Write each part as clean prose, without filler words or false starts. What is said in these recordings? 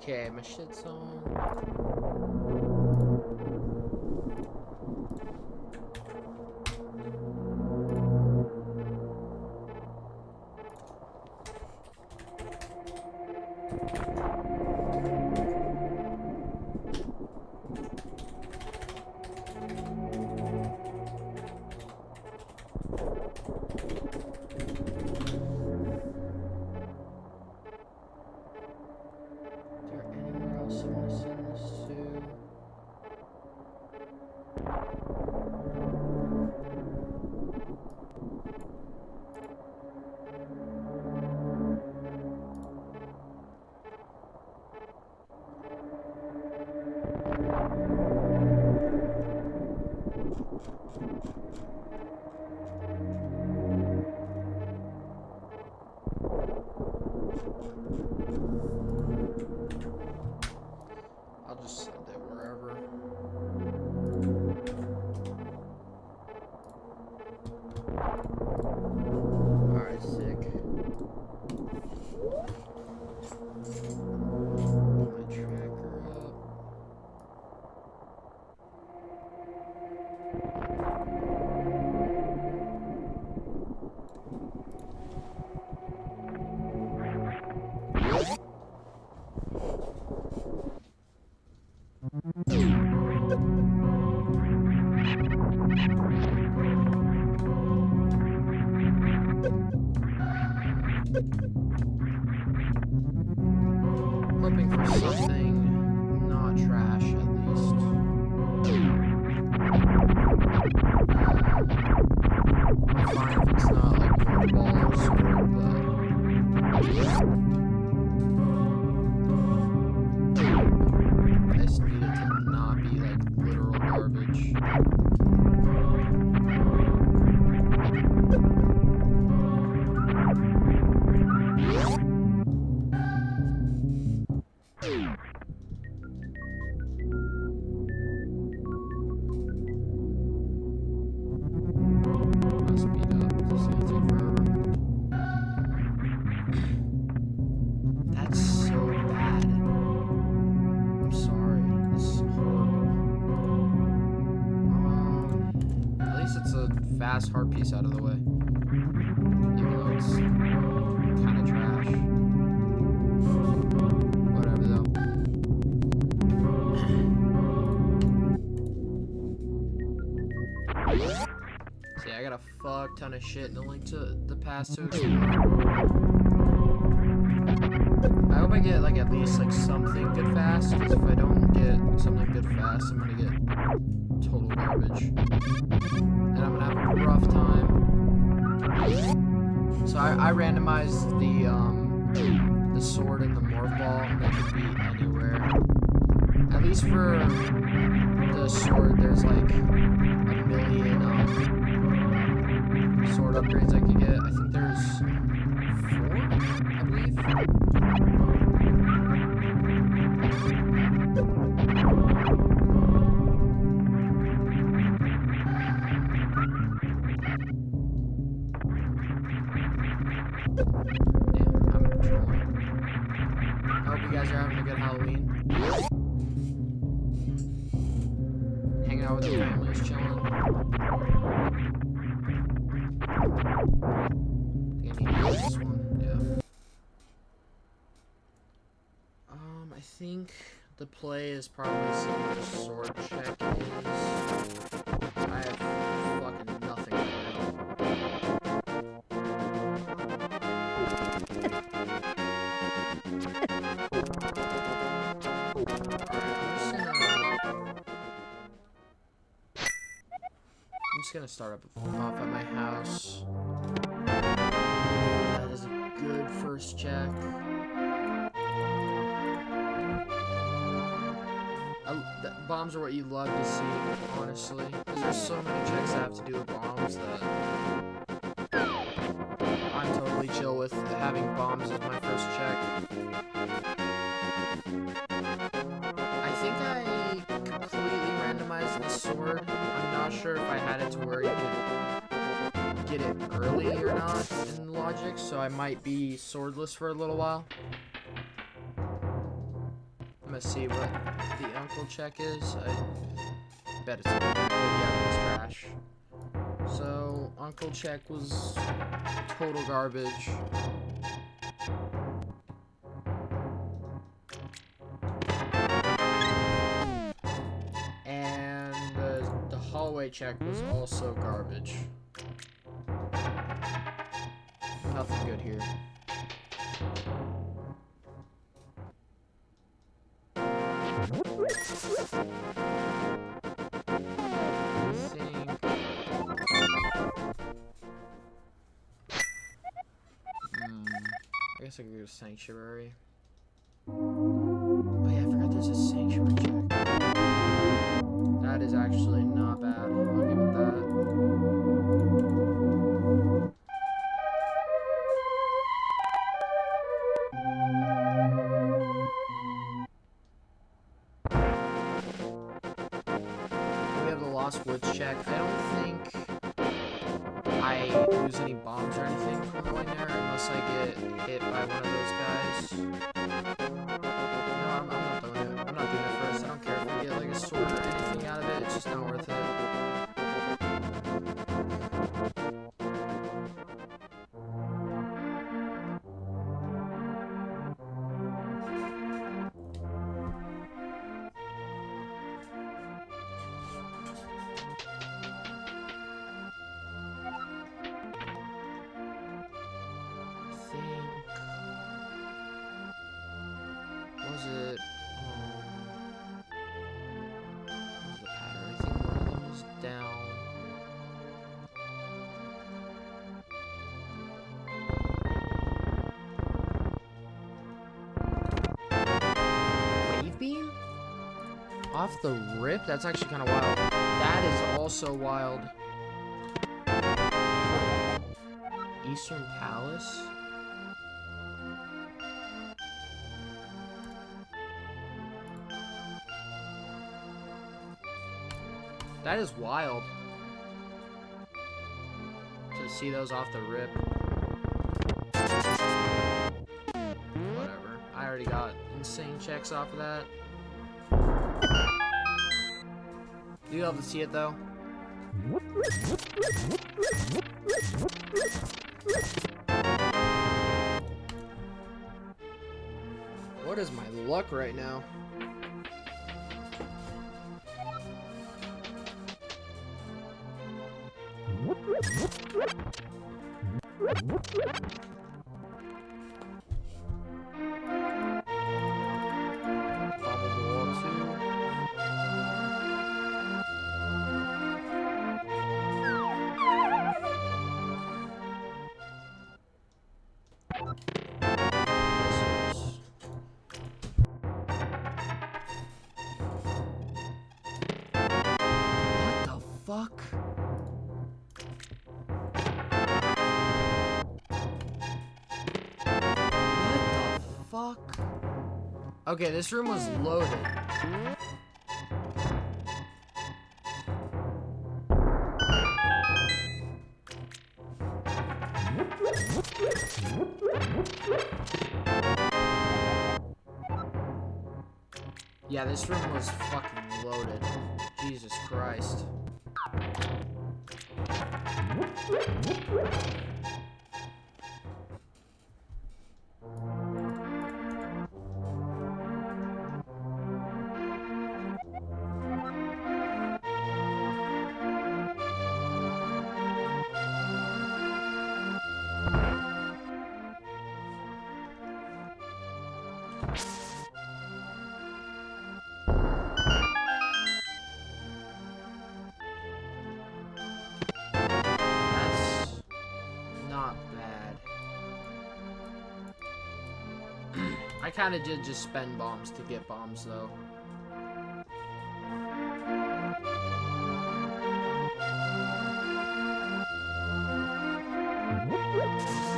Okay, my shit's on. I'll just send it wherever. Alright, sick. Put my tracker up. Hoping for something not trash at least. Fine if it's not like more balls but I just need it to not be like literal garbage. Fast heart piece out of the way, even though it's kind of trash. Whatever though. See, I got a fuck ton of shit in the link to the past to explore. I hope I get like at least like something good fast, because if I don't get something good fast, I'm gonna get total garbage. And I'm gonna have a rough time. So I randomized the sword and the morph ball. That could be anywhere. At least for the sword, there's like a million sword upgrades I could get. I think there's 4, I believe. You guys are having a good Halloween. Hanging out with your families, chilling. I think I need to do this one, yeah. I think the play is probably similar to sword check is. I have fucking nothing right now. I'm just gonna start off at my house. That is a good first check. Bombs are what you love to see, honestly. Because there's so many checks I have to do with bombs that I'm totally chill with having bombs as my first check. I think I completely randomized the sword. I'm not sure if I had it to where you could get it early or not in logic, so I might be swordless for a little while. gonna see what the uncle check is. I bet it's yeah, it's trash. So uncle check was total garbage. And the hallway check was also garbage. Nothing good here. I guess I could go to Sanctuary. Oh yeah, I forgot there's a Sanctuary check. That is actually not bad. I'll give it that. We have the Lost Woods check. I don't think I lose any bombs or anything from going there unless I get hit by one of those guys. No, I'm not doing it. I'm not doing it first. I don't care if we get like a sword or anything out of it. It's just not worth it. Was it the pattern? I think one of them was down. Wave beam? Off the rip? That's actually kind of wild. That is also wild. Eastern Palace? That is wild. To see those off the rip. Whatever. I already got insane checks off of that. You'll have to see it though. What is my luck right now? Fuck. What the fuck? Okay, this room was loaded. Yeah, this room was fucking loaded. Jesus Christ. I kind of did just spend bombs to get bombs, though.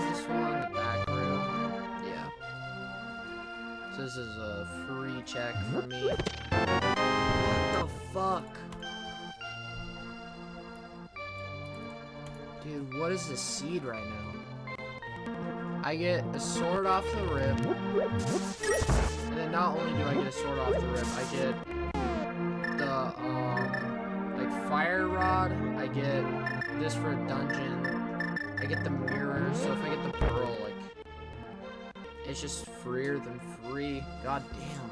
This one, the back room. Yeah. So this is a free check for me. What the fuck? Dude, what is the seed right now? I get a sword off the rip, and then not only do I get a sword off the rip, I get the, like, fire rod, I get this for a dungeon, I get the mirror, so if I get the pearl, like, it's just freer than free. God damn.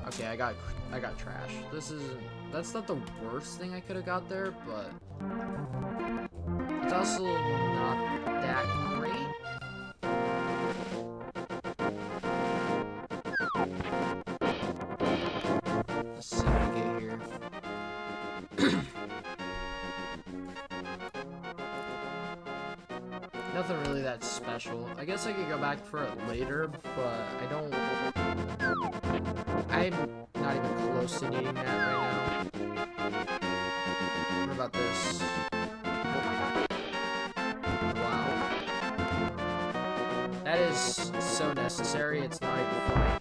Okay, I got trash. That's not the worst thing I could have got there, but it's also not that great. Let's see what I get here. Nothing really that special. I guess I could go back for it later, but I'm not even close to needing that right now. What about this? Wow. That is so necessary, it's not even funny.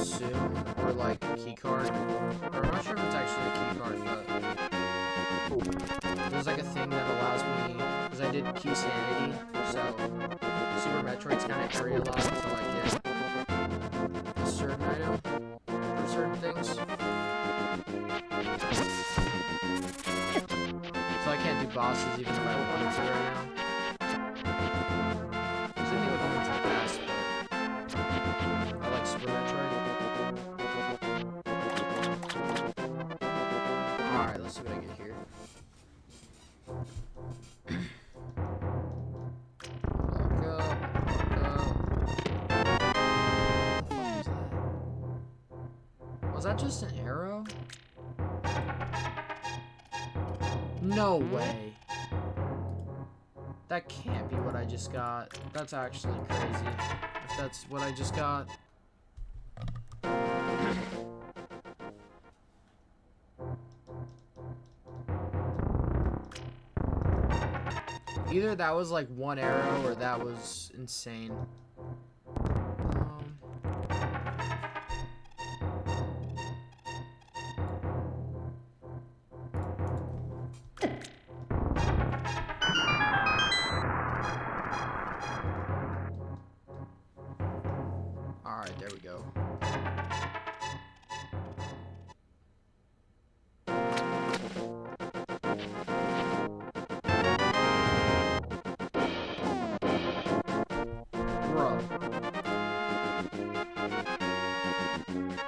Soon, or like a key card, or I'm not sure if it's actually a key card, but there's like a thing that allows me, because I did Q Sanity, so Super Metroid's kind of area locked until I get a certain item for certain things. So I can't do bosses even if I wanted to right now. Same thing with Link to the Past, but I like Super Metroid. Alright, let's see what I get here. Look up. Was that just an arrow? No way. That can't be what I just got. That's actually crazy. If that's what I just got. Either that was like one arrow or that was insane. Alright, there we go.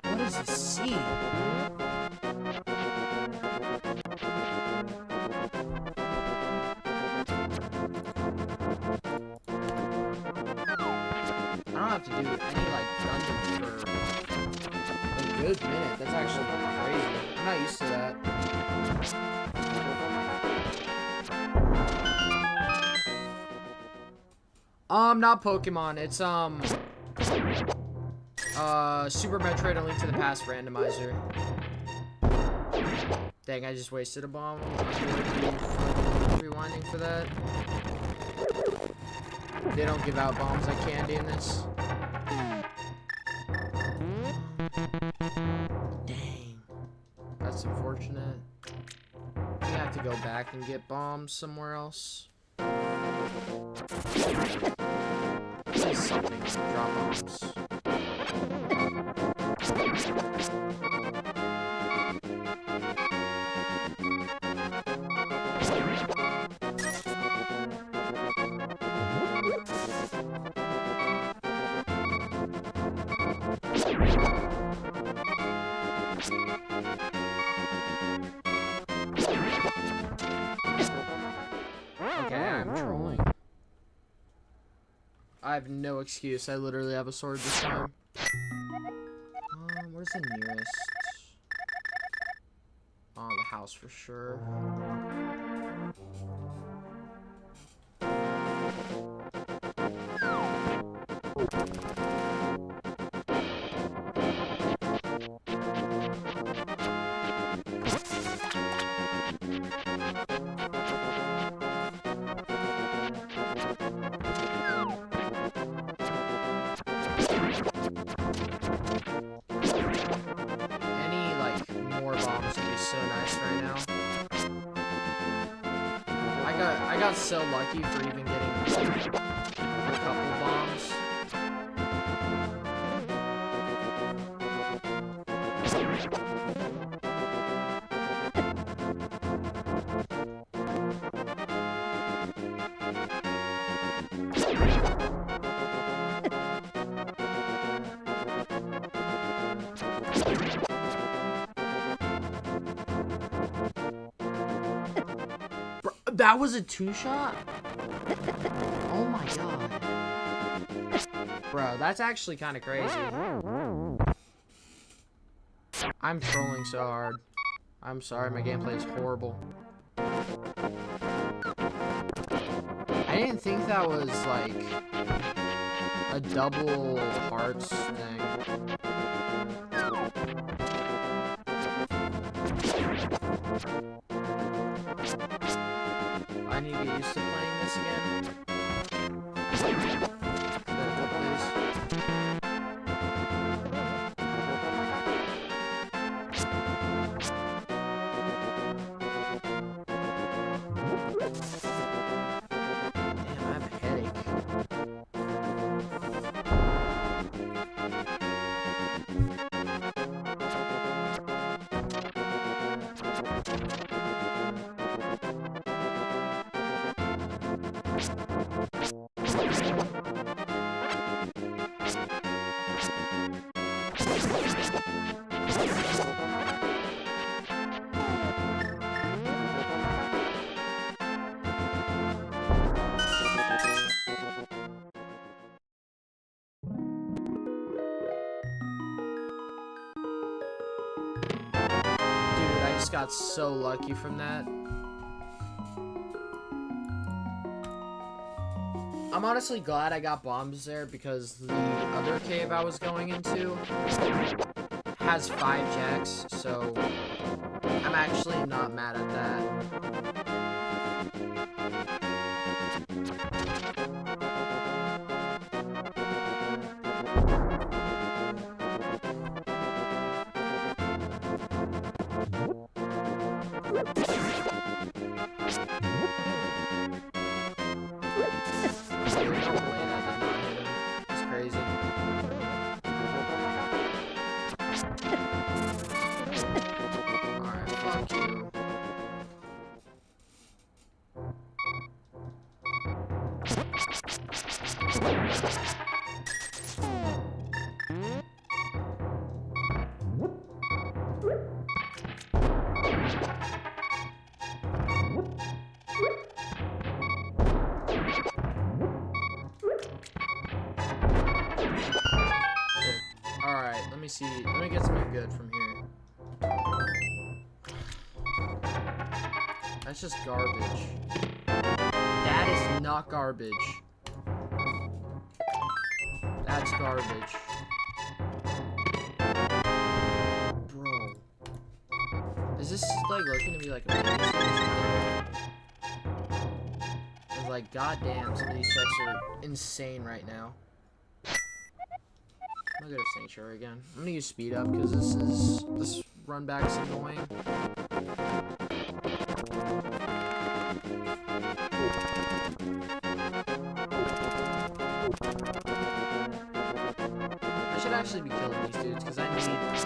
What is this scene? I don't have to do any like dungeons for a good minute. That's actually crazy. I'm not used to that. Not Pokemon. It's Super Metroid: A Link to the Past randomizer. Dang, I just wasted a bomb. Rewinding for that. They don't give out bombs like candy in this. Dang. That's unfortunate. We have to go back and get bombs somewhere else. Say something. Drop bombs. Okay, I'm trolling. I have no excuse. I literally have a sword this time. Where's the nearest? Oh, the house for sure. I got so lucky for even getting a couple bombs. That was a 2-shot? Oh my god. Bro, that's actually kind of crazy. I'm trolling so hard. I'm sorry, my gameplay is horrible. I didn't think that was like a double hearts thing. I need to get used to playing this again. Damn, I have a headache. I just got so lucky from that. I'm honestly glad I got bombs there because the other cave I was going into has 5 jacks, so I'm actually not mad at that. Let me see. Let me get something good from here. That's just garbage. That is not garbage. That's garbage. Bro. Is this like looking to be like a I was like, goddamn, some of these checks are insane right now. I'm gonna go to Sanctuary again. I'm gonna use speed up because this run back is annoying. I should actually be killing these dudes because I need rupees.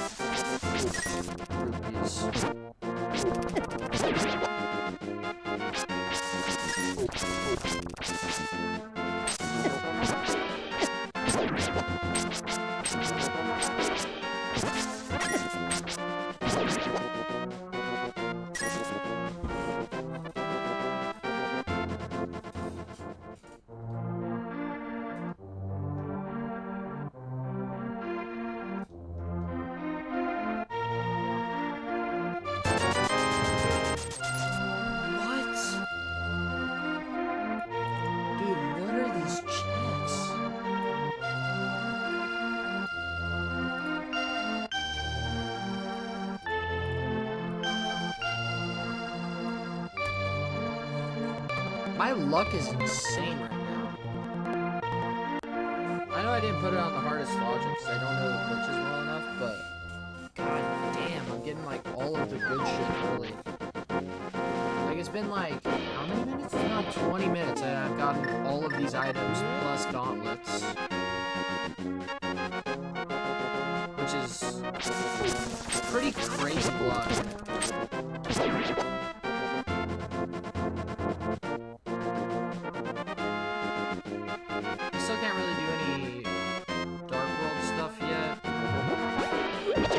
My luck is insane right now. I know I didn't put it on the hardest logic because I don't know the glitches well enough, but god damn, I'm getting like all of the good shit early. Like it's been like, how many minutes? It's been like 20 minutes and I've gotten all of these items plus gauntlets. Which is pretty crazy luck.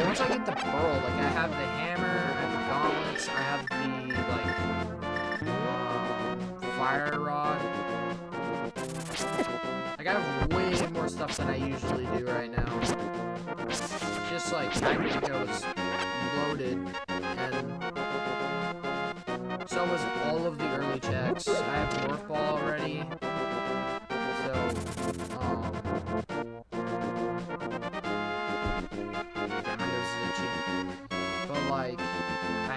Once I get the pearl, like I have the hammer, I have the gauntlets, I have the fire rod. Like I have way more stuff than I usually do right now. Just like Magneto was loaded, and so was all of the early checks. I have Morph Ball already, so but like I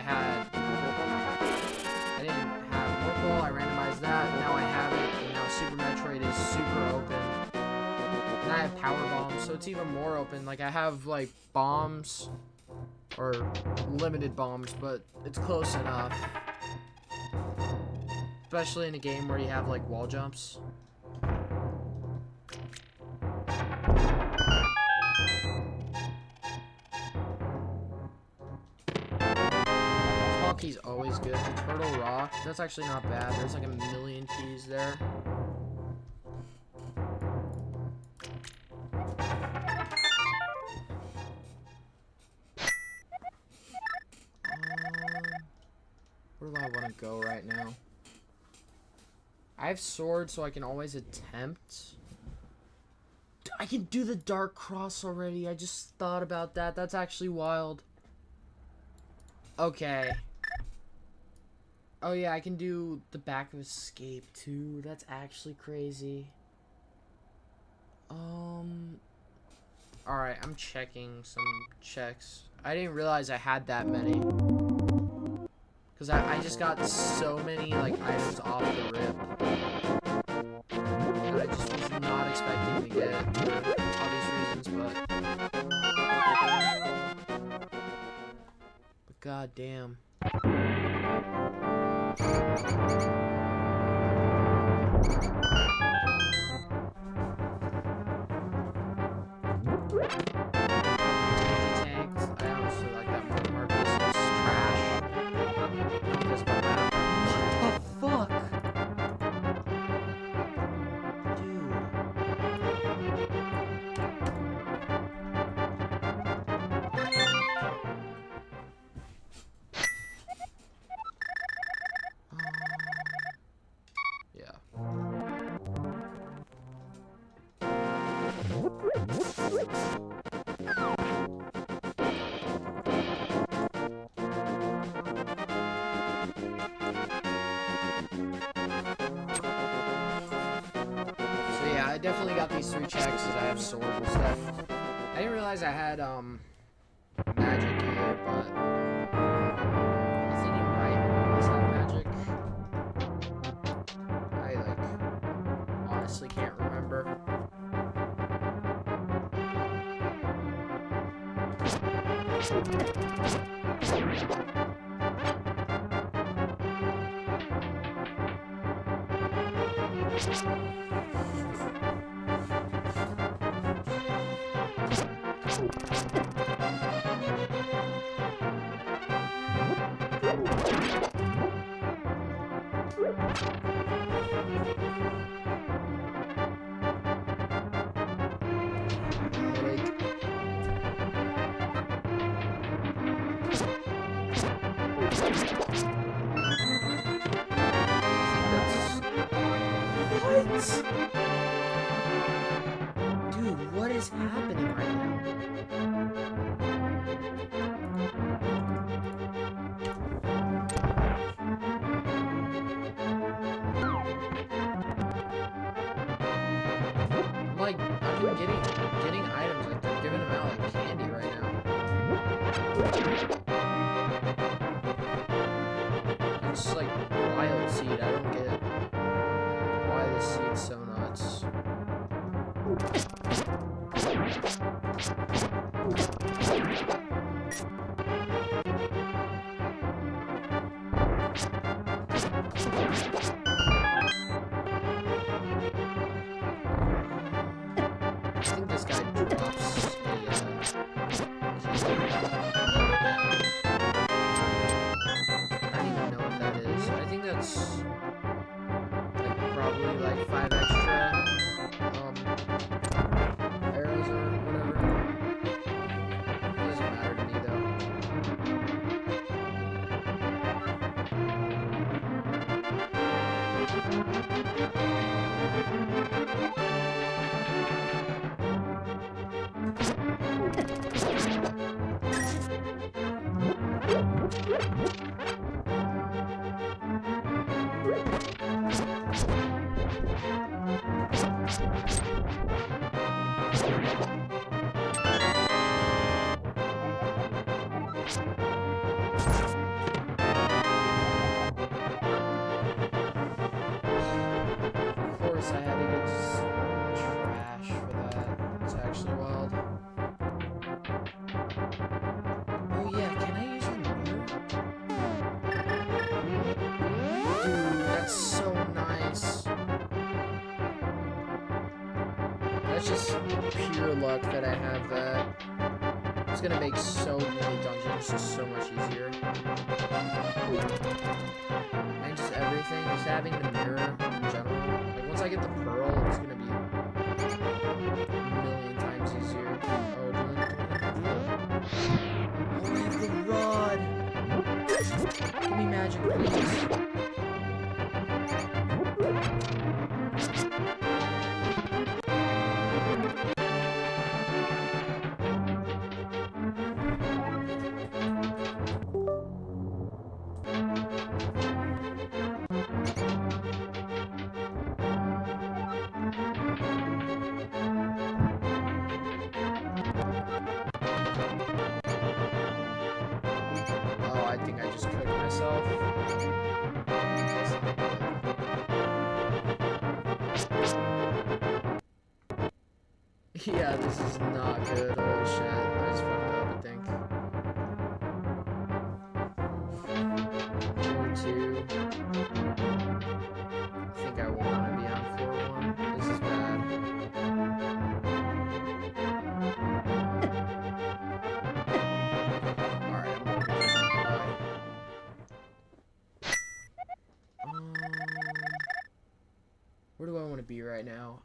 didn't have Morphle, I randomized that, now I have it, and now Super Metroid is super open. And I have Power Bombs, so it's even more open. Like I have like bombs, or limited bombs, but it's close enough. Especially in a game where you have like wall jumps. Key's always good. The Turtle Rock, that's actually not bad. There's like a million keys there. Where do I want to go right now? I have sword, so I can always attempt. I can do the Dark Cross already. I just thought about that. That's actually wild. Okay. Oh yeah, I can do the back of Escape too. That's actually crazy. Alright, I'm checking some checks. I didn't realize I had that many. Because I just got so many like items off the rip. That I just was not expecting to get for obvious reasons, but god damn. I definitely got these 3 checks because I have sword and stuff. I didn't realize I had magic here, but I think you might have magic. I like honestly can't remember. Dude, what is happening right now? Like, I've been getting items, like they're giving them out like candy right now. It's like wild seed, I don't get it. I think this guy drops a I don't even know what that is. I think that's like probably like 5 extra arrows or whatever. It doesn't matter to me Of course, I had to get trash for that. It's actually wild. Oh yeah, can I use the mirror? Dude, that's so nice. That's just pure luck that I have that. It's gonna make so many dungeons just so much easier. And just everything, just having the mirror in general. Like once I get the pearl, it's gonna be a million times easier. Oh, I have the rod! Give me magic, please. Oh, I think I just cooked myself. Yeah, this is not good. Holy shit. I just fucked up, I think. 4-2. I think I want to be on 4-1. This is bad. Alright, I'm going where do I want to be right now?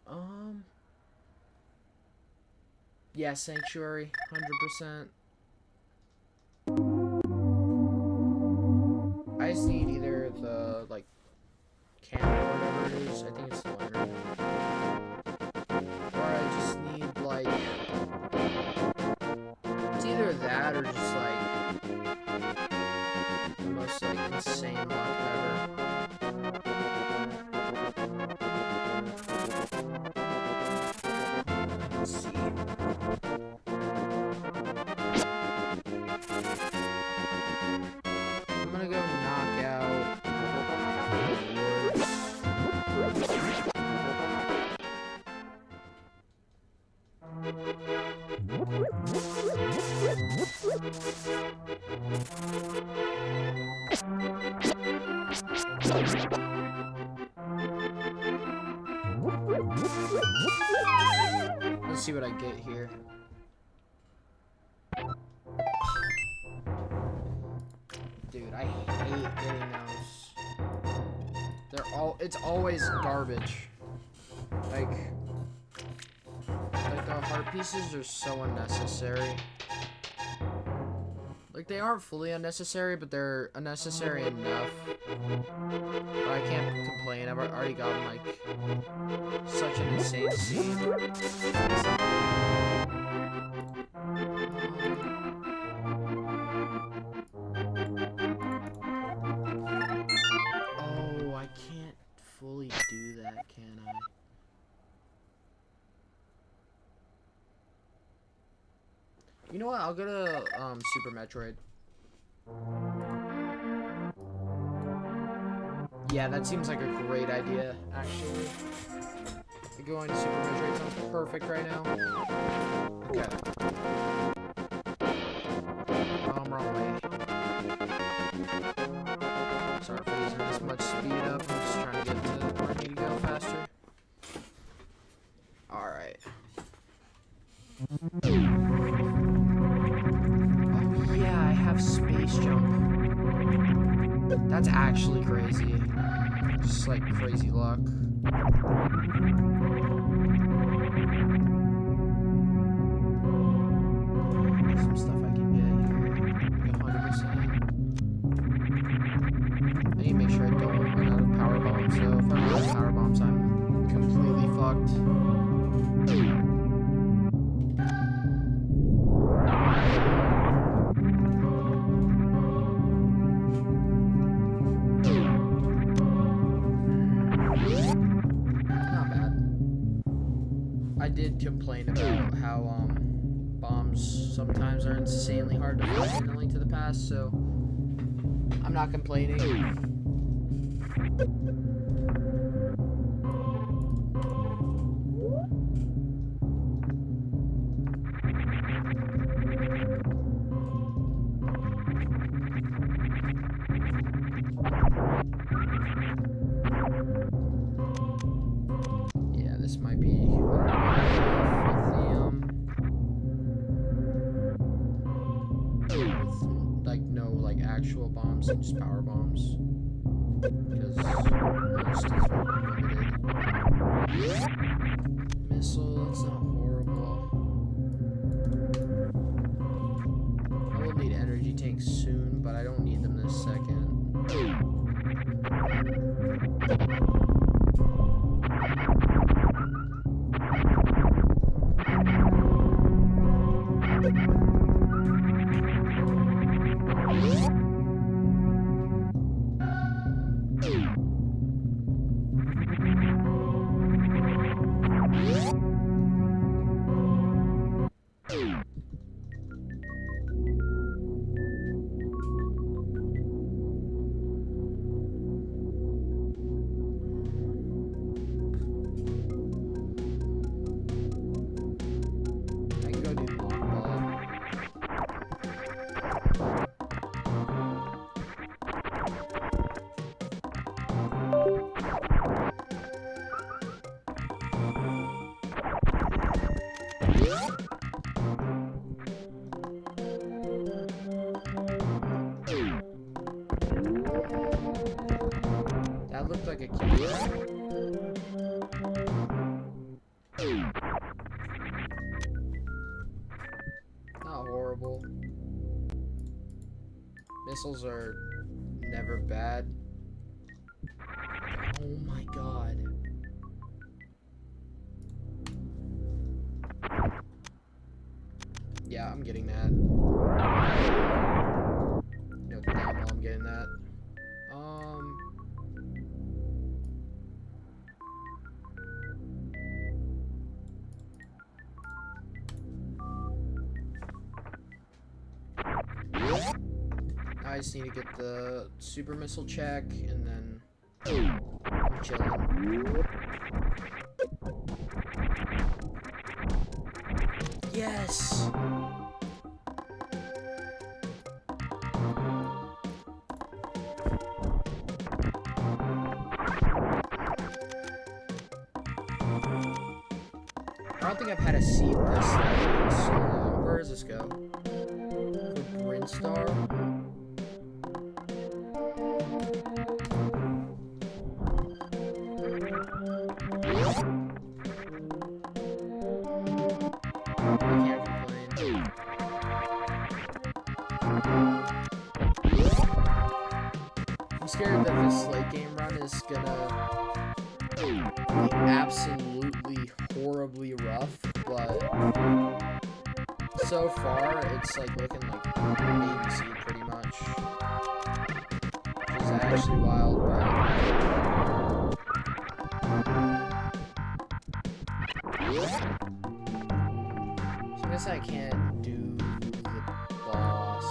Yeah, Sanctuary, 100%. I just need either the, like, camera or whatever it is. I think it's the lantern. Or I just need, like... It's either that or just, like... the most, like, insane luck ever. Let's see. I'm gonna go knock out let's see what I get here. Dude, I hate getting those. It's always garbage. Like the heart pieces are so unnecessary. Like, they aren't fully unnecessary, but they're unnecessary enough. But I can't complain. I've already gotten, like, such an insane scene. Oh, I can't fully do that, can I? You know what? I'll go to Super Metroid. Yeah, that seems like a great idea, actually. Going to Super Metroid sounds perfect right now. Okay. Wrong way. Sorry. much speed up. I'm just trying to get to where I need to go faster. Alright. Oh yeah, I have space jump. That's actually crazy. Just like crazy luck. Some stuff I can get here. Like 100%. I need to make sure I don't run out of power bombs. So if I run out of power bombs, I'm completely fucked. I did complain about how bombs sometimes are insanely hard to find in A Link to the Past, so I'm not complaining. Yeah, this might be actual bombs and just power bombs, because most is limited. Missile, it's not horrible. I will need energy tanks soon, but I don't need them this second. That looked like a key. Not horrible. Missiles are never bad. Oh my god. Yeah, I'm getting that. No, damn well I'm getting that. I just need to get the super missile check, and then I'm chilling. Yes! I don't think I've had a seat this in so long. Where does this go? The Brinstar? I'm scared that this late game run is gonna be absolutely horribly rough, but so far it's like looking like ABC pretty much, which is actually wild, but so I guess I can't do the boss.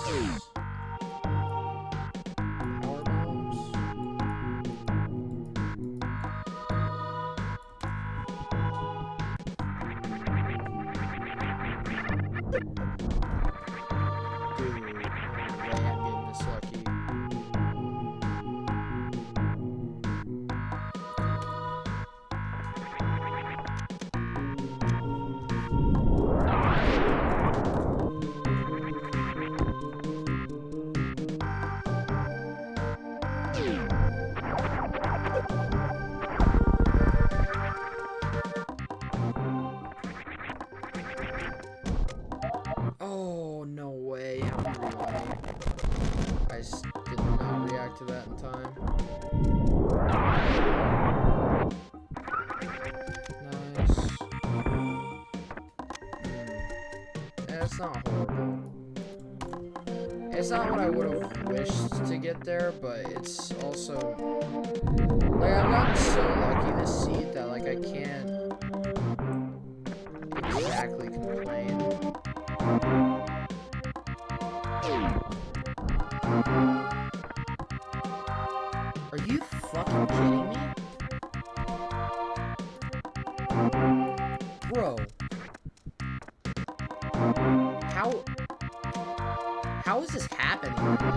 to that in time. Nice. Yeah, it's not horrible. It's not what I would have wished to get there, but it's also like I've gotten so lucky this seed that like I can't exactly complain. Are you fucking kidding me? Bro. How is this happening right now?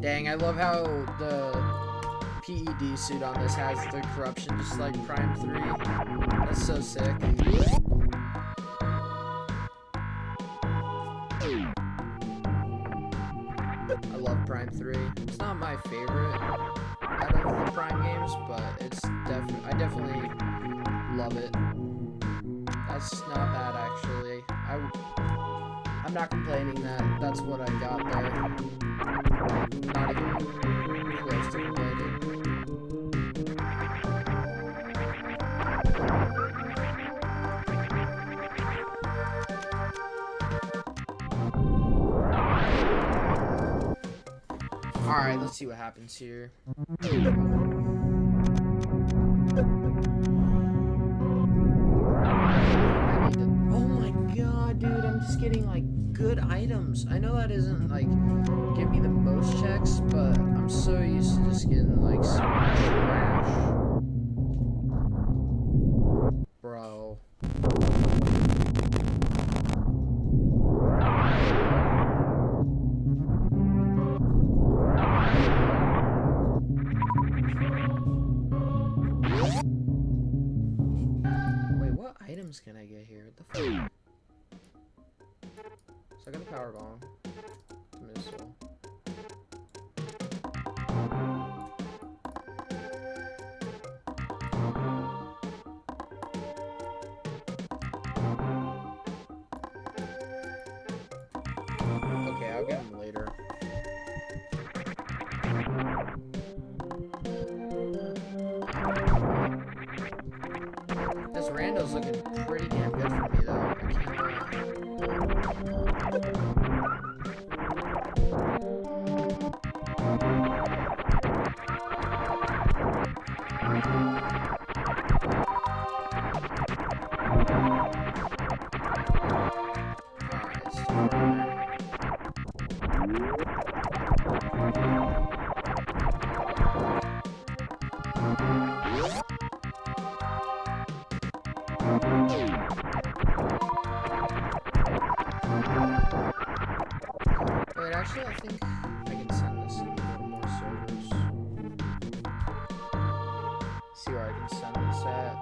Dang, I love how the PED suit on this has the corruption just like Prime 3. That's so sick. I love Prime 3. It's not my favorite out of the Prime games, but it's I definitely love it. That's not bad actually. I'm not complaining that that's what I got there. Not even close to complaining. Alright, let's see what happens here. Oh my god, dude, I'm just getting like good items. I know that isn't like give me the most checks, but I'm so used to just getting like some trash. Bro. Wait, what items can I get here? What the fuck? So I got a power bomb. Missile. Okay, I'll get him later. This rando's looking pretty damn good for me though. I can't lie. Wait, actually, I think I can send this in more servers. See where I can send this at.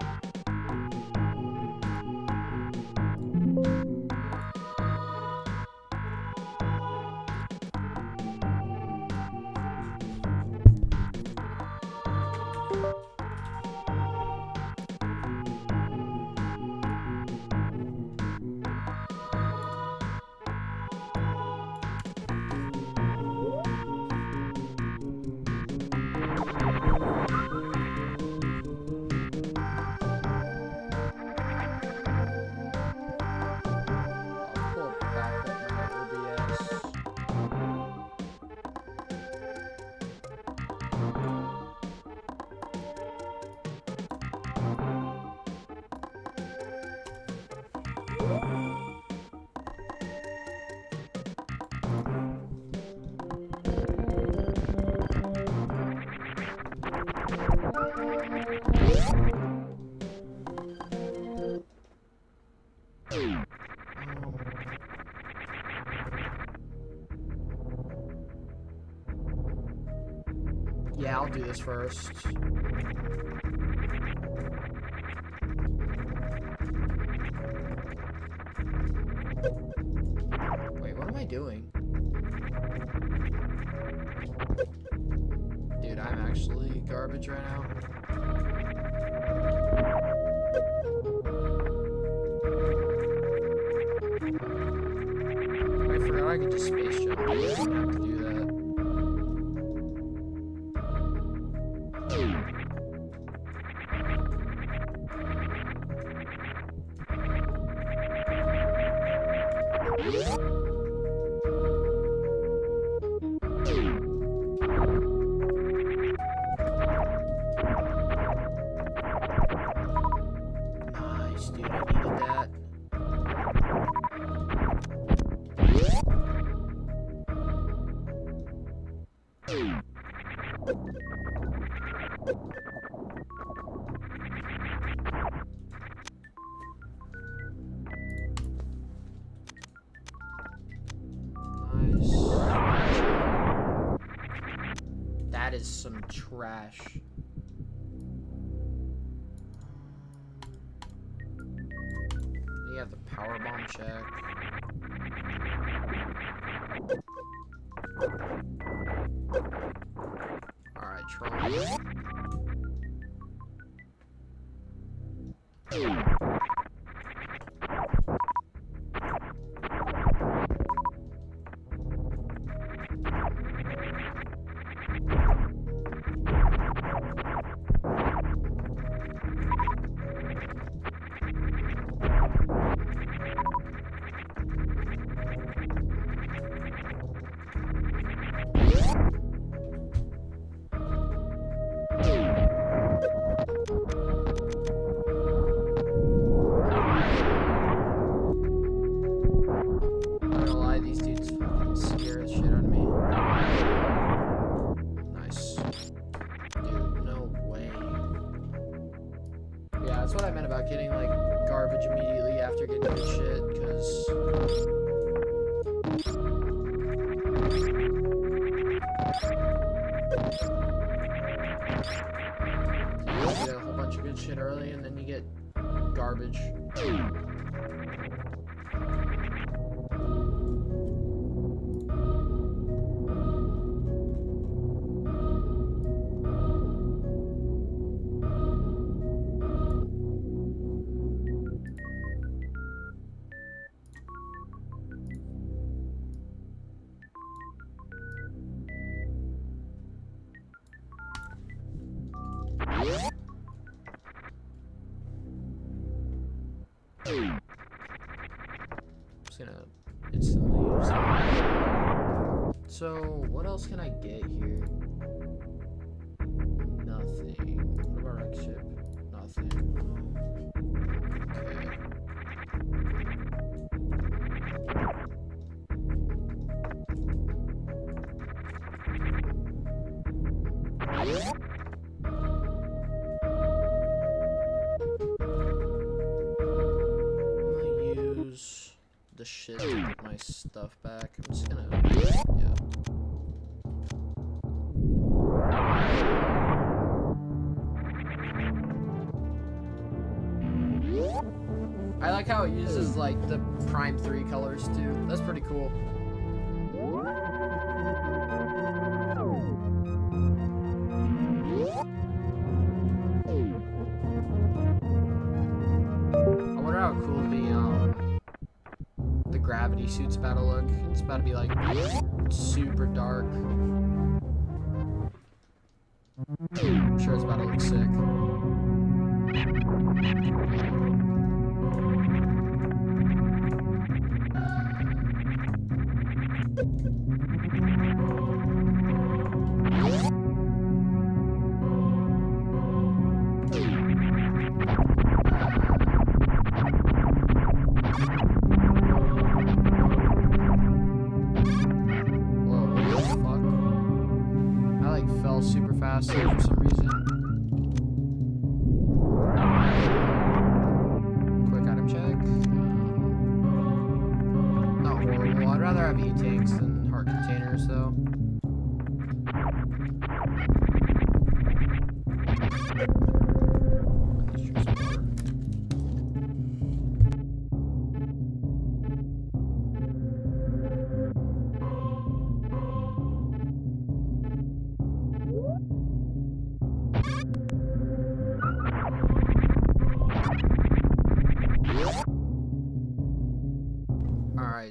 Yeah, I'll do this first. Wait, what am I doing? Dude, Dude, I'm actually garbage right now. I forgot I could just space jump. I didn't have to do that. Nice, dude, I needed that. Nice. That is some trash. You have the power bomb check. Alright, troll. That's what I meant about getting, like, garbage immediately after getting good shit, because... you get a whole bunch of good shit early, and then you get garbage. I'm just gonna instantly use that. So, what else can I get here? Nothing. What about wreck ship? Nothing. Okay. The shit to get my stuff back. I'm just gonna, yeah. I like how it uses like the Prime 3 colors too. That's pretty cool. I wonder how cool the gravity suit's about to look. It's about to be like super dark. I'm sure it's about to look sick. Super fast for some reason.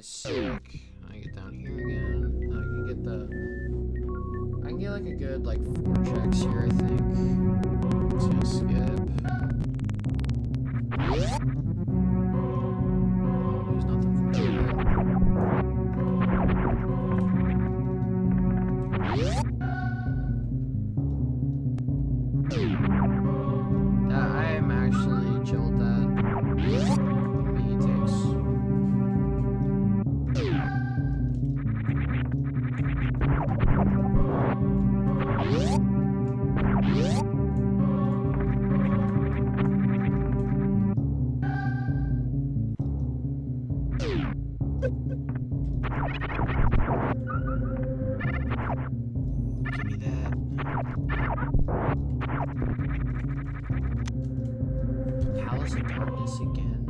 sick. I get down here again. I can get like a good like 4 checks here, I think. Just gonna skip. I'll lose nothing from that. I am actually chill with that. Mini takes. Give me that. Palace of Darkness again.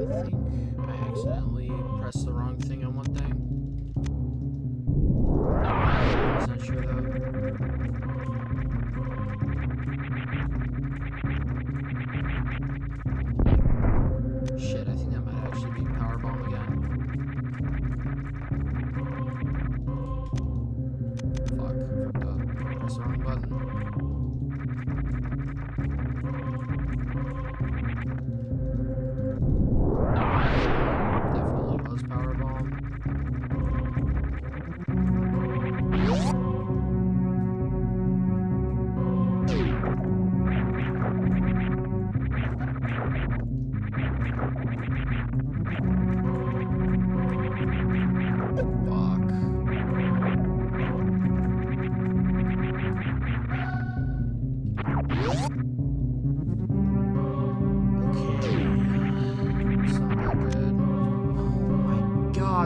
I think I accidentally pressed the wrong thing on one thing. I'm not sure though. Shit, I think that might actually be power bomb again. Fuck, fucked up. Press the wrong button. Definitely was power bomb.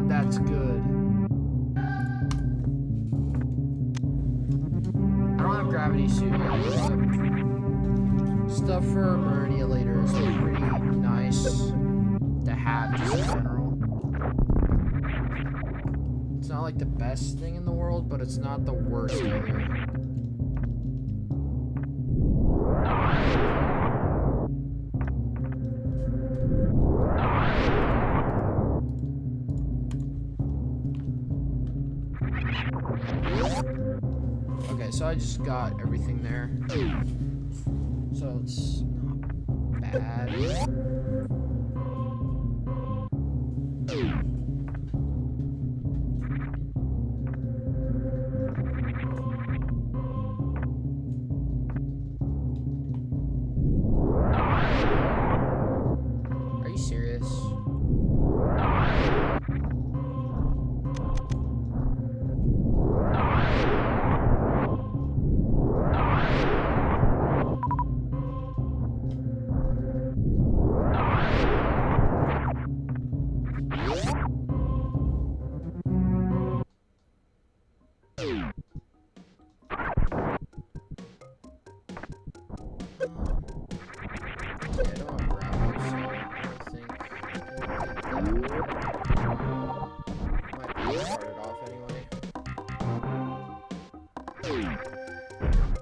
That's good. I don't have gravity suit yet, but stuff for Meridia later is pretty nice to have just in general. It's not like the best thing in the world, but it's not the worst either. Okay, so I just got everything there. So it's not bad. Are you serious?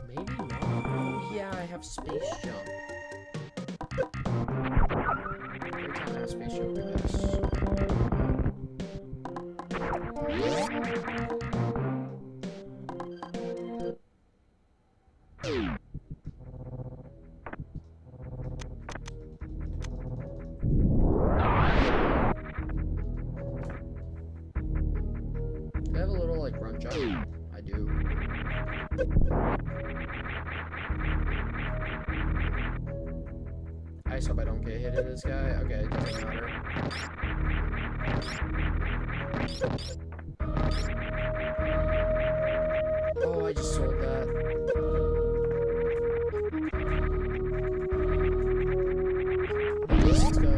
Maybe not. Oh yeah, I have space jump. Every time I have space jump, I guess. Do I have a little like run jump? I do. I just hope I don't get hit in this guy. Okay, it doesn't matter. Oh, I just sold that. Let's go.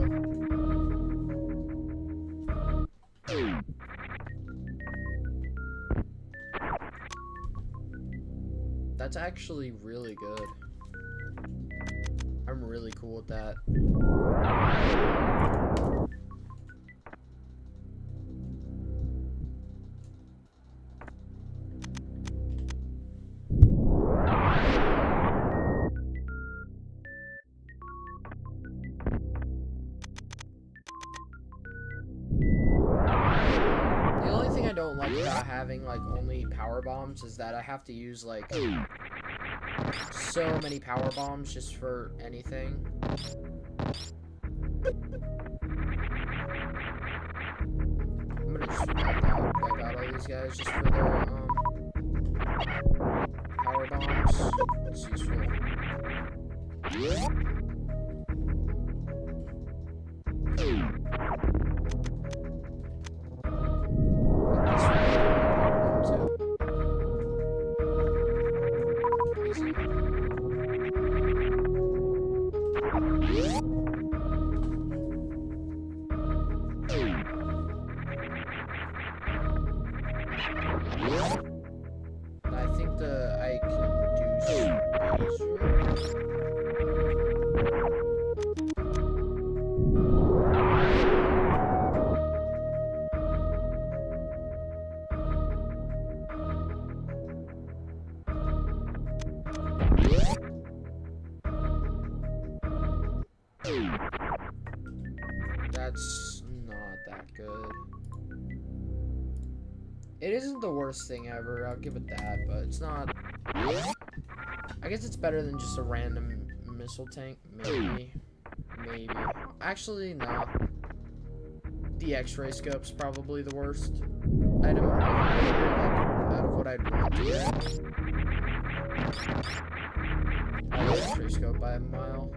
That's actually really good. I'm really cool with that. about having like only power bombs is that I have to use like so many power bombs just for anything. I'm gonna just wipe out all these guys just for their power bombs. It's useful. I think I can do space. That's not that good. It isn't the worst thing ever, I'll give it that, but it's not... I guess it's better than just a random missile tank, maybe. Maybe. Actually, no. The X-ray scope's probably the worst item out of what I'd want to get. I like X-ray scope by a mile.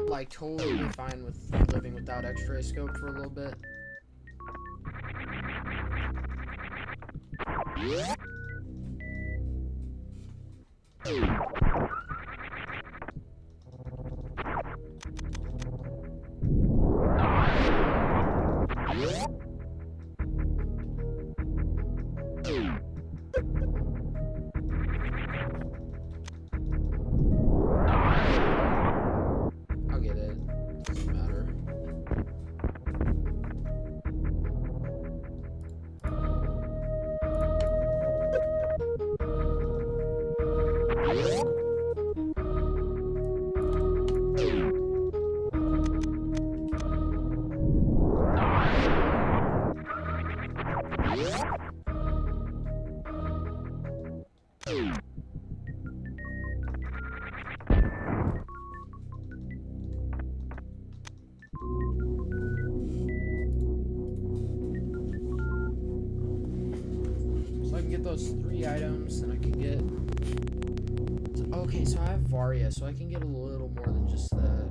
Like totally fine with living without X-ray scope for a little bit. I'll get it. Doesn't matter. So I can get those 3 items, and I can get... Okay, so I have Varia, so I can get a little more than just that.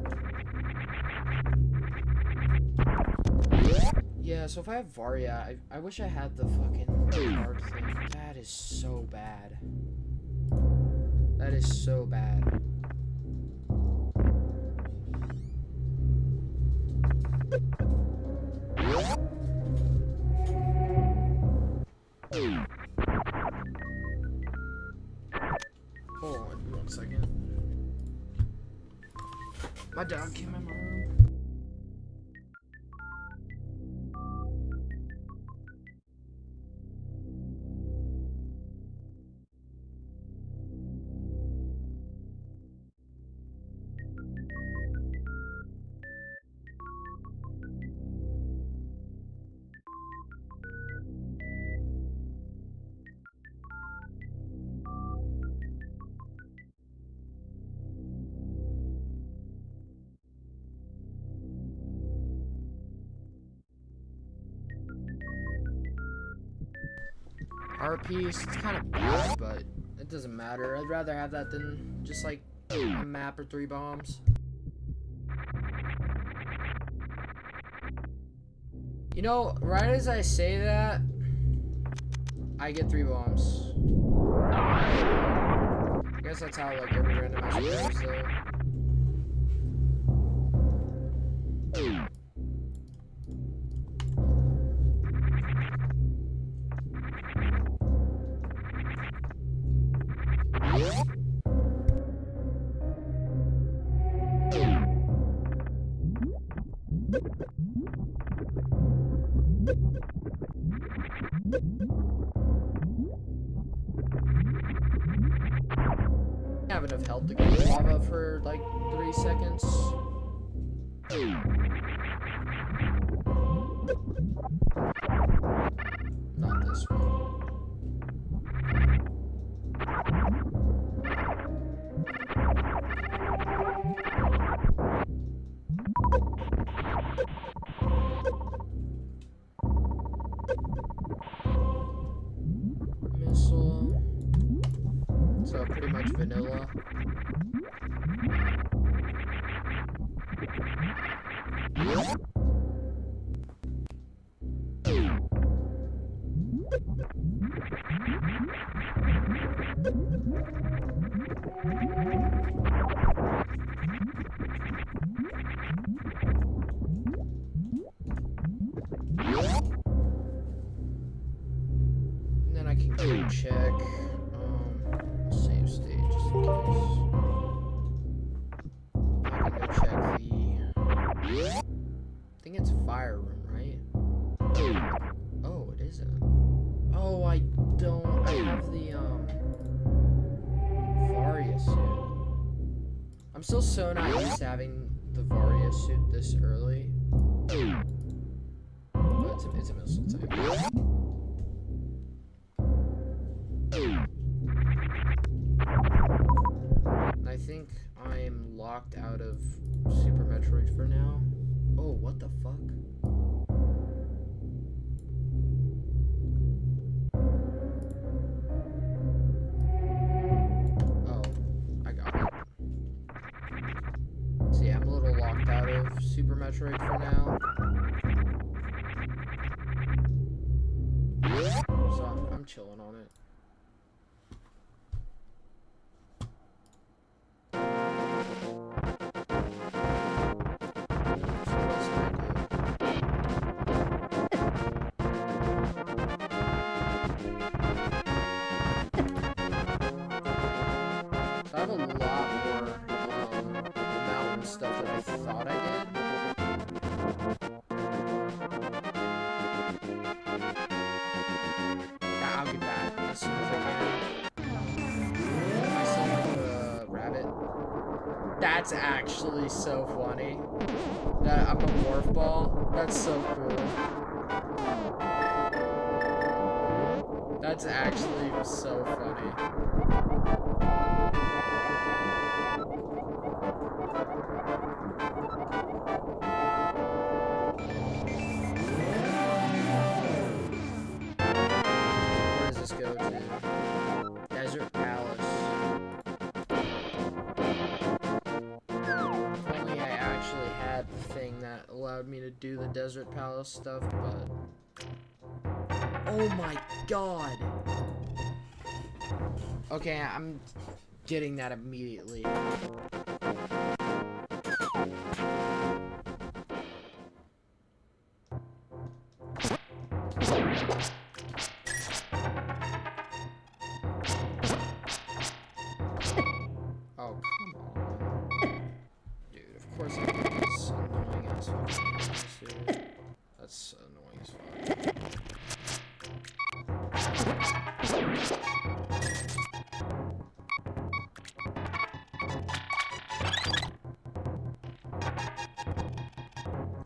Yeah, so if I have Varia, I wish I had the fucking card thing. That is so bad. That is so bad. Hold on 1 second. My dog came in my room. Art piece, it's kind of bad, but it doesn't matter. I'd rather have that than just like a map or 3 bombs. You know, right as I say that, I get 3 bombs. I guess that's how like every randomizer goes though. have enough health to go to lava for like 3 seconds. Not this one. Missile. So pretty much vanilla. And then I can go check save state just in case. I can go check the I think it's fire room, right? Oh, it isn't. Oh, I have the Varia suit. I'm still so not used to having the Varia suit this early. But it's a missile type. And I think I'm locked out of Super Metroid for now. Oh, what the fuck? Oh, I got it. So yeah, I'm a little locked out of Super Metroid for now. So I'm chilling on it. I have a lot more mountain stuff than I thought I did. Yeah, I'll get back as soon as I can. I sound like a rabbit. That's actually so funny. That I'm a morph ball. That's so cool. That's actually so funny. Go to Desert Palace. If only I actually had the thing that allowed me to do the Desert Palace stuff, but oh my god. Okay, I'm getting that immediately. Oh, come on. Dude, of course I get this annoying ass fucking ass, dude. That's annoying as fuck.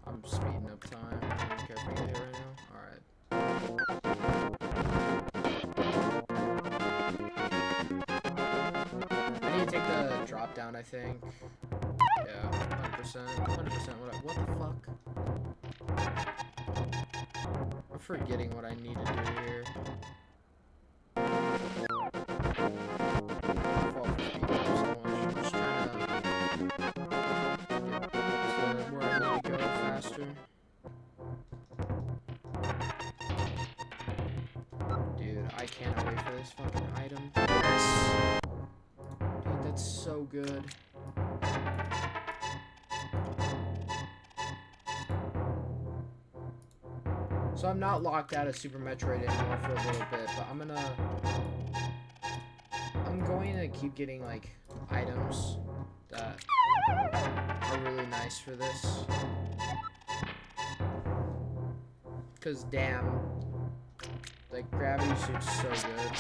I'm speeding up time. I don't care if we get here right now. Alright. I need to take the drop down, I think. Yeah, 100%. 100%. What the fuck? I'm forgetting what I need to do here. I'm just trying to get to where I need to go faster. Dude, I cannot wait for this fucking item. Yes! Dude, that's so good. So I'm not locked out of Super Metroid anymore for a little bit, but I'm going to keep getting like items that are really nice for this. Cause damn, like gravity suit's so good.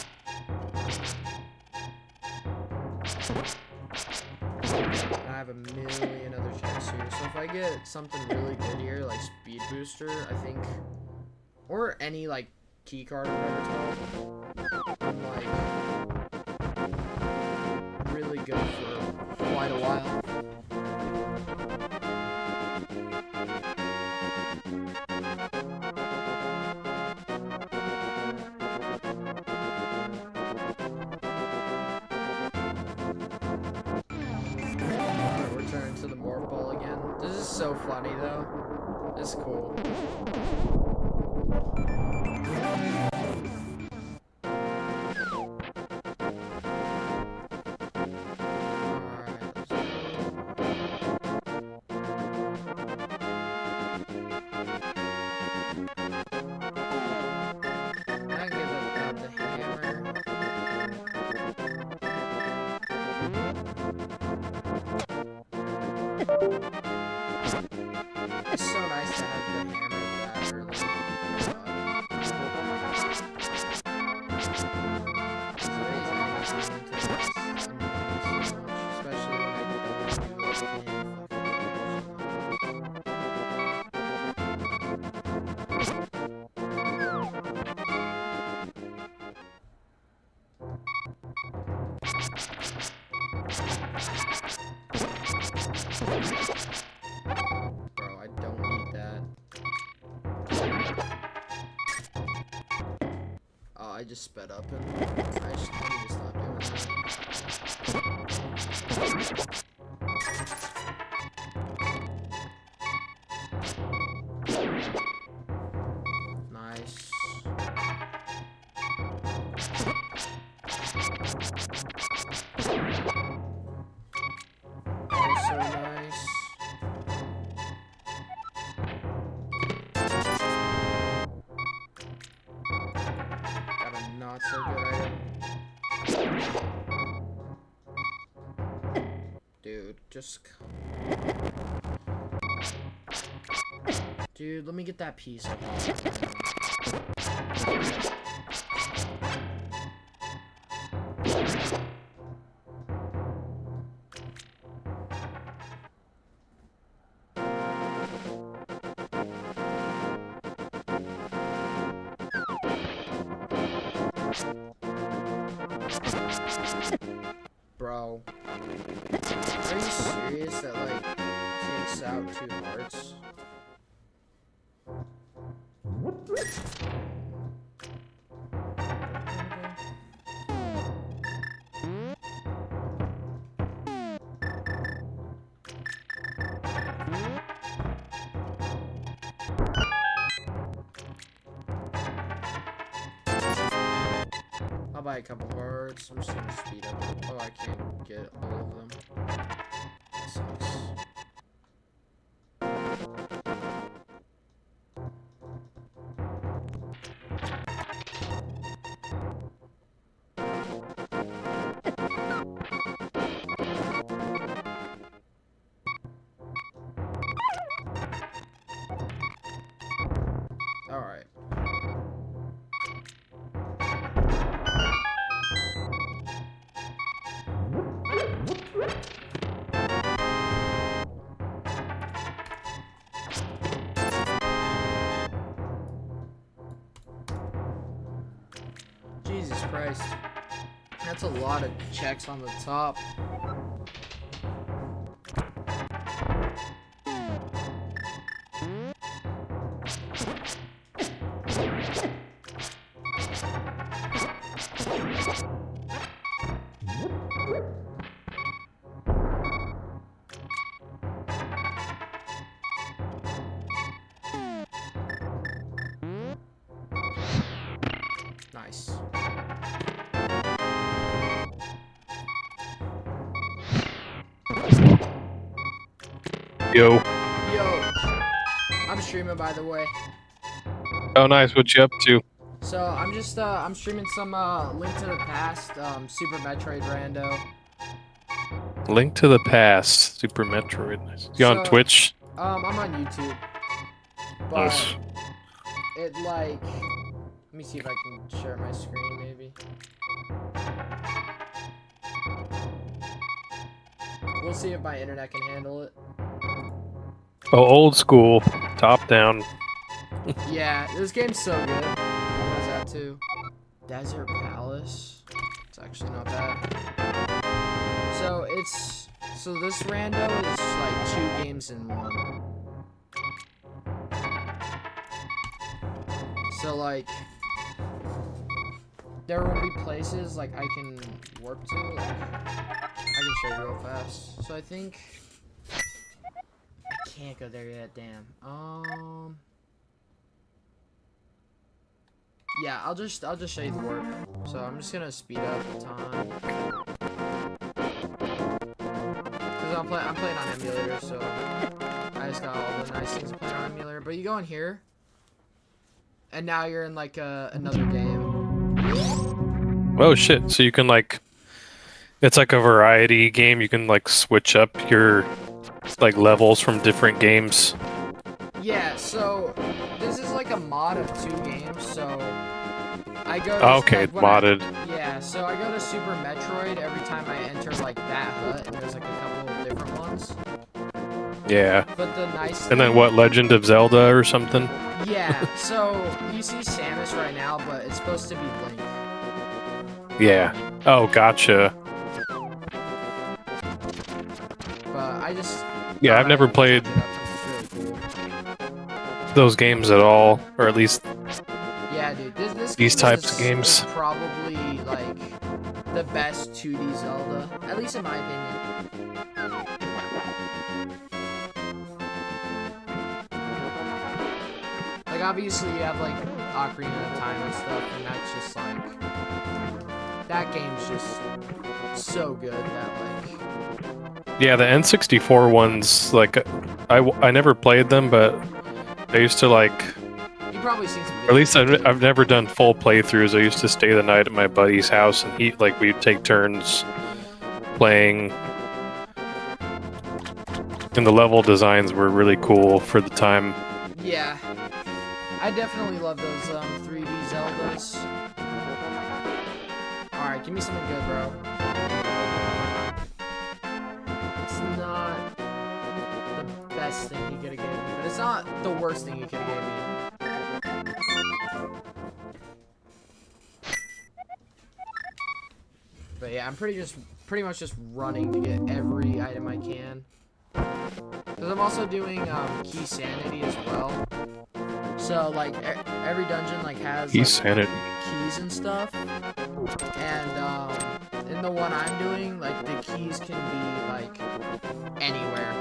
I have a million other checks here. So if I get something really good here, like speed booster, I think, or any like key card or whatever it's called, I'm like really good for quite a while. Return to the morph ball again. This is so funny though. It's cool. It's so nice to have the hammer that early. Today's hammers are into this. Especially when I did a Bro, I don't need that. Oh, I just sped up and I need to stop doing that. Nice. Also nice. Got a not so good item. Dude, just come. Dude, let me get that piece. Bro, are you serious that like takes out 2 hearts? I'll buy a couple hearts. I'm just gonna speed up. Oh, I can't get all of them. That sucks. Alright. Jesus Christ. That's a lot of checks on the top. Nice. Yo. Yo. I'm streaming, by the way. Oh, nice. What you up to? So, I'm just, I'm streaming some, Link to the Past, Super Metroid rando. Link to the Past, Super Metroid. You on Twitch? I'm on YouTube. But Nice. it, like... Let me see if I can share my screen, maybe. We'll see if my internet can handle it. Oh, old school, top down. Yeah, this game's so good. What was that too? Desert Palace. It's actually not bad. So this rando is like 2 games in one. So like there will be places like I can warp to. Like, I can show you real fast. So I think I can't go there yet. Damn. Yeah, I'll just show you the warp. So I'm just gonna speed up the time. Cause I'm playing on emulator, so I just got all the nice things to play on emulator. But you go in here, and now you're in like another game. Oh shit! So you can like, it's like a variety game. You can like switch up your like levels from different games. Yeah. So this is like a mod of 2 games. So I go. To, Okay, like, modded. Yeah. So I go to Super Metroid every time I enter like that hut, and there's like a couple of different ones. Yeah. But the nice And then what? Legend of Zelda or something? Yeah, so you see Samus right now, but it's supposed to be Link. Yeah. Oh, gotcha. But I just... Yeah, I've never played Really cool. those games at all, or at least Yeah, dude, this these game types of is games. probably like the best 2D Zelda, at least in my opinion. Like, obviously, you have, like, Ocarina of Time and stuff, and that's just, like... That game's just so good that, like... Yeah, the N64 ones, like, I never played them, but I used to, like... You've probably seen some videos. Or at least I've never done full playthroughs. I used to stay the night at my buddy's house, and we'd take turns playing. And the level designs were really cool for the time. Yeah. I definitely love those 3D Zeldas. Alright, give me something good, bro. It's not the best thing you could have gave me, but it's not the worst thing you could have gave me. But yeah, I'm pretty much just running to get every item I can. Because I'm also doing key sanity as well. So like every dungeon like has Key like, sanity. keys and stuff. And in the one I'm doing, like the keys can be like anywhere.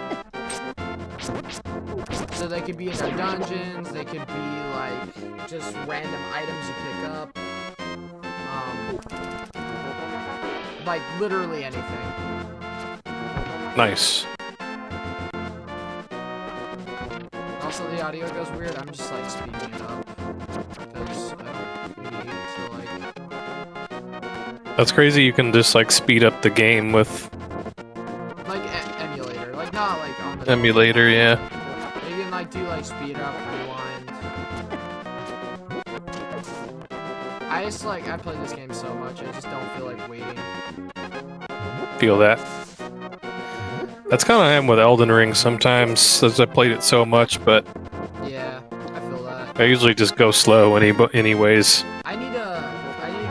So they could be in their dungeons, they could be like just random items you pick up. Like literally anything. Nice. Also, the audio goes weird. I'm just like speeding it up because I don't need to like. That's crazy. You can just like speed up the game with Like emulator, like not like on the emulator. Yeah. You can like do like speed up, rewind. I played this game so much, I just don't feel like waiting. Feel that. That's kind of how I am with Elden Ring sometimes, since I played it so much, but Yeah, I feel that. I usually just go slow anyways. I need to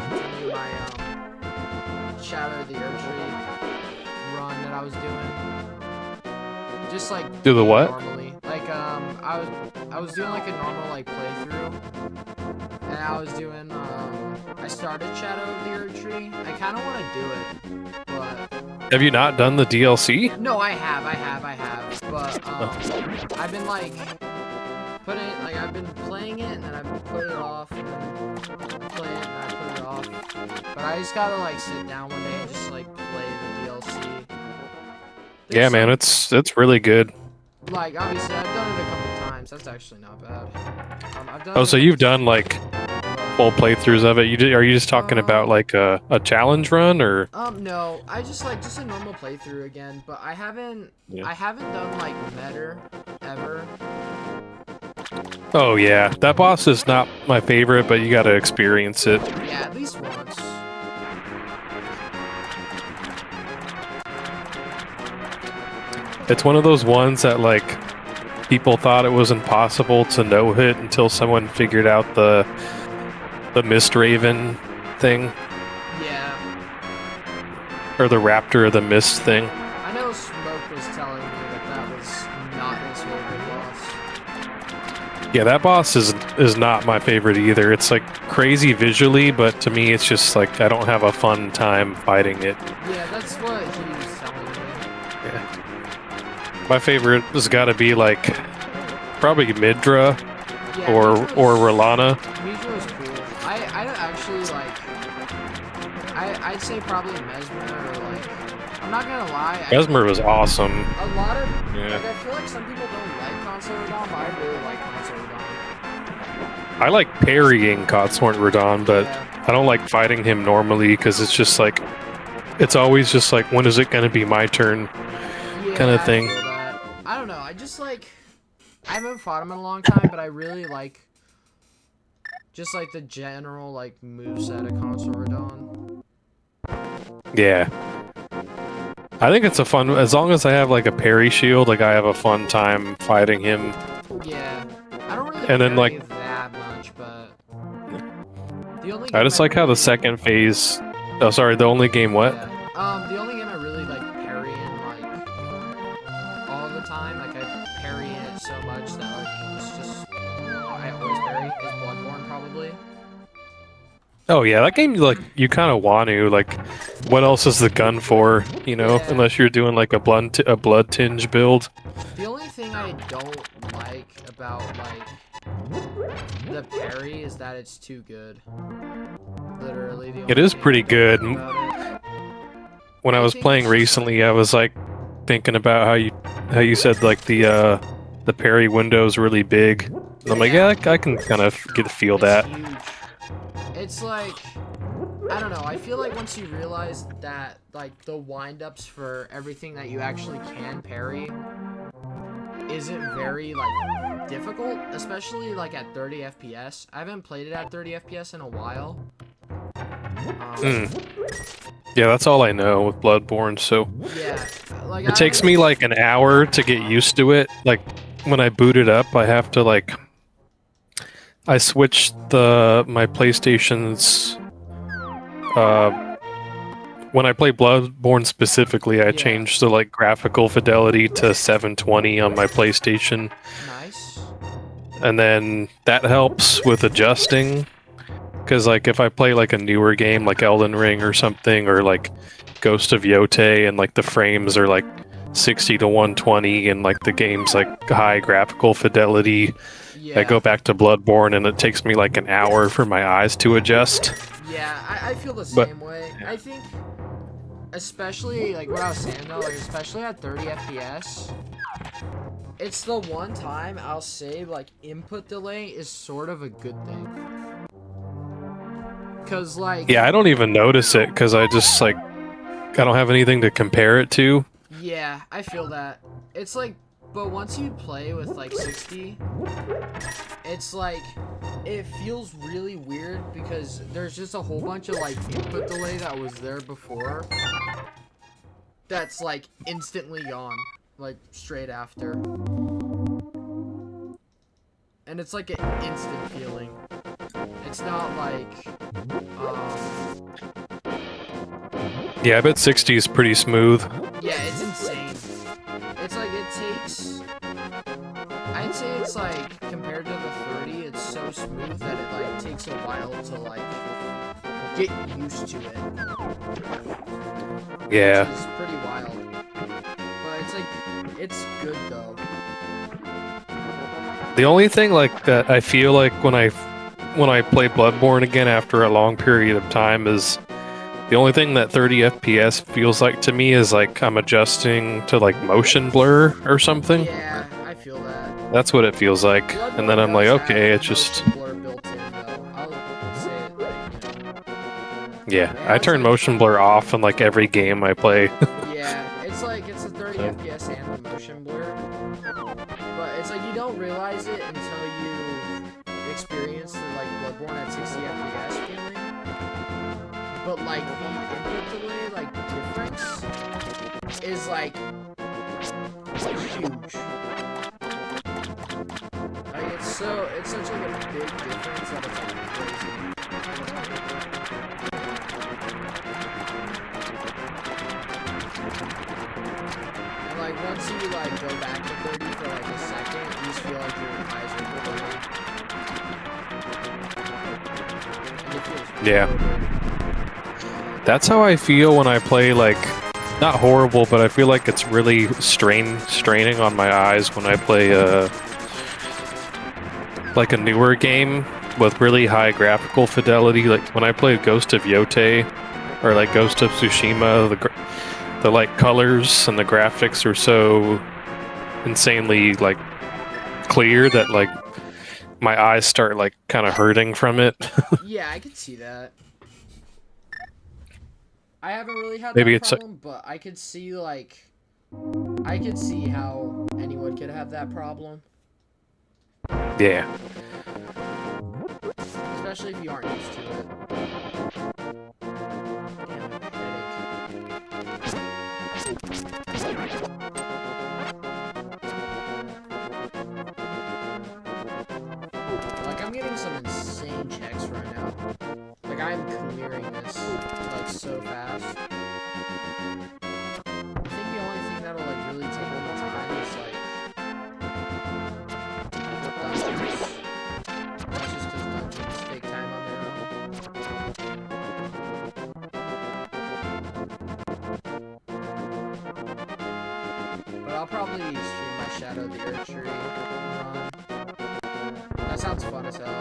continue my Shadow of the Erdtree run that I was doing. Just like Do the what? normally. Like I was doing like a normal like playthrough. And I was doing I started Shadow of the Erdtree. I kinda wanna do it, but Have you not done the DLC? no, I have, but I've been like I've been playing it and then I've put it off and then play it and I put it off. But I just gotta like sit down one day and just like play the DLC. Yeah, man, it's really good. Like obviously I've done it a couple times. That's actually not bad. I've done Oh, it so a you've couple done like full playthroughs of it? Are you just talking about like a challenge run or? No, I just a normal playthrough again, but I haven't done like Meta ever. Oh yeah, that boss is not my favorite, but you gotta experience it. Yeah, at least once. It's one of those ones that like people thought it was impossible to no hit until someone figured out the Mist Raven thing Yeah. or the Raptor of the Mist thing. I know Smoke was telling me that was not his favorite boss. Yeah, that boss is not my favorite either. It's like crazy visually, but to me it's just like I don't have a fun time fighting it. Yeah, that's what he was telling me. Yeah. My favorite has got to be like probably Midra Yeah, or Midra's- Ralana. Midra's cool. I don't actually like. I'd say probably Mesmer or like. I'm not gonna lie. Mesmer was awesome. A lot of Yeah. like I feel like some people don't like Consort Radon, but I really like Consort Radon. I like parrying Consort Radon, but Yeah. I don't like fighting him normally because it's just like it's always just like when is it gonna be my turn kind Yeah, of I thing. feel that. I don't know. I just like. I haven't fought him in a long time, but I really like. Just like the general like moveset of Consort Radon. Yeah. I think it's a fun as long as I have like a parry shield, like I have a fun time fighting him. Yeah. I don't really And then, parry like- that much, but the only I game just like how the really- second phase oh sorry, the only game what? Yeah. The only game I really like parrying like all the time, like I parry it so much that like it's just I always parry is Bloodborne probably. Oh yeah, that game like you kind of want to like. What else is the gun for? You know, Yeah. unless you're doing like a blood tinge build. The only thing I don't like about like the parry is that it's too good. Literally, the It only is thing pretty I don't good. like about it. When I I was think playing it's just, recently, I was like thinking about how you said like the parry window is really big. And I'm like, yeah, I can kind of feel It's that. huge. It's like I don't know. I feel like once you realize that like the windups for everything that you actually can parry isn't very like difficult, especially like at 30 FPS. I haven't played it at 30 FPS in a while. Yeah, that's all I know with Bloodborne. So Yeah, like it takes me like an hour to get used to it. Like when I boot it up, I have to like I switched my PlayStation's when I play Bloodborne specifically, I Yeah. changed the like graphical fidelity to 720 on my PlayStation, Nice. and then that helps with adjusting. Because like if I play like a newer game like Elden Ring or something, or like Ghost of Yotei, and like the frames are like 60 to 120, and like the game's like high graphical fidelity, Yeah. I go back to Bloodborne and it takes me like an hour for my eyes to adjust. Yeah, I feel the But- same way. I think, especially like what I was saying though, like especially at 30 FPS, it's the one time I'll say like input delay is sort of a good thing. Cause like Yeah, I don't even notice it because I just like I don't have anything to compare it to. yeah, I feel that. It's like, but once you play with like 60, it's like it feels really weird because there's just a whole bunch of like input delay that was there before that's like instantly gone, like straight after. And it's like an instant feeling. It's not like Yeah, I bet 60 is pretty smooth. yeah, it's insane. It's like it takes I'd say it's like compared to the 30, it's so smooth that it like takes a while to like get used to it. Yeah. Which is pretty wild. But it's like it's good though. The only thing like that I feel like when I play Bloodborne again after a long period of time is the only thing that 30 FPS feels like to me is like I'm adjusting to like motion blur or something. Yeah, I feel that. That's what it feels like. And then I'm like, Bloodborne okay, does it's just have motion blur built in, though. I'll say it like, yeah. Yeah, I it's turn like- motion blur off in like every game I play. yeah, it's like it's a 30 FPS and the motion blur. But it's like you don't realize it until you experience the like Bloodborne at 60 FPS feeling. But like the input delay like difference is like huge. Like, it's such like a big difference that it's like crazy. And like, once you like go back to 30 for like a second, you just feel like your eyes are glowing. And it feels Yeah. horrible. That's how I feel when I play, like, not horrible, but I feel like it's really straining on my eyes when I play like a newer game with really high graphical fidelity. Like when I play Ghost of Yotei or like Ghost of Tsushima, the like colors and the graphics are so insanely like clear that like my eyes start like kind of hurting from it. Yeah, I could see that. I haven't really had Maybe that it's problem, but I could see how anyone could have that problem, yeah. especially if you aren't used to it. Damn, headache. Like, I'm getting some insane checks right now. Like, I'm clearing this like so fast. I think the only thing that'll like really take me time is like dungeons. That's just because dungeons take time on their own. But I'll probably stream my Shadow of the Earth tree run. That sounds fun as hell.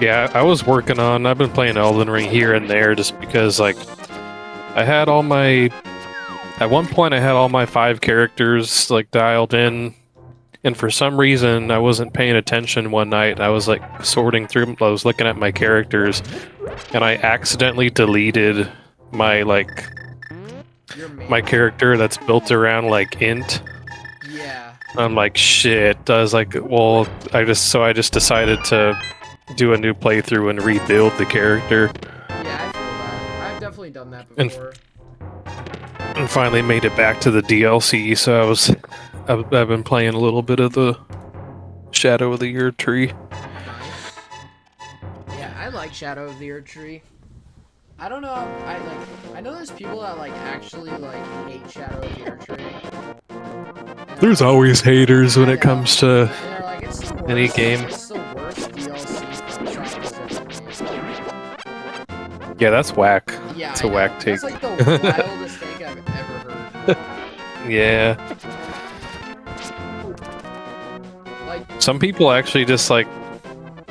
Yeah, I've been playing Elden Ring here and there just because, like, at one point I had all my 5 characters, like, dialed in, and for some reason I wasn't paying attention one night, and I was, like, sorting through, I was looking at my characters, and I accidentally deleted my, like, my character that's built around, like, int. Yeah. I'm like, shit. I was like, well, I just decided to do a new playthrough and rebuild the character. Yeah, I feel that. I've definitely done that before. And finally made it back to the DLC, so I've been playing a little bit of the Shadow of the Earth tree. Nice. Yeah, I like Shadow of the Earth tree. I don't know. I know there's people that like actually like hate Shadow of the Earth tree. There's always haters when it comes to And they're like, it's the worst, any game. It's the worst DLC from Shadows ever made. Yeah, that's whack. Yeah, It's a whack take. That's like the wildest take I've ever heard. Yeah. Like, Some people actually just like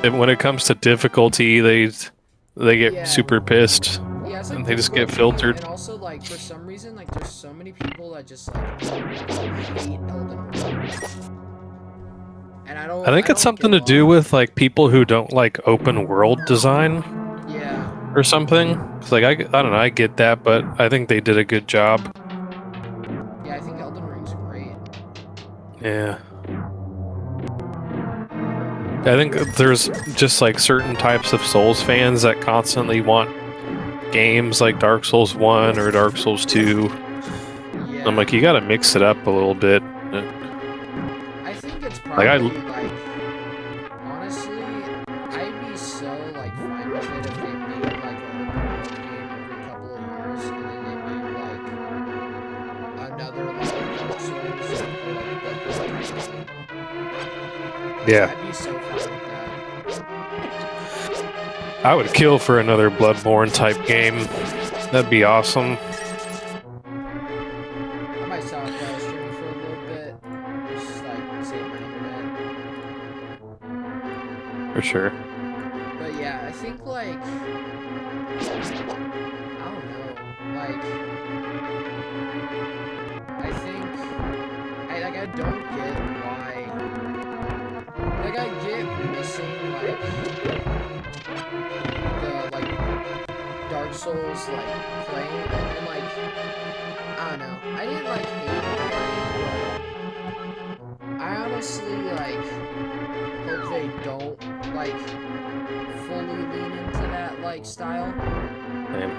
when it comes to difficulty, they get Yeah. super pissed. yeah, it's like And they just get difficult, filtered. And also, like, for some reason, like, there's so many people that just like hate Elden Ring. And I don't. I think it's something to do with like people who don't like open world design Yeah. or something. It's like I don't know, I get that, but I think they did a good job. Yeah, I think Elden Ring's great. Yeah. I think there's just like certain types of Souls fans that constantly want games like Dark Souls 1 or Dark Souls 2. Yeah. I'm like, you gotta mix it up a little bit. I think it's probably Like, like honestly, I'd be so like fine with it if they made like a open world game every couple of years, and then they made like another like Dark Souls or like Bloodborne type game. Yeah. I'd be so fine with that. I would kill for another Bloodborne type game. That'd be awesome. I might stop streaming for a little bit, just like save my internet. For sure. But yeah, I think like I don't know, like I think I don't get why. Like I get missing like the like Dark Souls like playing and like I don't know. I didn't like hate it, but I honestly like hope they don't like fully lean into that like style. Man.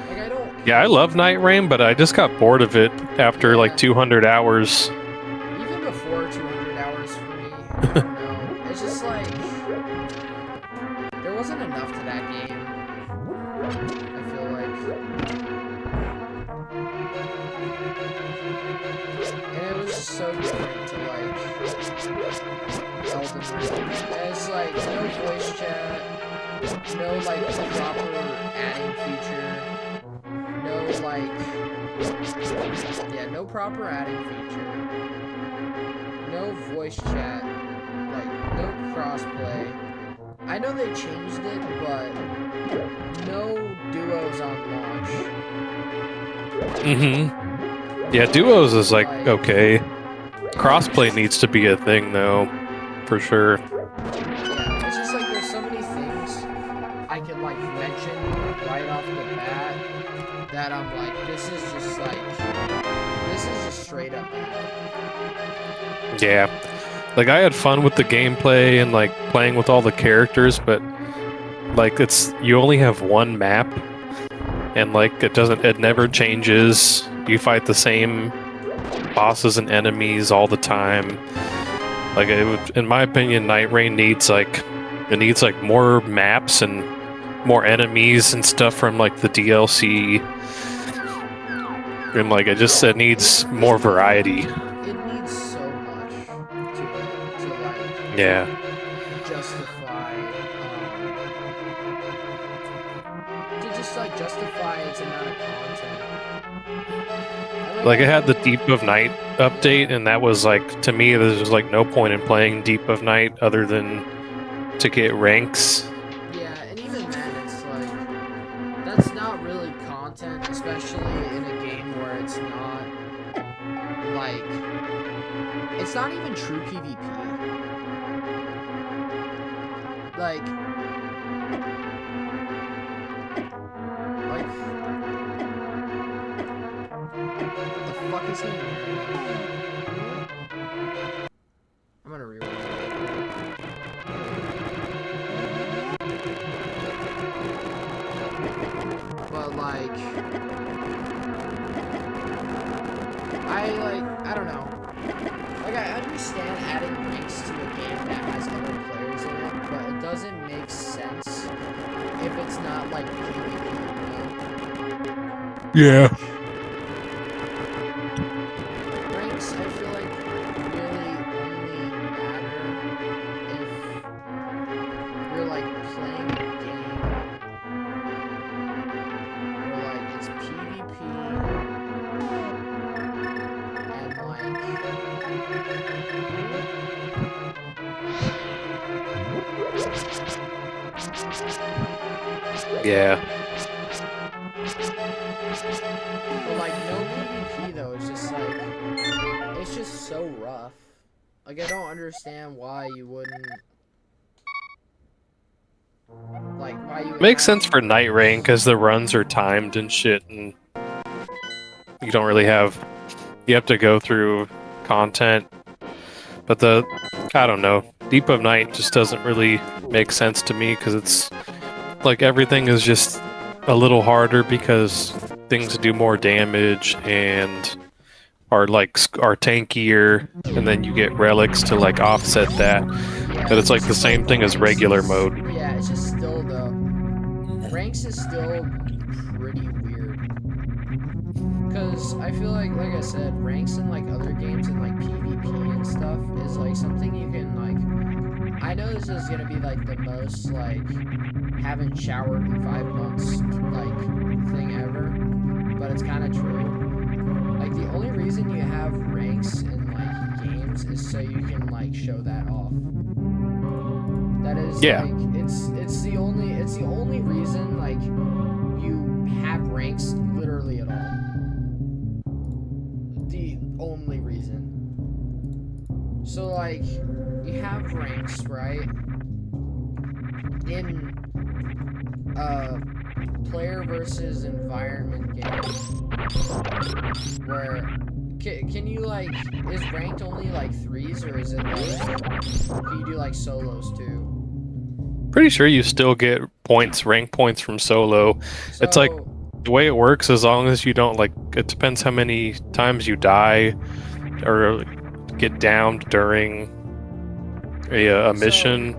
Like I I don't. Yeah, I love Night Rain, but I just got bored of it after like 200 hours. Even before 200 hours for me, I don't know. It's just like there wasn't enough to that game. I feel like, and it was just so different to like Elden Ring. And it's like no voice chat, no like proper adding feature, no like no proper adding feature, no voice chat, like no crossplay. I know they changed it, but no duos on launch. Yeah, duos is like okay. Crossplay needs to be a thing though, for sure. Yeah, it's just like there's so many things I can like mention right off the bat that I'm like, this is just straight up bad. Yeah. Like I had fun with the gameplay and like playing with all the characters, but like you only have one map and like it never changes. You fight the same bosses and enemies all the time. Like in my opinion, Night Rain needs like more maps and more enemies and stuff from like the DLC. And like it needs more variety. It needs so much to like justify its amount of content. Like it had the Deep of Night update, and that was like, to me, there's just like no point in playing Deep of Night other than to get ranks. Yeah, and even then, it's like that's not really content, especially in a game where it's not like it's not even true PvP. Like what the fuck is he in here? I'm gonna rewind it. But like I don't know. Like I understand adding ranks to a game that has other players in it, but it doesn't make sense if it's not like PvP, you know? Yeah. Ranks, I feel like, really only matter if you're like playing a game where like it's PvP and like Yeah. but like no PvP though, it's just like it's just so rough. Like I don't understand why you wouldn't Makes sense for Night Rain because the runs are timed and shit, and you don't really have to go through content. But I don't know, Deep of Night just doesn't really make sense to me because it's like everything is just a little harder because things do more damage and are tankier, and then you get relics to like offset that. Yeah, but it's like the same thing as regular mode. Yeah, it's just still though. Ranks is still pretty weird. Cause I feel like I said, ranks in like other games and like PvP and stuff is like something you can like. I know this is gonna be like the most like haven't showered in 5 months like thing ever, but it's kind of true. Like the only reason you have ranks in like games is so you can like show that off. That is like it's the only reason like you have ranks literally at all. The only reason. So like you have ranks, right? In player versus environment game where can you like is ranked only like 3s, or is it like can you do like solos too? Pretty sure you still get rank points from solo. So, It's like the way it works, as long as you don't like, it depends how many times you die or get downed during a mission,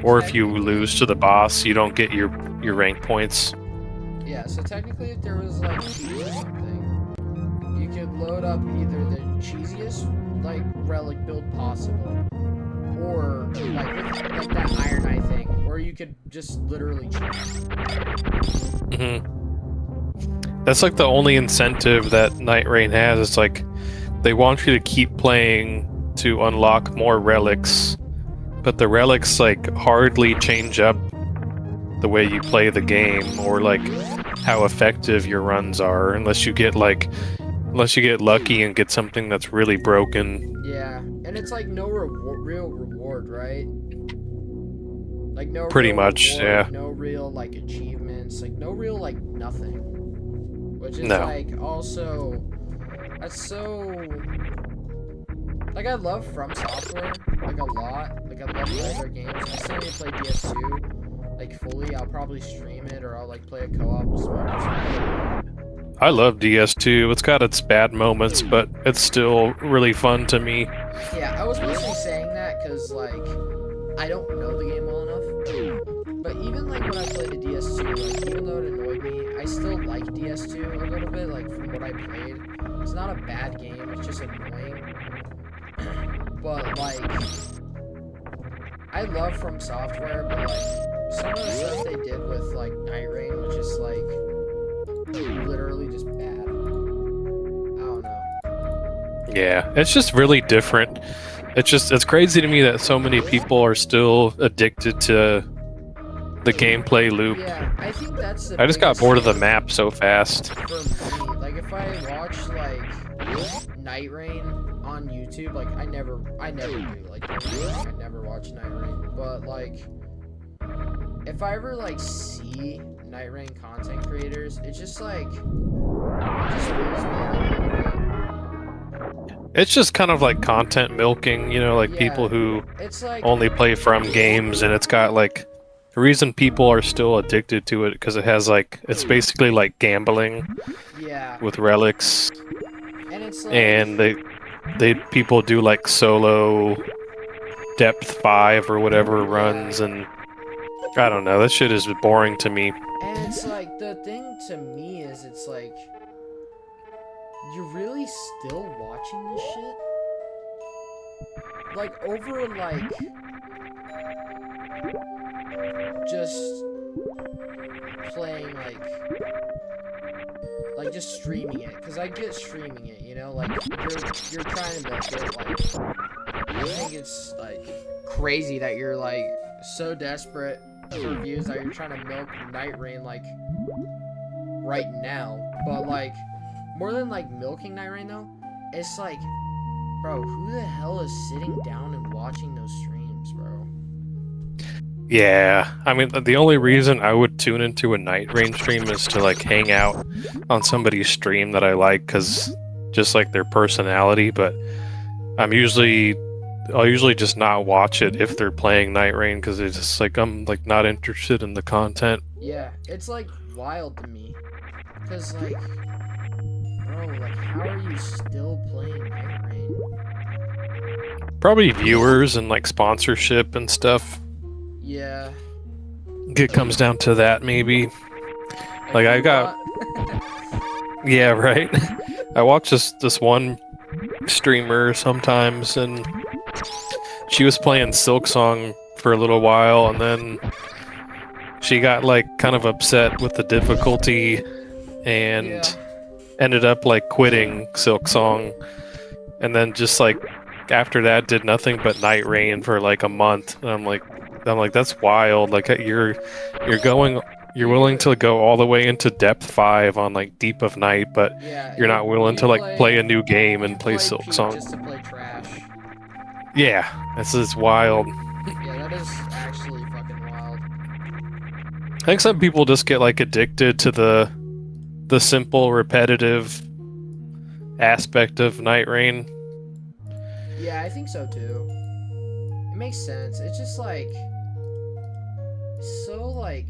or if you lose to the boss, you don't get your rank points. Yeah, so technically if there was like cheese or something, you could load up either the cheesiest like relic build possible, or like that Iron Eye thing, or you could just literally cheat. That's like the only incentive that Night Rain has. It's like they want you to keep playing to unlock more relics, but the relics like hardly change up the way you play the game or like how effective your runs are, unless you get lucky and get something that's really broken. Yeah, and it's like no real reward, right? Like no Pretty real much, reward, yeah. no real like achievements, like no real like nothing. Which is No. like also that's so like I love From Software like a lot. Like I love all their games. I still need to play DS2 like fully. I'll probably stream it or I'll like play a co-op with someone or something. I love DS2. It's got its bad moments, but it's still really fun to me. Yeah, I was mostly saying that because like I don't know the game well enough. But even like when I played the DS2, like even though it annoyed me, I still like DS2 a little bit. Like from what I played, it's not a bad game. It's just annoying. But like, I love From Software, but like some of the stuff they did with like Night Rain was just like literally just bad. I don't know. Yeah, it's just really different. It's crazy to me that so many people are still addicted to the gameplay loop. Yeah, I think that's the I just got biggest bored of the thing map so fast. for me. Like if I watch like Night Rain on YouTube, like I never do. Like I never watch Night Rain. But like if I ever like see Night Rain content creators, it's just like it just weirds me out a little bit. It's just kind of like content milking, you know, like Yeah, people who it's like only play From games, and it's got like the reason people are still addicted to it because it has like it's basically like gambling yeah, with relics, and it's like and they people do like solo depth 5 or whatever runs, and I don't know, that shit is boring to me. And it's like, the thing to me is, it's like, you're really still watching this shit? Like, over, like, just playing, like just streaming it. Because I get streaming it, you know? Like, you're trying to milk it, like, I think it's, like, crazy that you're, like, so desperate for views that you're trying to milk Night Rain like right now. But like more than like milking Night Rain though, it's like, bro, who the hell is sitting down and watching those streams, bro? Yeah, I mean, the only reason I would tune into a Night Rain stream is to like hang out on somebody's stream that I like, because just like their personality. But I'll usually just not watch it if they're playing Night Rain, because it's just like I'm like not interested in the content. Yeah, it's like wild to me, cause like, bro, like how are you still playing Night Rain? Probably viewers and like sponsorship and stuff. Yeah. It comes down to that, maybe. Like I got, yeah, right. I watch this one streamer sometimes, and she was playing Silksong for a little while, and then she got like kind of upset with the difficulty and ended up like quitting Silksong, and then just like after that did nothing but Night Rain for like a month. And I'm like that's wild. Like you're willing to go all the way into depth 5 on like Deep of Night, but you're not willing to like play a new game and play Silksong just to play trash. Yeah, this is wild. Yeah, that is actually fucking wild. I think some people just get like addicted to the simple, repetitive aspect of Night Rain. Yeah, I think so too. It makes sense. It's just like so like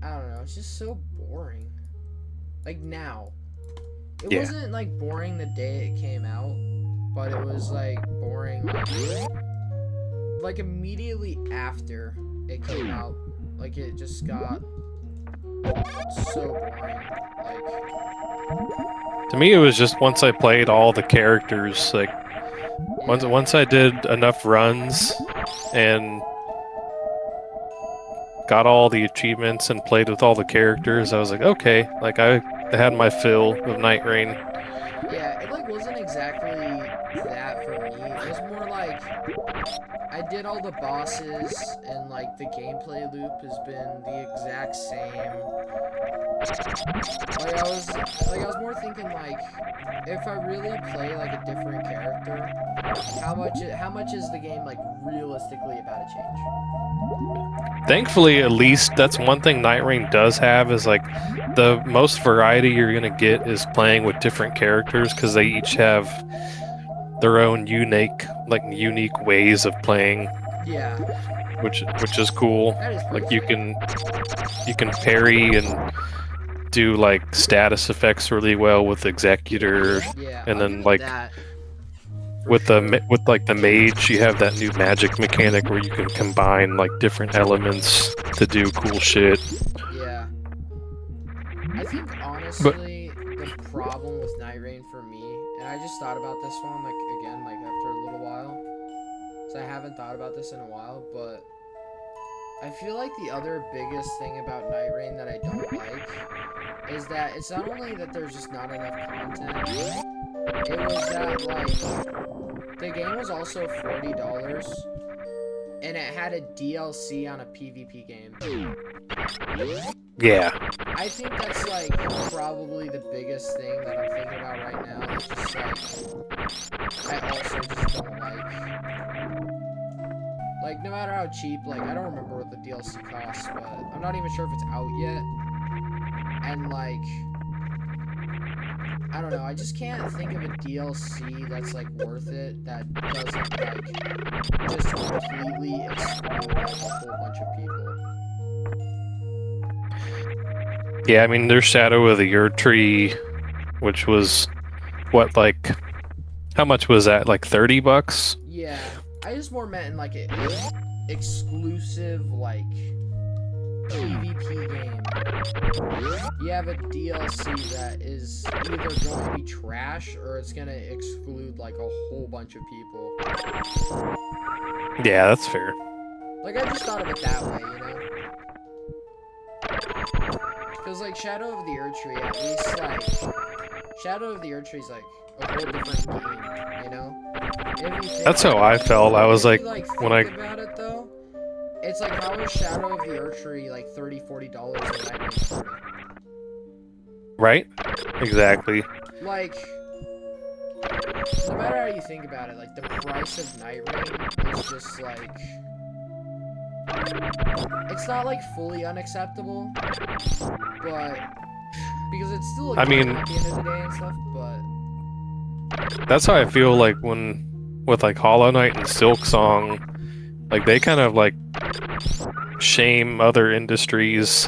I don't know. it's just so boring. Like now. It Yeah. wasn't like boring the day it came out, but it was like boring like immediately after it came out. Like it just got so boring. Like To me, it was just once I played all the characters, like once I did enough runs and got all the achievements and played with all the characters, I was like, okay, like I had my fill of Night Rain. Yeah, it like wasn't exactly that for me. It was more like I did all the bosses and like the gameplay loop has been the exact same. Like I was more thinking like if I really play like a different character, how much is the game like realistically about to change? Thankfully, at least that's one thing Night Rain does have is like the most variety you're gonna get is playing with different characters because they each have their own unique ways of playing. Yeah. Which is cool. That is Like pretty you can parry and do like status effects really well with Executor, yeah, and I'll then give it like that, with sure. the mage, you have that new magic mechanic where you can combine like different elements to do cool shit. Yeah. I think honestly the problem with Night Rain for me, and I just thought about this one like again like after a little while, so I haven't thought about this in a while, but I feel like the other biggest thing about Night Rain that I don't like is that it's not only that there's just not enough content, it was that like the game was also $40 and it had a DLC on a PvP game. Yeah. I think that's like probably the biggest thing that I'm thinking about right now. It's just like I also just don't like no matter how cheap, like I don't remember what the DLC costs, but I'm not even sure if it's out yet. And like I don't know, I just can't think of a DLC that's like worth it that doesn't like just completely exclude like, a whole bunch of people. Yeah, I mean there's Shadow of the Erdtree, which was what, like how much was that? Like $30? Yeah, I just more meant in like an exclusive like PvP game. You have a DLC that is either going to be trash or it's going to exclude like a whole bunch of people. Yeah, that's fair. Like I just thought of it that way, you know? Because like Shadow of the Erdtree, at least like Shadow of the Erdtree is like a whole different game, you know? That's how I felt. I was like when I think about it though, it's like how is Shadow of the Erdtree like $30-$40 and Night Rain 40? Right? Exactly. Like no matter how you think about it, like the price of Night Rain is just like it's not like fully unacceptable, but because it's still a game at the end of the day and stuff, but that's how I feel like when with like Hollow Knight and Silksong, like they kind of like shame other industries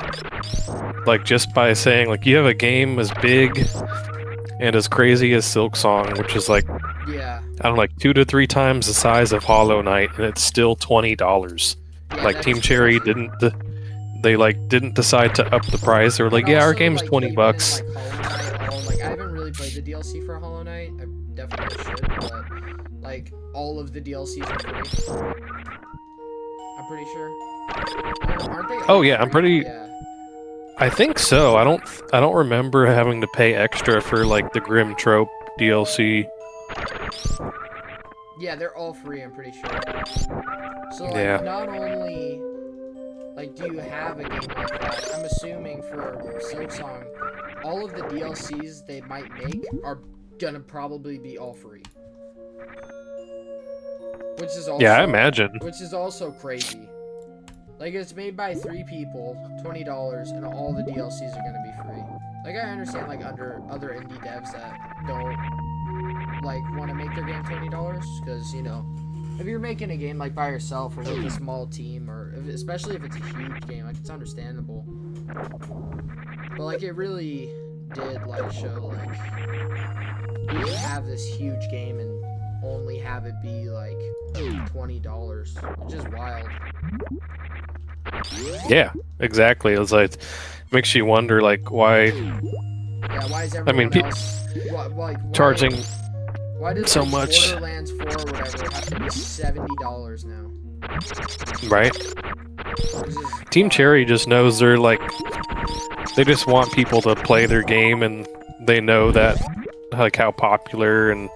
like just by saying like you have a game as big and as crazy as Silksong, which is like yeah, I don't know, like 2 to 3 times the size of Hollow Knight, and it's still $20. yeah, like Team Cherry didn't didn't decide to up the price. They were like, and yeah, our also, game's like, $20. even in, like, Hollow Knight, like I haven't really played the DLC for Hollow Knight. I definitely should, but like all of the DLCs are free. I'm pretty sure. Aren't they? Oh yeah, I'm pretty. Yeah. I think so. I don't remember having to pay extra for like the Grim Trope DLC. Yeah, they're all free, I'm pretty sure. So like Yeah. not only like do you have a game like that, I'm assuming for Silksong, all of the DLCs they might make are gonna probably be all free. Which is also Yeah, I imagine. Which is also crazy. Like it's made by 3 people, $20, and all the DLCs are gonna be free. Like I understand like under other indie devs that don't like want to make their game $20 because you know if you're making a game like by yourself or with a small team, or especially if it's a huge game, like it's understandable. But like it really did like show like you can have this huge game and only have it be like $20, which is wild. Yeah, exactly. It's like makes you wonder like why. Yeah, why is everyone else why charging why does so like, much? Borderlands 4 or whatever have to be $70 now? Right. Team Cherry just knows they're like they just want people to play their game, and they know that like how popular, and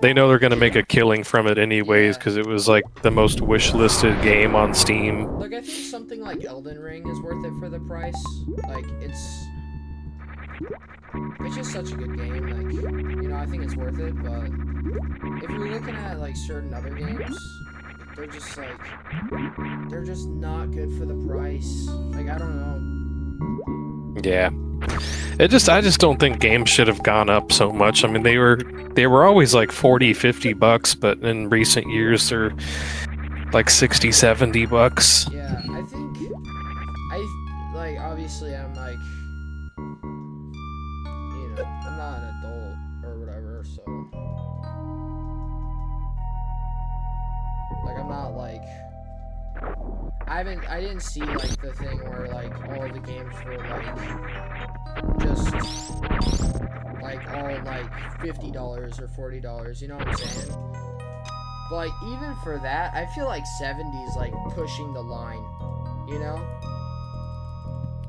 they know they're gonna make a killing from it anyways because it was like the most wish-listed game on Steam. Like I think something like Elden Ring is worth it for the price. Like it's just such a good game. Like you know, I think it's worth it. But if you're looking at like certain other games, they're just not good for the price. Like I don't know. Yeah. I just don't think games should have gone up so much. I mean, they were always like $40-$50, but in recent years they're like $60-$70. Yeah, like obviously I'm like, you know, I'm not an adult or whatever, so like I'm not like I didn't see like the thing where like all the games were like just like all like $50 or $40, you know what I'm saying? But like even for that, I feel like 70 is like pushing the line, you know?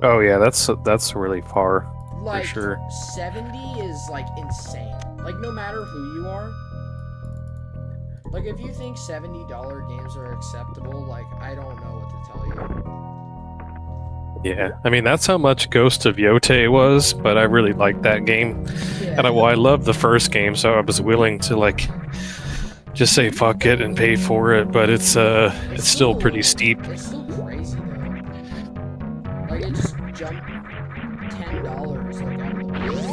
Oh yeah, that's really far, Like for sure. 70 is like insane. Like no matter who you are. Like if you think $70 games are acceptable, like I don't know what to tell you. Yeah, I mean that's how much Ghost of Yotei was, but I really liked that game, Yeah. and I loved the first game, so I was willing to like just say fuck it and pay for it. But it's still pretty steep. It's still crazy though. Like it just jumped $10 like out of the blue. I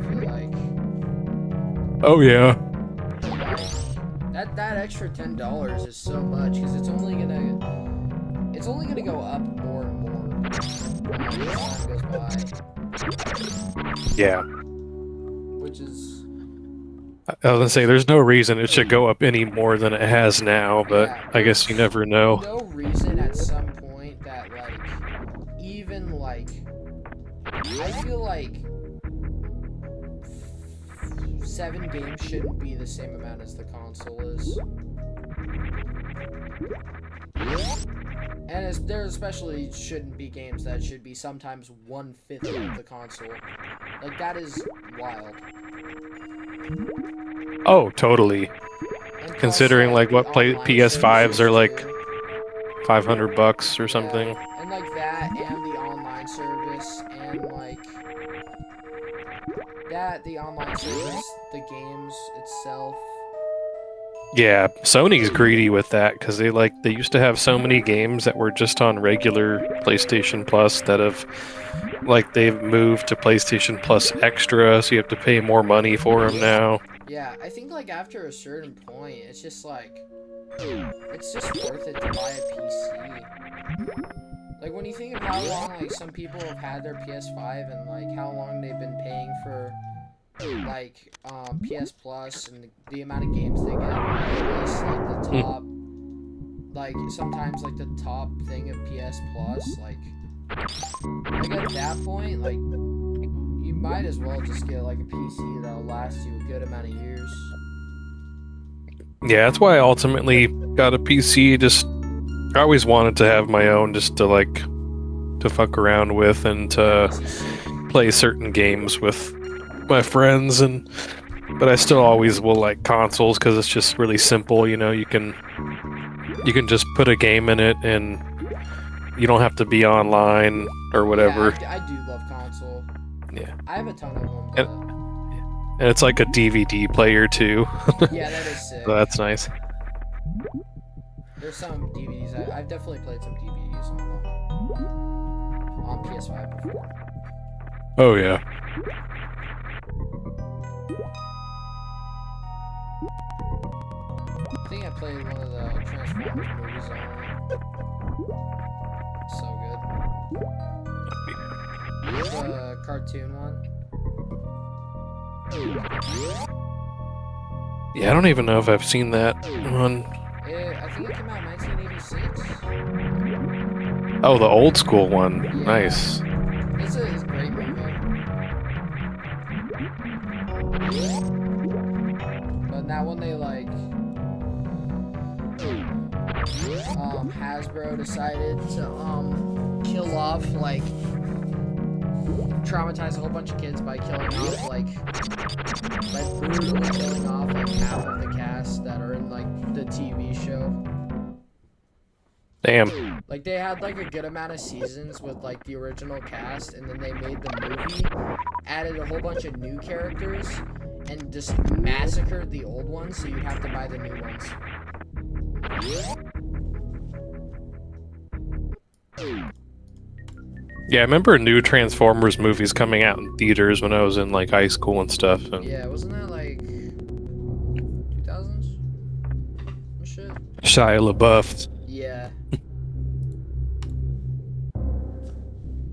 feel like. Oh yeah. That extra $10 is so much because it's only gonna go up more and more as time goes by. Yeah. Which is. I was gonna say there's no reason it should go up any more than it has now, but Yeah, I guess you never know. No reason at some point that like even like I feel like 7 games shouldn't be the same amount as the console is. And there especially shouldn't be games that should be sometimes 1/5 of the console. Like that is wild. Oh, totally. And plus, Considering like what online PS5s are like services $500 or something. Yeah, and like that, and the online service, and like that, the online service, the games itself. Yeah, Sony's greedy with that because they used to have so many games that were just on regular PlayStation Plus that have they've moved to PlayStation Plus Extra, so you have to pay more money for them now. Yeah, I think like after a certain point, it's just like it's just worth it to buy a PC. Like when you think of how long like some people have had their PS5 and like how long they've been paying for like PS Plus and the amount of games they get, plus like the top, like sometimes like the top thing of PS Plus, like at that point, like you might as well just get like a PC that'll last you a good amount of years. Yeah, that's why I ultimately got a PC. Just I always wanted to have my own, just to fuck around with and to play certain games with my friends, but I still always will like consoles because it's just really simple. You know, you can just put a game in it and you don't have to be online or whatever. Yeah, I do love console. Yeah, I have a ton of them. But... and it's like a DVD player too. Yeah, that is sick. So that's nice. There's some DVDs. I've definitely played some DVDs on PS5 before. Oh yeah. I think I played one of the Transformers movies on it. So good. The cartoon one. Yeah, I don't even know if I've seen that one. I think it came out in 1986. Oh, the old school one. Yeah. Nice. It's a great movie. But now when they like Hasbro decided to kill off like traumatize a whole bunch of kids by killing off like brutally killing off like half of the cast that are in like the TV show. Damn. Like they had like a good amount of seasons with like the original cast, and then they made the movie, added a whole bunch of new characters, and just massacred the old ones, so you'd have to buy the new ones. Yeah, I remember new Transformers movies coming out in theaters when I was in like high school and stuff. And Yeah, wasn't that like 2000s? And shit. Shia LaBeouf. Yeah.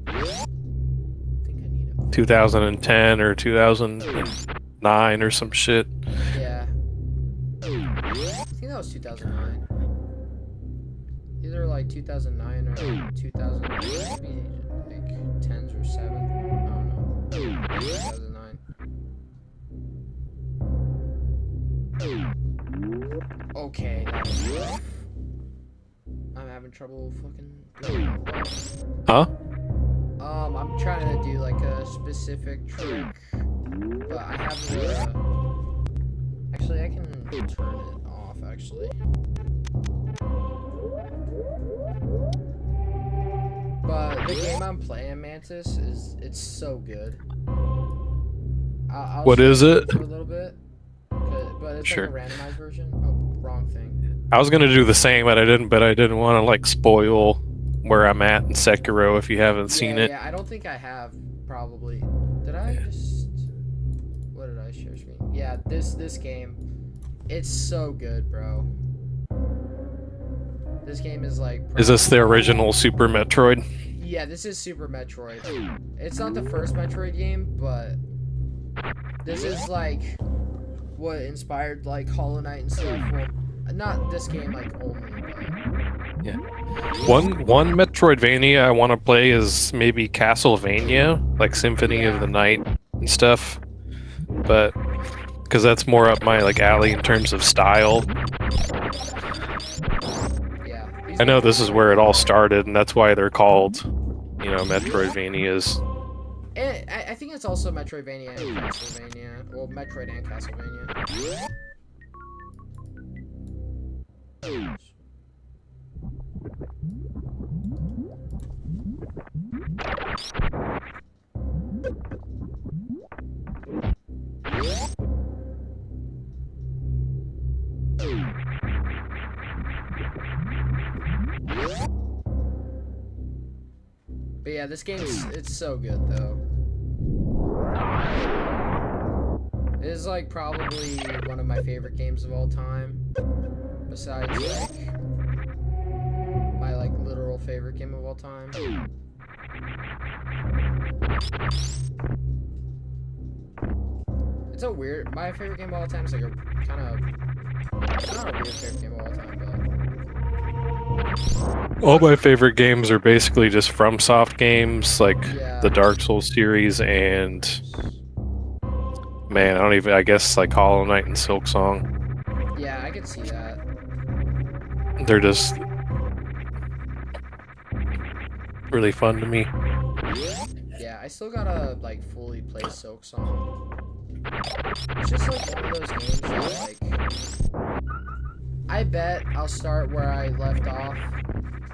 I think I need it. 2010 or 2009 or some shit. Yeah. I think that was 2009. Either like 2009 or 2000, maybe like 10s or 7. I don't know. 2009. Okay, that was rough. I'm having trouble fucking doing it. Huh? I'm trying to do like a specific trick, but I have actually I can turn it off actually. But the game I'm playing, Mantis, it's so good. I'll What show is you it? for a little bit, but it's Sure. like a randomized version. Oh, wrong thing. I was gonna do the same, but I didn't want to like spoil where I'm at in Sekiro if you haven't seen it. Yeah, I don't think I have. Probably. Did I just? What did I share screen? Yeah, this game, it's so good, bro. This game is like. Is this the original Super Metroid? Yeah, this is Super Metroid. It's not the first Metroid game, but this is like what inspired like Hollow Knight and stuff. Well, not this game like only, but Yeah. One Metroidvania I want to play is maybe Castlevania, like Symphony of the Night and stuff. But because that's more up my like alley in terms of style. yeah. I know this is where it all started, and that's why they're called, Metroidvanias. And I think it's also Metroidvania and Castlevania. Well, Metroid and Castlevania. But yeah, this game's it's so good though. It is like probably one of my favorite games of all time. Besides like my like literal favorite game of all time. It's a weird my favorite game of all time is like a kind of not a weird favorite game of all time, but All my favorite games are basically just FromSoft games, like yeah. the Dark Souls series, and man, I guess like Hollow Knight and Silksong. Yeah, I could see that. They're just really fun to me. Yeah, I still gotta like fully play Silksong. It's just like one of those games that like I bet I'll start where I left off,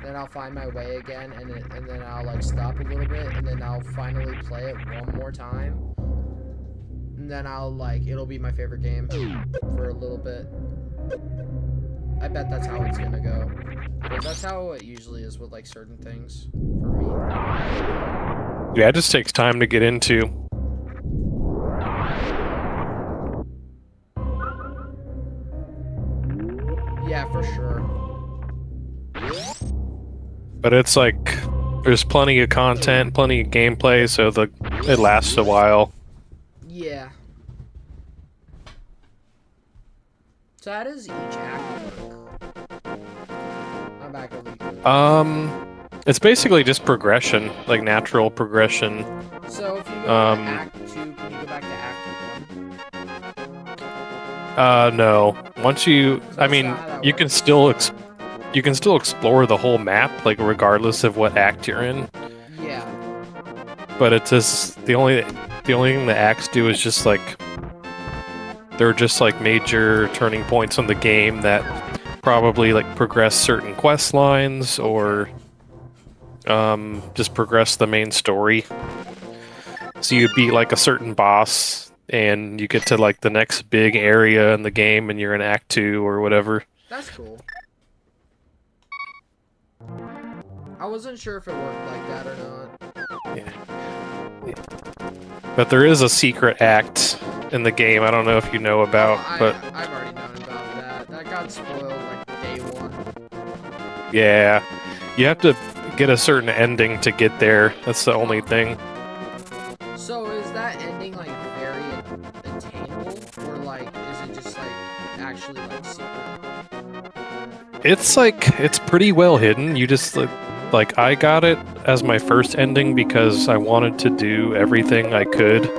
then I'll find my way again, and then I'll like stop a little bit, and then I'll finally play it one more time, and then it'll be my favorite game for a little bit. I bet that's how it's gonna go. But that's how it usually is with like certain things for me. Yeah, it just takes time to get into. But it's like there's plenty of content, plenty of gameplay, so it lasts a while. Yeah. So how does each act work? I'm back over here. It's basically just progression, like natural progression. So if you go to Act 2, can you go back to Act 1? No. Once you, I mean, you can still explore the whole map, like regardless of what act you're in. Yeah. But it's just the only thing the acts do is just like they're just like major turning points in the game that probably like progress certain quest lines or just progress the main story. So you beat like a certain boss and you get to like the next big area in the game and you're in Act 2 or whatever. That's cool. I wasn't sure if it worked like that or not. Yeah. But there is a secret act in the game. I don't know if you know about, but I've already known about that. That got spoiled like day one. yeah, you have to get a certain ending to get there. That's the only thing. So is that ending like very attainable, or like is it just like actually like secret? It's pretty well hidden. You just like I got it as my first ending because I wanted to do everything I could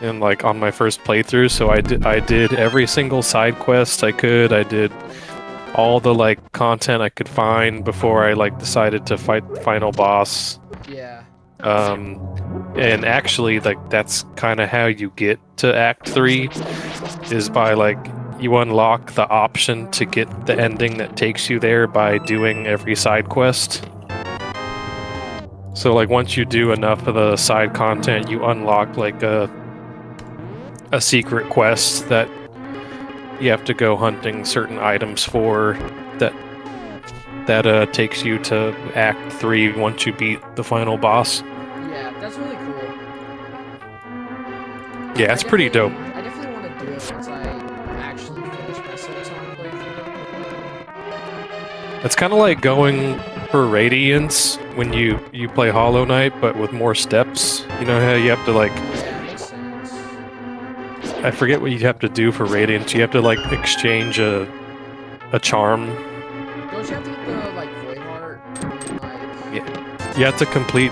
and like on my first playthrough, so I did every single side quest I could. I did all the like content I could find before I like decided to fight the final boss. Yeah. And actually like that's kind of how you get to Act 3 is by like you unlock the option to get the ending that takes you there by doing every side quest. So like once you do enough of the side content, you unlock like a secret quest that you have to go hunting certain items for that takes you to Act 3 once you beat the final boss. Yeah, that's really cool. Yeah, it's pretty dope. I definitely want to do it once I actually finish my Silksong playthrough. It's kind of like going for Radiance when you play Hollow Knight, but with more steps. You know how you have to like... Yeah, makes sense. I forget what you have to do for Radiance. You have to like exchange a charm. Don't you have to get the like Void Heart? And, like... Yeah, you have to complete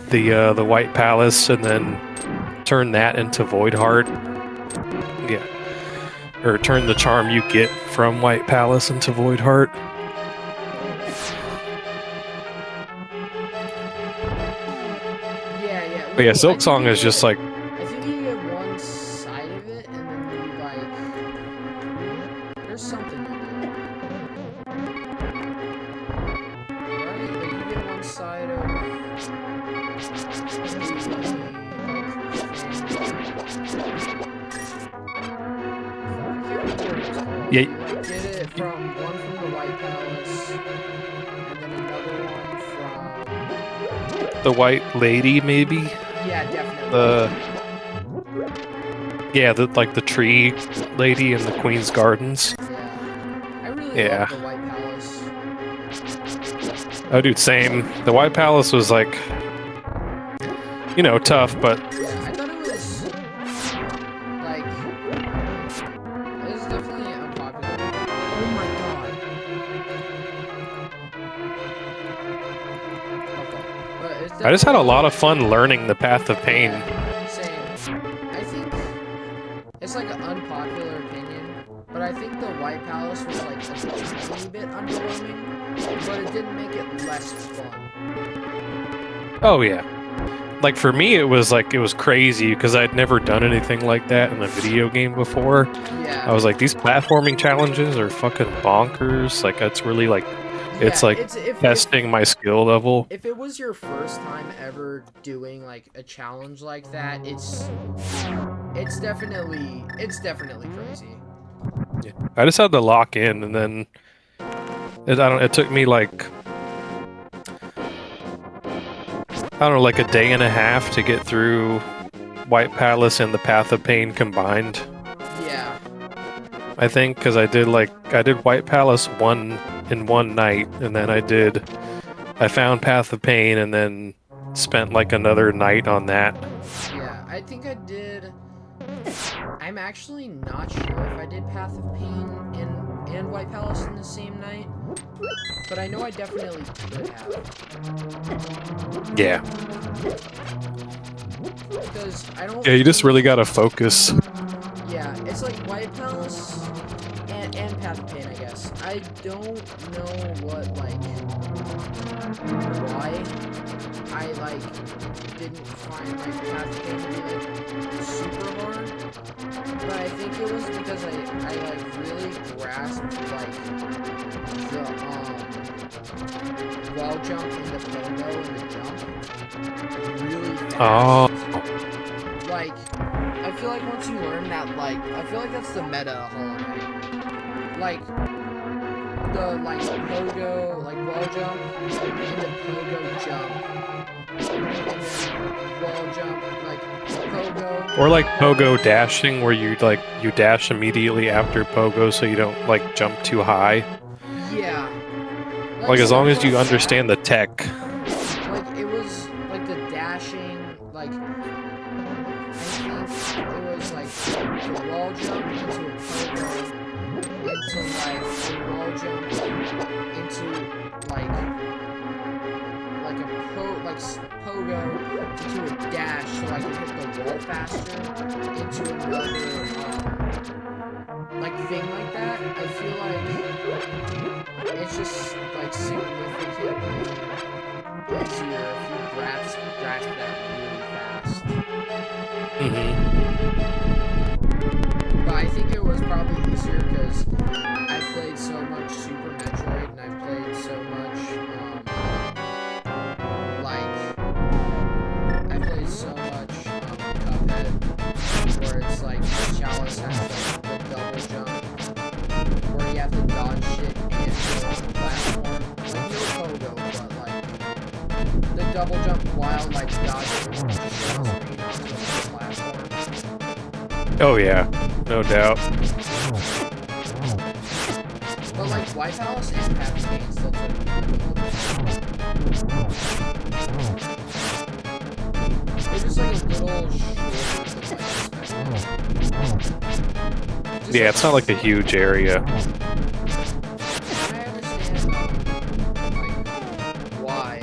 the White Palace and then turn that into Void Heart. Yeah, or turn the charm you get from White Palace into Void Heart. But yeah, Silksong is just like... I think you get one side of it, and then you like... There's something you do. Right? Like you get one side of... Yeah. You like get it from one from the White Palace, and then another one from... The White Lady, maybe? Yeah, definitely. Yeah, like the tree lady in the Queen's Gardens. Yeah. I really love the White Palace. Oh, dude, same. The White Palace was like, you know, tough, but... Yeah, I thought it was, like, it was definitely unpopular. Oh my god. Okay. But it's I just had a lot of fun learning the Path of Pain. Yeah, same. I think it's like an unpopular opinion, but I think the White Palace was like a tiny bit underwhelming, but it didn't make it less fun. Oh, yeah. Like, for me, it was crazy, because I'd never done anything like that in a video game before. Yeah. I was like, these platforming challenges are fucking bonkers. Like, that's really, like, it's testing my skill level. If it was your first time ever doing like a challenge like that, it's definitely crazy. Yeah. I just had to lock in, and then it took me like I don't know, like a day and a half to get through White Palace and the Path of Pain combined. Yeah. I think because I did White Palace in one night, and then I did I found Path of Pain and then spent like another night on that. Yeah, I think I did. I'm actually not sure if I did Path of Pain and White Palace in the same night, but I know I definitely could have. Yeah. Because I don't. Yeah, you just really gotta focus. Yeah, it's like White Palace and Path of Pain, I guess. I don't know why I didn't find Path of Pain to be super hard, but I think it was because I really grasped the wall jump into Pogo and the jump really fast. Oh. I feel like once you learn that, I feel like that's the meta Hollow Knight. The Pogo, wall jump, into Pogo jump, and then wall jump, Pogo. Or like Pogo dashing, where you dash immediately after Pogo, so you don't jump too high. Yeah. As long as you understand the tech. It was the dashing, I think it was the wall jump into a Pogo, into a wall jump into Pogo into a dash so I could hit the wall faster into another thing like that. I feel it's just significantly easier if you grasp that really fast. But I think it was probably easier because I played so much Super Metroid and I've played so much Cuphead, where it's Chalice has the double jump, where you have to dodge shit and go on the platform. No Pogo, but the double jump while dodging shit onto the platform. Oh yeah, no doubt. But White Palace and Path of Pain still took me a little bit. It's just a little shorter than expected. Yeah, it's not a huge area. I understand, why.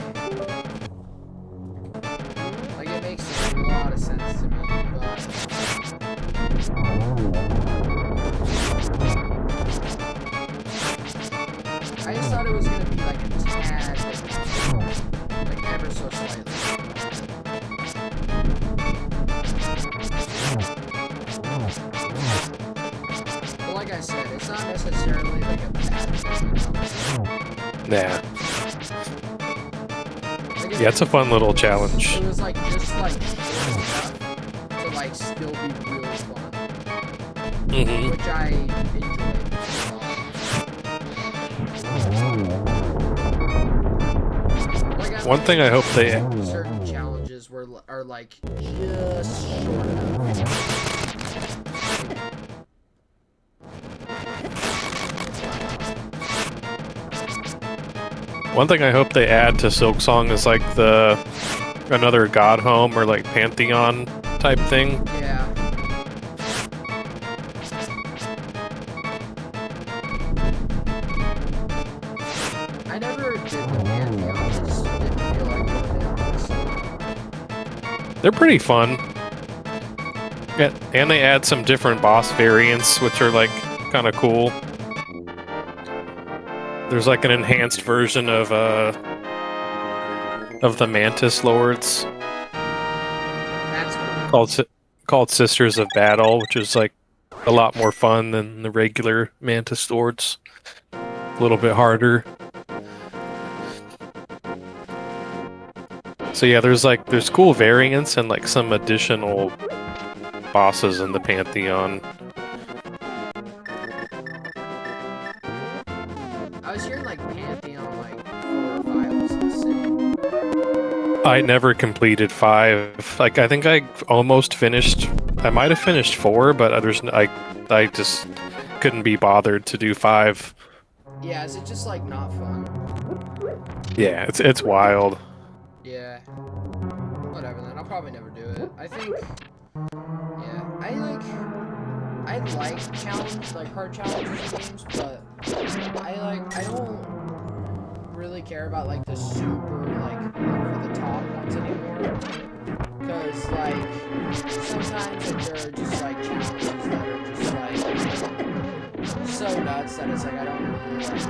It makes a lot of sense to me, but... I just thought it was gonna be a tad bit, ever so slightly. But like I said, it's not necessarily a bad thing, Nah. Yeah, it's a fun little challenge. It was just enough to still be really fun. Which I enjoyed. One thing I hope they... Certain challenges are just short enough. One thing I hope they add to Silksong is another god home or pantheon type thing. Yeah. I never did the pantheon. Just didn't feel like doing it. They're pretty fun. Yeah, and they add some different boss variants, which are kind of cool. There's an enhanced version of the Mantis Lords. That's cool. Called Sisters of Battle, which is a lot more fun than the regular Mantis Lords. A little bit harder. So yeah, there's cool variants and some additional bosses in the Pantheon. I was hearing Pantheon 4 or 5 was insane. I never completed 5. I think I almost finished. I might have finished 4, but I just couldn't be bothered to do 5. Yeah, is it just not fun? Yeah, it's wild. Yeah. Whatever then. I'll probably never do it. I think. Yeah. I like challenge, like hard challenges in games, but I don't really care about like the super like over the top ones anymore. Cause like sometimes like, there are just like challenges that are just like so nuts that it's like I don't really like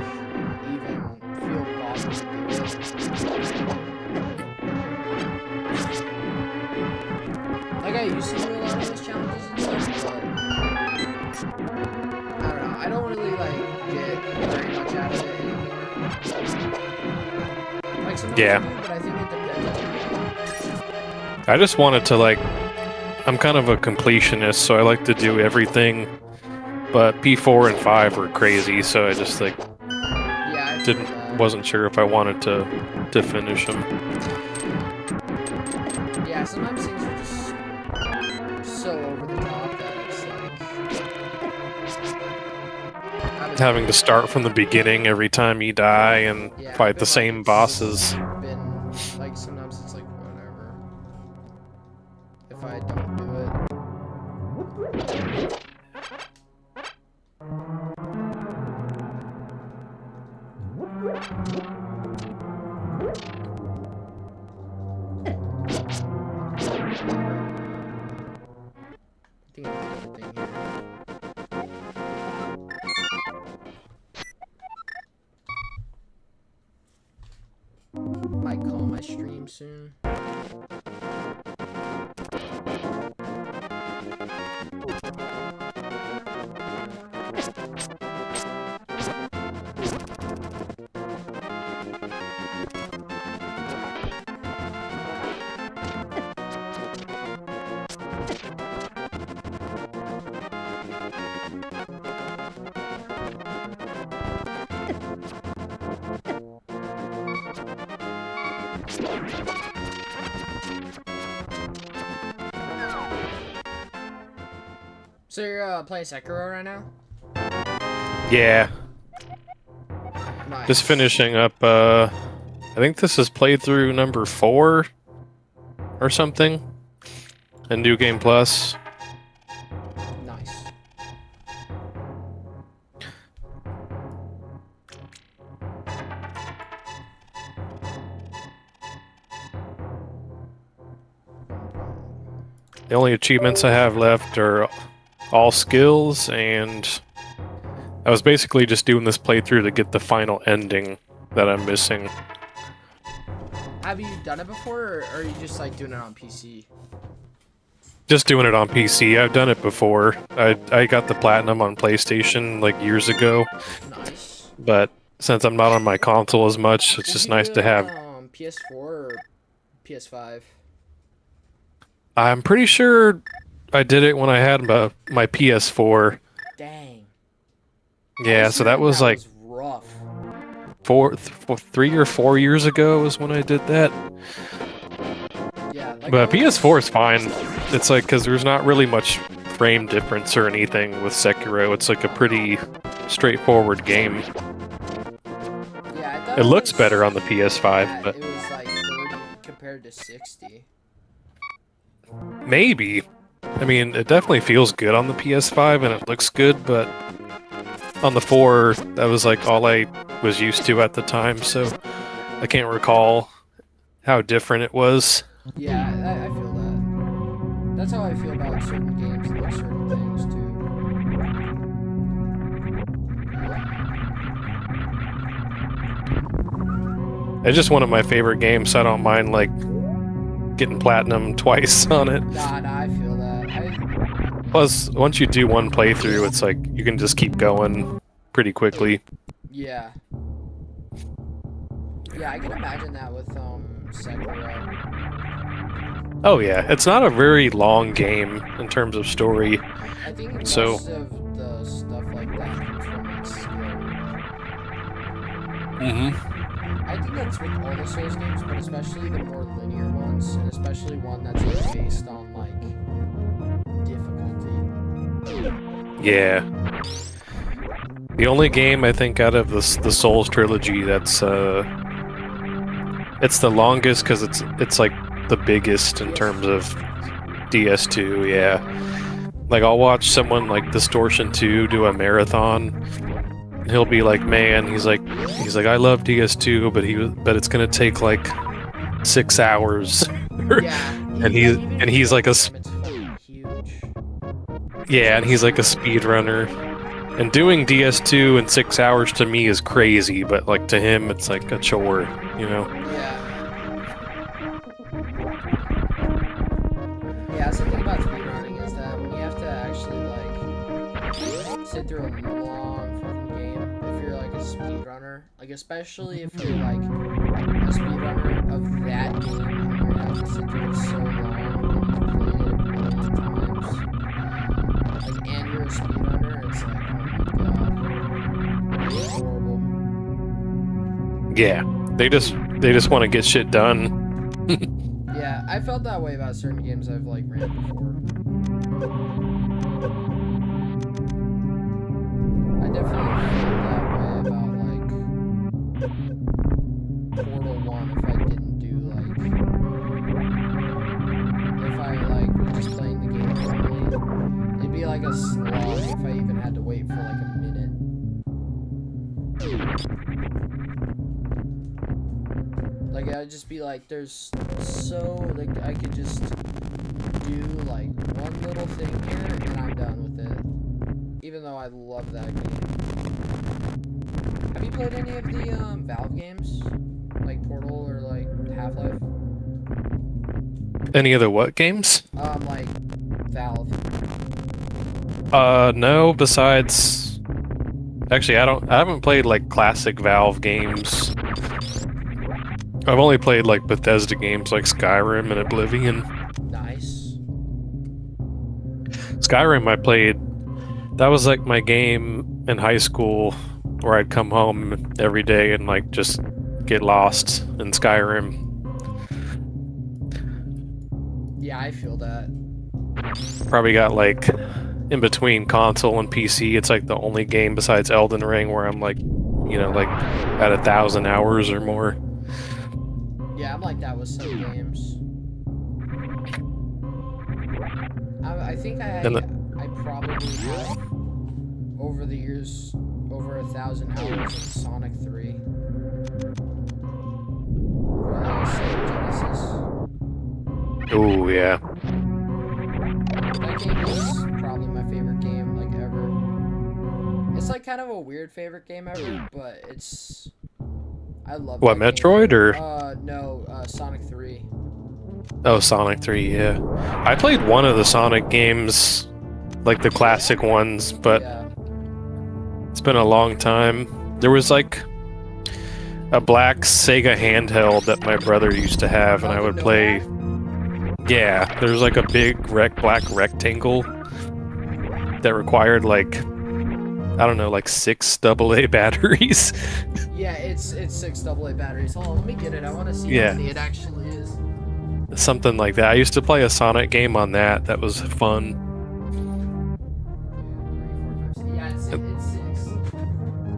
even feel bothered to do it. Like I used to do a lot of those challenges and stuff, but I don't know. I don't really like get very much out of it anymore. Like sometimes Yeah. I do, but I think it depends on the I just wanted to like, I'm kind of a completionist, so I like to do everything. But P4 and 5 were crazy, so I just like yeah, I feel that. wasn't sure if I wanted to finish them. Yeah, sometimes things are just so over the top that it's like Having to start from the beginning every time you die and yeah, fight I've the been, same like, bosses. been like sometimes it's like whatever. If I don't do it. I think I did everything here. Might call my stream soon. So you're playing Sekiro right now? Yeah, Nice. just finishing up. I think this is playthrough number 4 or something. And New Game Plus. Nice. The only achievements I have left are all skills, and I was basically just doing this playthrough to get the final ending that I'm missing. Have you done it before, or are you just like doing it on PC? Just doing it on PC. I've done it before. I got the platinum on PlayStation like years ago, Nice. but since I'm not on my console as much, it's Did just you nice do to it have. on PS4 or PS5? I'm pretty sure I did it when I had my PS4. Dang. Yeah, so that was like rough. 3 or 4 years ago was when I did that. Yeah, like But PS4 is fine. It's like, because there's not really much frame difference or anything with Sekiro. It's like a pretty straightforward game. Yeah, It looks better on the PS5, yeah, but it was like 30 compared to 60. maybe. I mean, it definitely feels good on the PS5 and it looks good, but on the 4, that was like all I was used to at the time, so I can't recall how different it was. Yeah, I feel that. That's how I feel about certain games and like certain things too. It's just one of my favorite games, so I don't mind like getting platinum twice on it. Nah, I feel that. Plus, once you do one playthrough, it's like you can just keep going pretty quickly. Yeah. Yeah, I can imagine that with Sekiro. Oh yeah, it's not a very long game in terms of story. I think most So- of the stuff like that comes from like skill. Mm-hmm. I think that's with all the Souls games, but especially the more linear ones, and especially one that's like, based on like difficulty. Yeah. The only game I think out of the Souls trilogy that's It's the longest because it's like the biggest in terms of DS2. Yeah, like I'll watch someone like Distortion 2 do a marathon. He'll be like, man, he's like, I love DS2, but it's gonna take like 6 hours. Yeah, and he's like a yeah, and he's like a speedrunner. And doing DS2 in 6 hours to me is crazy, but like to him, it's like a chore, you know? Yeah. Yeah, something about speedrunning is that when you have to actually like sit through a long fucking game, if you're like a speedrunner, like especially if you're like a speedrunner of that game, and you have to sit through it so long and you've played it a million times, like, and you're a speedrunner, it's like, horrible. Yeah, they just want to get shit done. Yeah, I felt that way about certain games I've like ran before. I definitely felt that way about like Portal 1 if I didn't do like if I like was just playing the game normally. It'd be like a slog if I even had to wait for like a minute. Like I'd just be like, there's so like I could just do like one little thing here and I'm done with it. Even though I love that game. Have you played any of the Valve games? Like Portal or like Half-Life? Any of the what games? Like Valve. No, besides actually I haven't played like classic Valve games. I've only played like Bethesda games like Skyrim and Oblivion. Nice. Skyrim I played, that was like my game in high school where I'd come home every day and like just get lost in Skyrim. Yeah, I feel that. Probably got like in between console and PC, it's like the only game besides Elden Ring where I'm like, you know, like at 1,000 hours or more. Yeah, I'm like that with some games. I think I probably have over the years over 1,000 hours in Sonic 3. For like Sega Genesis. Oh yeah. That game was probably my favorite game like ever. It's like kind of a weird favorite game ever, but it's I love What, that Metroid game. or? No, Sonic 3. Oh, Sonic 3, yeah. I played one of the Sonic games, like the classic ones, but Yeah. it's been a long time. There was like a black Sega handheld that my brother used to have, and I would play. Yeah, there's like a big black rectangle that required like, I don't know, like 6 AA batteries. Yeah, it's 6 AA batteries. Hold on, let me get it. I want to see Yeah. how many it actually is. Something like that. I used to play a Sonic game on that. That was fun. 2, 3, 4, 5, 6. Yeah, it's 6.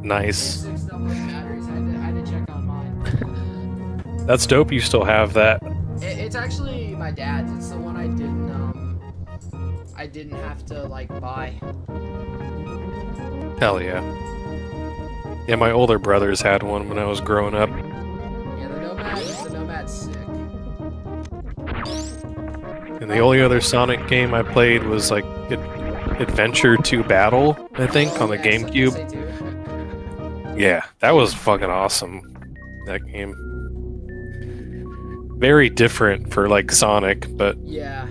Nice. It's 6 AA batteries. I had to check on mine. That's dope. You still have that. It's actually my dad's. It's the one I didn't have to like buy. Hell yeah. Yeah, my older brothers had one when I was growing up. Yeah, the Nomad's sick. And the only other Sonic game I played was like Adventure 2 Battle, I think, on the GameCube. Yeah, that was fucking awesome. That game. Very different for like Sonic, but Yeah.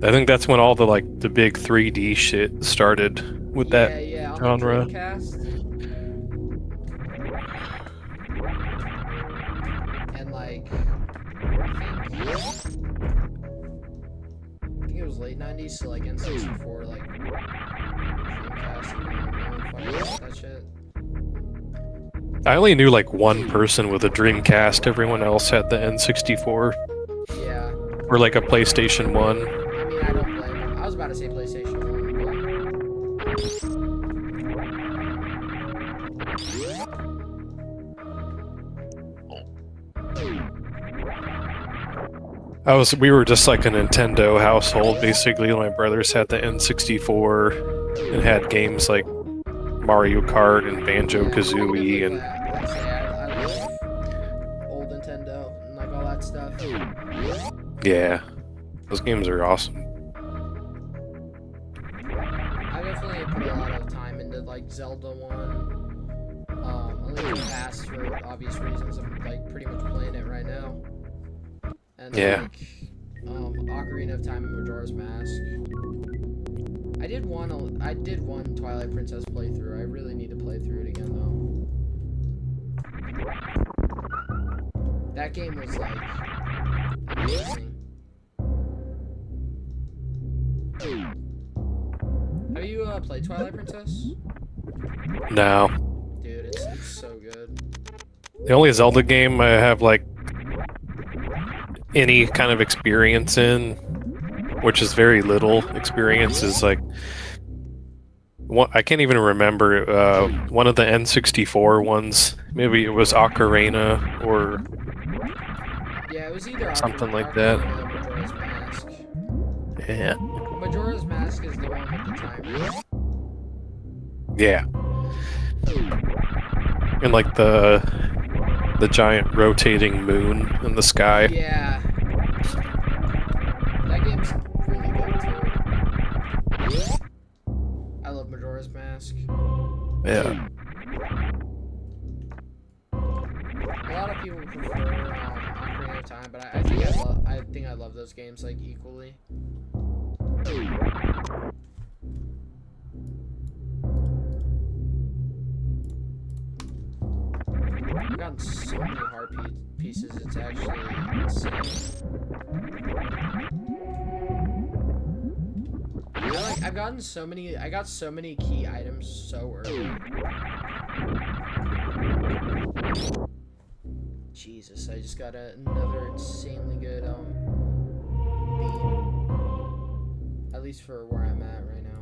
I think that's when all the like the big 3D shit started with that on genre. The Dreamcast. And like I think it was late 90s, so like N64, like Dreamcast, and no one fucking liked that shit. I only knew like one person with a Dreamcast. Everyone else had the N64 Yeah. or like a PlayStation 1. I mean, I don't blame him. I was about to say PlayStation 1, but We were just like a Nintendo household, basically. My brothers had the N64 and had games like Mario Kart and Banjo Kazooie Yeah, and I'd say I love old Nintendo and like all that stuff. yeah, those games are awesome. I definitely put a lot of time into like Zelda 1. A Link to the Past for obvious reasons. I'm like pretty much playing it right now. And Yeah. like Ocarina of Time and Majora's Mask. I did one Twilight Princess playthrough. I really need to play through it again though. That game was like amazing. Have you played Twilight Princess? No. Dude, it's so good. The only Zelda game I have like any kind of experience in, which is very little experience, is like I can't even remember one of the N64 ones. Maybe it was Ocarina or Yeah, it was either something like Ocarina that. or Majora's Mask. Yeah. Majora's Mask is the one with the timer. Yeah. And like the giant rotating moon in the sky. Yeah. That game's really good too. I love Majora's Mask. Yeah. A lot of people prefer Ocarina of Time, but I think I love those games like equally. I've gotten so many heart pieces, it's actually insane. I got so many key items so early. Jesus, I just got another insanely good beam. At least for where I'm at right now.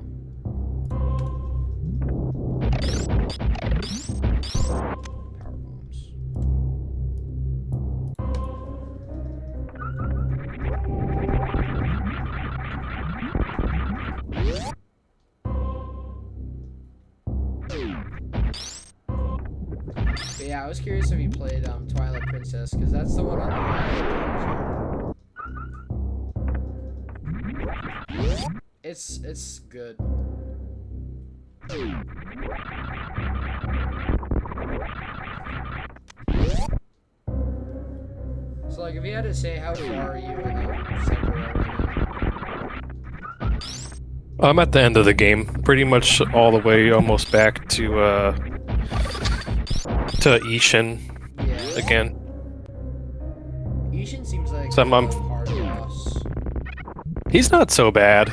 Power bombs. But yeah, I was curious if you played Twilight Princess, because that's the one on the GameCube. It's good. So like, if you had to say, how far are you in Sekiro right now? I'm at the end of the game, pretty much all the way almost back to Ishin Yeah. again. Ishin seems like So I'm- a hard boss. He's not so bad.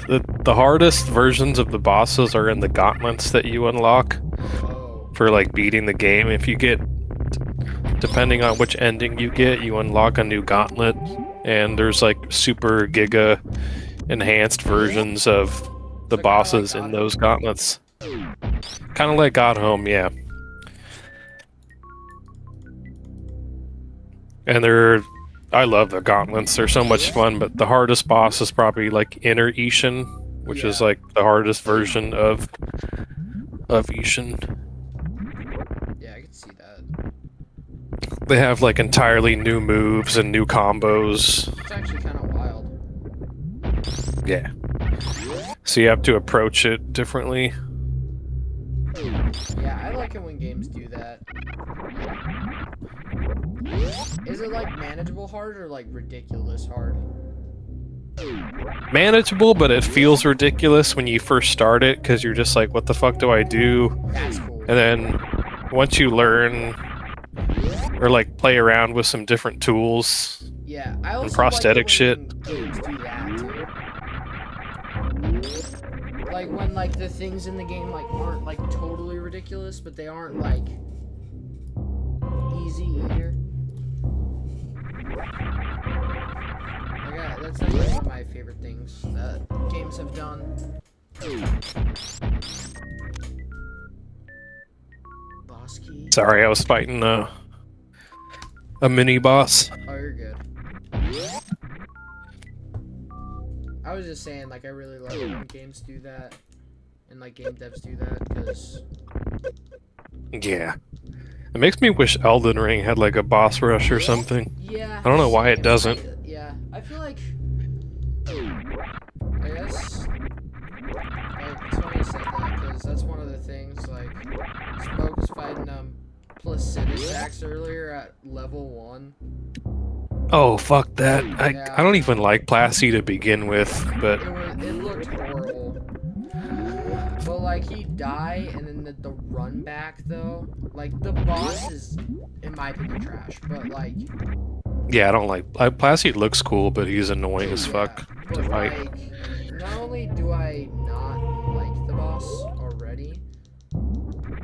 The hardest versions of the bosses are in the gauntlets that you unlock Oh. for like beating the game. If you get, depending on which ending you get, you unlock a new gauntlet, and there's like super giga enhanced versions of the So kinda bosses like in God those gauntlets. Kind of like God Home, yeah. And I love the gauntlets. They're so much fun, but the hardest boss is probably like Inner Ishin, which is Yeah. like the hardest version of Ishin. Yeah, I can see that. They have like entirely new moves and new combos. It's actually kind of wild. Yeah. So you have to approach it differently. Yeah, I like it when games do that. Is it like manageable hard or like ridiculous hard? Manageable, but it feels ridiculous when you first start it because you're just like, what the fuck do I do? That's cool. And then once you learn or like play around with some different tools, Yeah, I also prosthetic like it shit. when games do that too. Like when like the things in the game like aren't like totally ridiculous, but they aren't like easy either. Like that's definitely one of my favorite things that games have done. Boss key. Sorry, I was fighting a mini boss. Oh, you're good. I was just saying, like, I really love it when games do that, and like game devs do that, because Yeah. It makes me wish Elden Ring had like a boss rush or something. yeah, I don't know why it same. doesn't. Yeah, I feel like, I guess, like, it's funny you said that, because that's one of the things, like, Smoke was fighting Placidusax earlier at level 1. Oh, fuck that. I Yeah. don't even like Plassey to begin with, but It looked horrible. But like he died, and then the run back though, like the boss is, in my opinion, trash. But like, yeah, I don't like Plassey looks cool, but he's annoying as yeah, fuck to but fight. like, not only do I not like the boss already,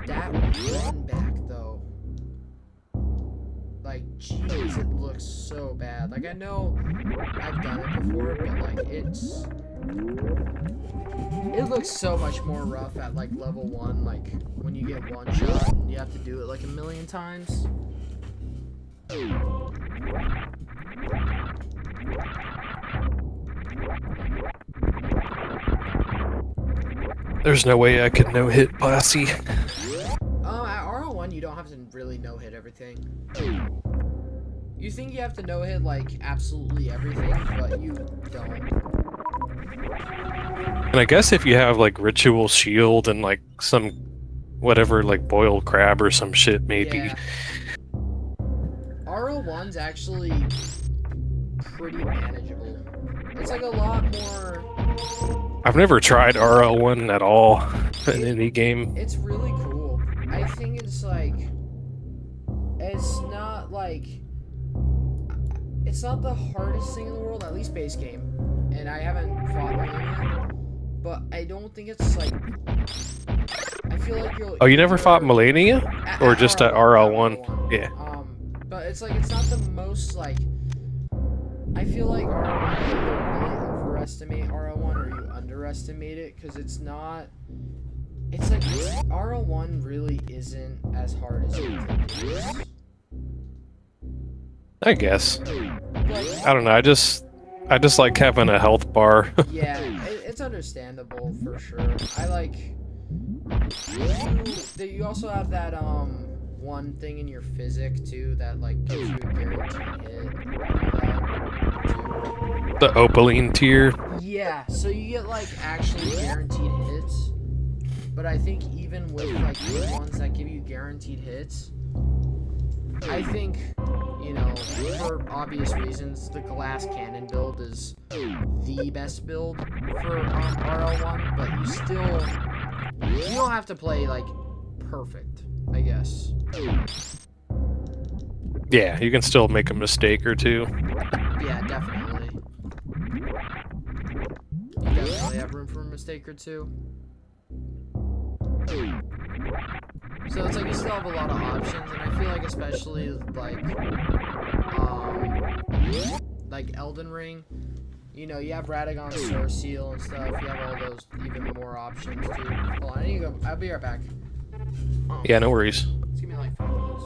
that run back though, like, jeez, it looks so bad. Like I know I've done it before, but like it looks so much more rough at like level 1, like when you get one shot and you have to do it like a million times. There's no way I could no-hit Plassey. At RL1 you don't have to really no-hit everything. You think you have to no-hit like absolutely everything, but you don't. And I guess if you have like Ritual Shield and like some whatever, like boiled crab or some shit, maybe. Yeah. RL1's actually pretty manageable. It's like a lot more. I've never tried RL1 at all in any game. It's really cool. I think it's like, it's not like, it's not the hardest thing in the world, at least base game. And I haven't fought one yet, but I don't think it's like, I feel like you'll. Oh, you never fought Melania? Or just at RL1? Yeah. But it's like, it's not the most like, I feel like RL1, you really overestimate RL1 or you underestimate it, because it's not, it's like, RL1 really isn't as hard as you think it is. I guess. Like, I don't know, I just like having a health bar. yeah, it's understandable for sure. I like, you also have that one thing in your physic too that like gives you a guaranteed hit. The Opaline tier. Yeah, so you get like actually guaranteed hits. But I think even with like the ones that give you guaranteed hits, I think, you know, for obvious reasons, the glass cannon build is the best build for RL1, but you don't have to play like perfect, I guess. Yeah, you can still make a mistake or two. Yeah, definitely. You definitely have room for a mistake or two. So it's like you still have a lot of options, and I feel like especially like Elden Ring, you know, you have Radagon Source Seal and stuff. You have all those even more options too. Hold on, I need to go. I'll be right back. Yeah, no worries. Just give me like 5 minutes.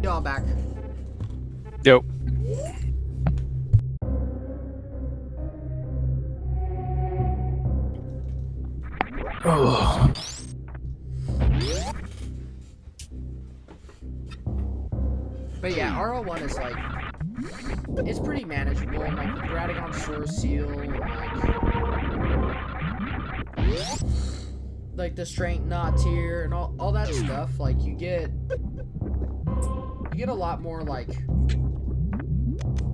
Yo, I'm back. Yo. Oh. But yeah, RL1 is like, it's pretty manageable. And, like, with Radagon Source Seal, like the Strength Knot tier and all that stuff, like you get a lot more like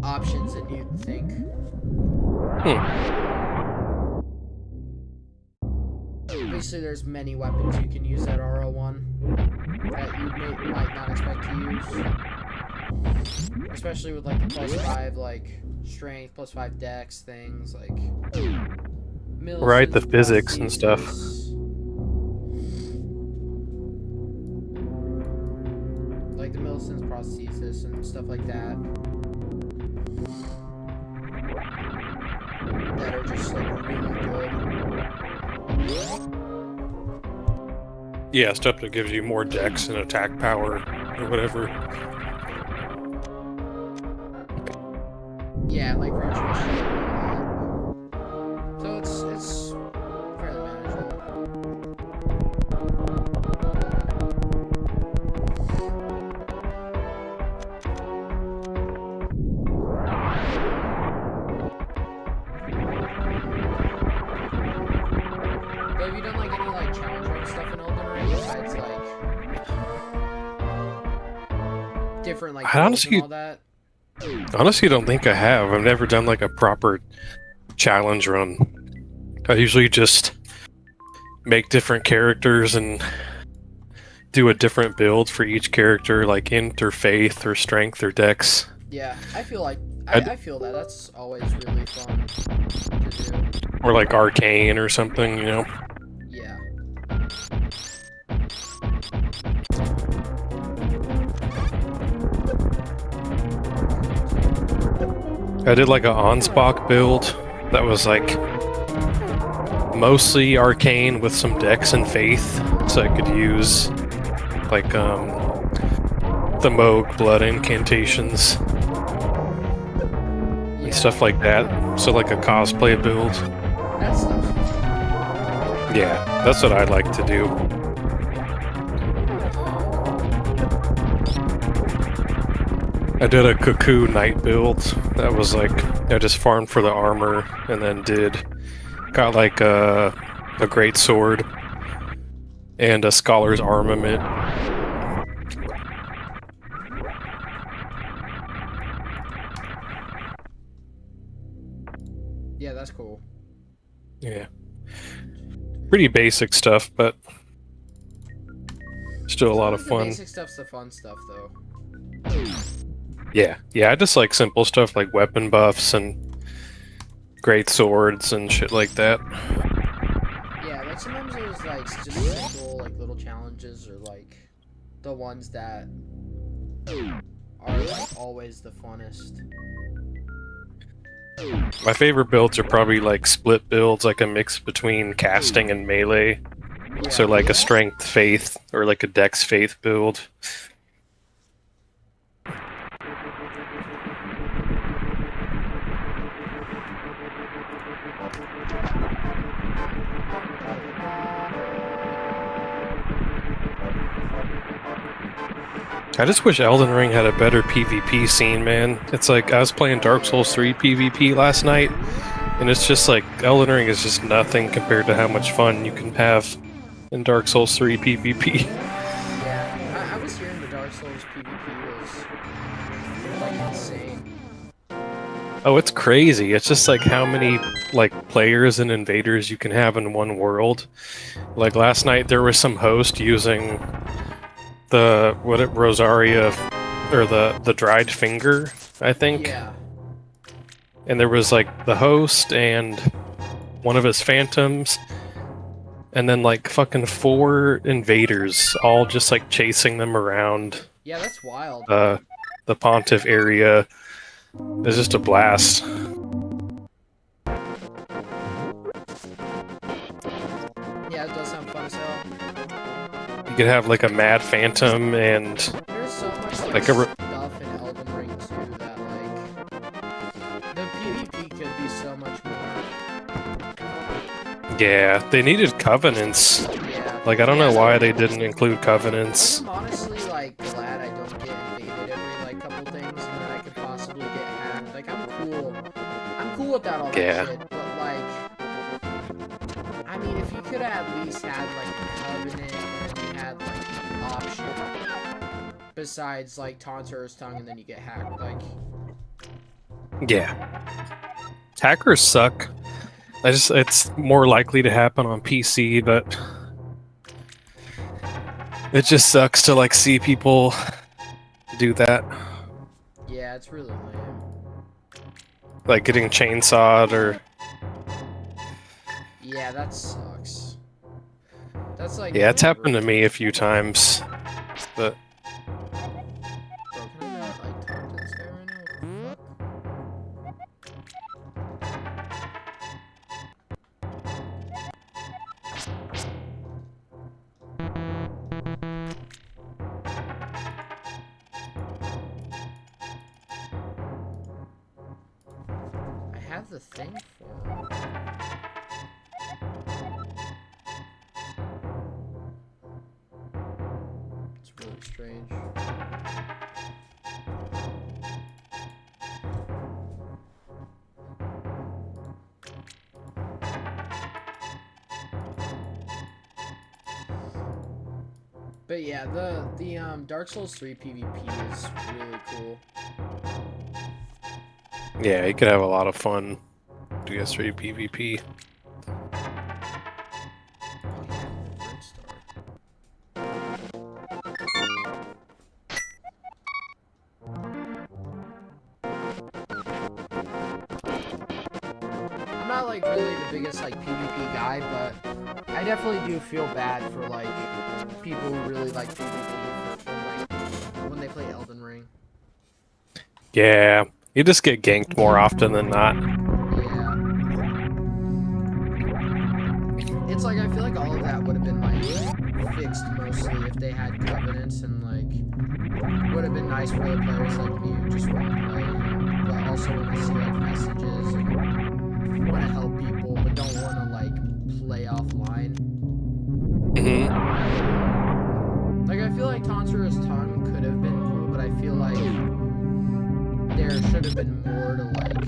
options than you'd think. Obviously, there's many weapons you can use at RL1 that you might not expect to use, especially with like the +5 like strength, +5 dex things like. Right, the physics and stuff. Like the Millicent's prosthesis and stuff like that. That are just like really good. Yeah, stuff that gives you more dex and attack power or whatever. Yeah, like virtual shield and all that. So it's fairly manageable. But have you done like any like challenge run stuff in Elden Ring besides like different like builds and all that? Honestly, don't think I have. I've never done like a proper challenge run. I usually just make different characters and do a different build for each character, like int or faith or strength or dex. Yeah, I feel like I feel that that's always really fun to do. Or like arcane or something, you know? Yeah. I did like a Ansbach build that was like mostly arcane with some dex and faith, so I could use like the Moog blood incantations and stuff like that. So like a cosplay build. That stuff. Yeah, that's what I'd like to do. I did a Cuckoo Knight build that was like, I just farmed for the armor and then got like a great sword and a scholar's armament. Yeah, that's cool. Yeah. Pretty basic stuff, but still a lot of The fun. basic stuff's the fun stuff, though. Yeah, I just like simple stuff like weapon buffs and great swords and shit like that. Yeah, like sometimes there's like just simple like little challenges or like the ones that are like always the funnest. My favorite builds are probably like split builds, like a mix between casting and melee. Yeah. So like a strength faith or like a dex faith build. I just wish Elden Ring had a better PvP scene, man. It's like, I was playing Dark Souls 3 PvP last night, and it's just like, Elden Ring is just nothing compared to how much fun you can have in Dark Souls 3 PvP. Yeah, I was hearing the Dark Souls PvP was like insane. Oh, it's crazy. It's just like how many like players and invaders you can have in one world. Like last night there was some host using the Rosaria or the dried finger, I think. Yeah. And there was like the host and one of his phantoms and then like fucking 4 invaders all just like chasing them around Yeah, that's wild. the Pontiff area. It's just a blast. Yeah, it does sound fun as hell. You could have like a mad phantom and There's so much like Like a stuff in Elden Ring too that like the PvP could be so much more. Yeah, they needed covenants. Yeah. Like, I don't know why they didn't include covenants. I'm honestly like glad I don't get invaded every like couple things and that I could possibly get hacked. Like I'm cool without all that Yeah. shit. But like, I mean, if you could have at least had like a covenant and then you had like an option besides like Taunter's Tongue and then you get hacked. Like, Yeah. Hackers suck. It's more likely to happen on PC, but it just sucks to like see people do that. yeah, it's really lame. Like getting chainsawed or Yeah, that sucks. That's like yeah, it's happened to me a few times. But Bro, can I not like talk to this guy right now? What the fuck? I have the thing for him. It's really strange. But yeah, the Dark Souls 3 PvP is really cool. yeah, you could have a lot of fun. DS3 PvP. Oh yeah, Red Star. I'm not like really the biggest like PvP guy, but I definitely do feel bad for like people who really like PvP when they play Elden Ring. Yeah, you just get ganked more often than not. Yeah. It's like I feel like all of that would have been like fixed mostly if they had covenants and like would have been nice for the players like me who just want to play, but also want to see like messages and want to help people but don't want to like play offline. Like I feel like Taunter's Tongue could have been cool, but I feel like there should have been more to like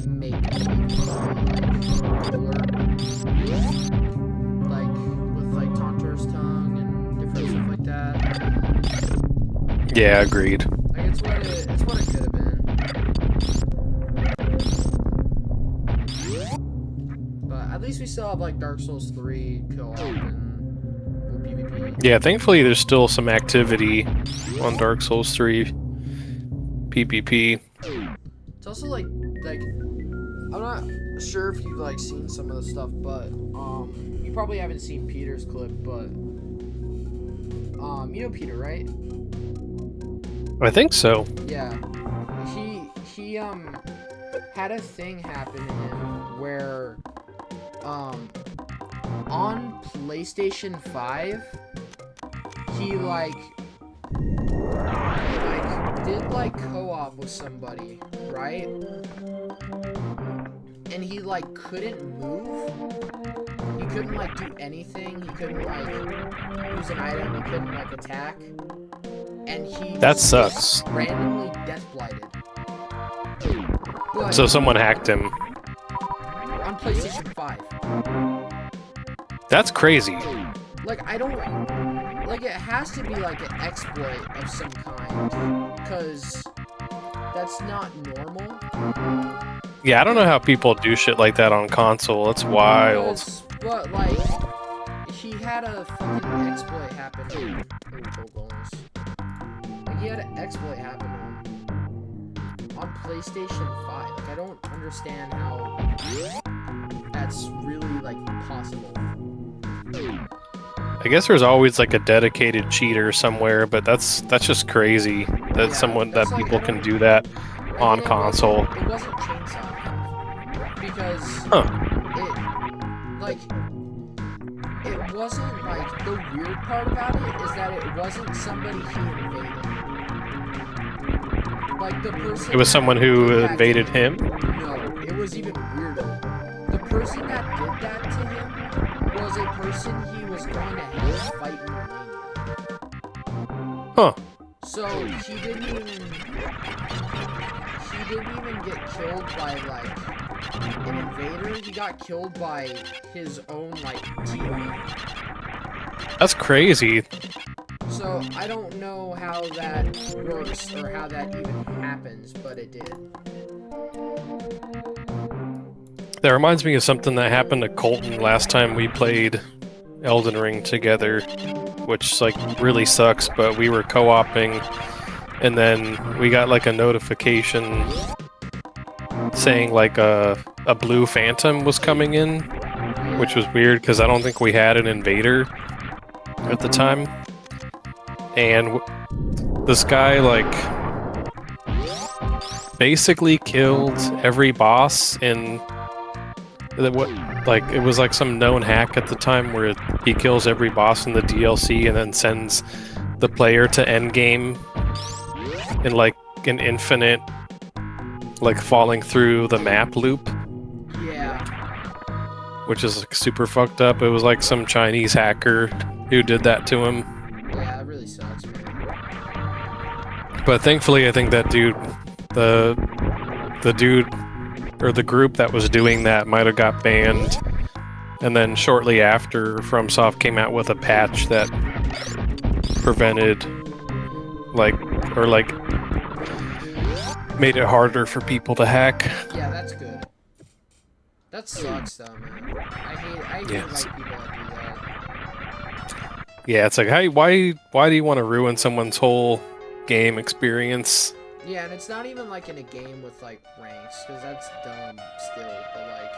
make it cooler. Like with like Taunter's Tongue and different stuff like that. Yeah, agreed. Like it's what it could have been. But at least we still have like Dark Souls 3 co-op and PvP. Yeah, thankfully there's still some activity on Dark Souls 3 PvP. It's also like I'm not sure if you've like seen some of the stuff, but you probably haven't seen Peter's clip, but you know Peter, right? I think so. Yeah. He had a thing happen to him where on PlayStation 5 he like did like co-op with somebody, right? And he like couldn't move. He couldn't like do anything. He couldn't like use an item. He couldn't like attack. And he That just sucks. randomly death blighted. But So someone hacked him. on PlayStation 5. That's crazy. Like I don't like it has to be like an exploit of some kind, because that's not normal. Yeah, I don't know how people do shit like that on console. It's wild. But like he had a fucking exploit happen to him. Like he had an exploit happen to him on PlayStation 5. Like I don't understand how that's really like possible. I guess there's always like a dedicated cheater somewhere, but that's just crazy that That's people like, can do that on it console. It wasn't chainsaw because Huh. it like it wasn't like the weird part about it is that it wasn't somebody he invaded. Like the person. It was someone who that invaded him? No, it was even weirder. The person that did that to him was a person he was going to have fight in Romania. Huh. So he didn't even get killed by like an invader. He got killed by his own like teammate. That's crazy. So I don't know how that works or how that even happens, but it did. That reminds me of something that happened to Colton last time we played Elden Ring together, which like really sucks, but we were co-oping and then we got like a notification saying like a blue phantom was coming in, which was weird because I don't think we had an invader at the time. And this guy like basically killed every boss in it was like some known hack at the time where he kills every boss in the DLC and then sends the player to endgame in like an infinite like falling through the map loop. Yeah. Which is like super fucked up. It was like some Chinese hacker who did that to him. Yeah, it really sucks, man. But thankfully I think that dude the dude or the group that was doing that might have got banned, and then shortly after FromSoft came out with a patch that prevented made it harder for people to hack. Yeah, that's good. That sucks though, man. I hate Yeah. like people that do that. Yeah, it's like, hey, why do you want to ruin someone's whole game experience? Yeah, and it's not even like in a game with like ranks, because that's dumb still, but like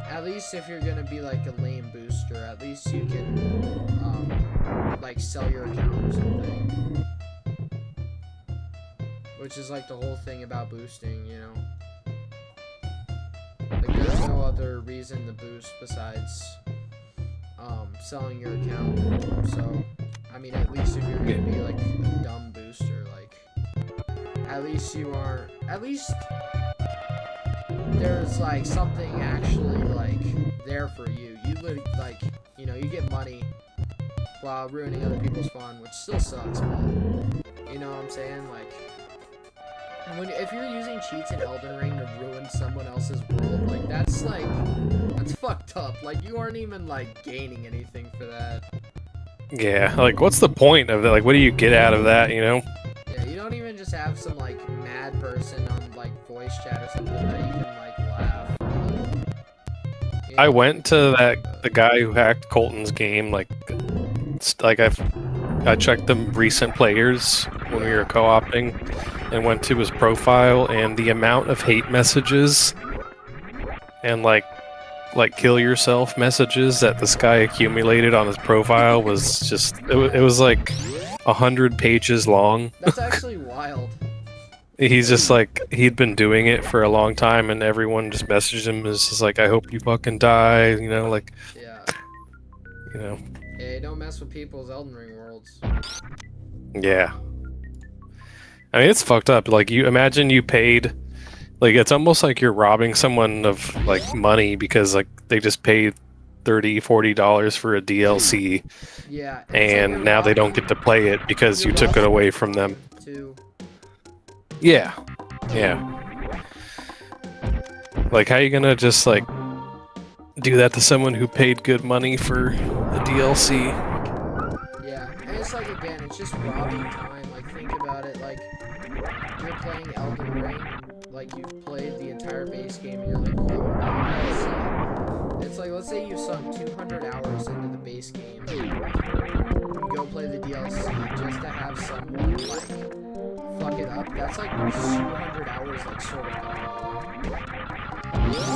at least if you're gonna be like a lame booster, at least you can like sell your account or something. Which is like the whole thing about boosting, you know? Like there's no other reason to boost besides selling your account. So I mean, at least if you're gonna be like a dumb booster, like at least you aren't. At least there's like something actually like there for you. You like, you know, you get money while ruining other people's fun, which still sucks, but you know what I'm saying? Like, if you're using cheats in Elden Ring to ruin someone else's world, like that's fucked up. Like you aren't even like gaining anything for that. Yeah, like what's the point of that? Like what do you get out of that, you know? Yeah, you don't even just have some like mad person on like voice chat or something that you can like laugh. You know, I went to the guy who hacked Colton's game, like I checked the recent players when we were co-oping and went to his profile, and the amount of hate messages and like kill yourself messages that this guy accumulated on his profile was just it was like 100 pages long. That's actually wild. He's just like, he'd been doing it for a long time, and everyone just messaged him as just like, I hope you fucking die, you know, like, Yeah. you know. Hey, don't mess with people's Elden Ring worlds. Yeah. I mean, it's fucked up. Like, you imagine you paid, like, it's almost like you're robbing someone of, like, money because, like, they just paid $30-$40 for a DLC, Yeah. and now they don't get to play it because you took it away from them. Too. Yeah. Yeah. Like, how you gonna just, like, do that to someone who paid good money for a DLC? Yeah, and it's like, again, it's just robbing time. Like, think about it, like, you're playing Elden Ring, like, you've played the entire base game, and you're like, oh, DLC. It's like, let's say you've sunk 200 hours into the base game, you go play the DLC just to have someone, like, fuck it up. That's like 200 hours, like, sort of gone.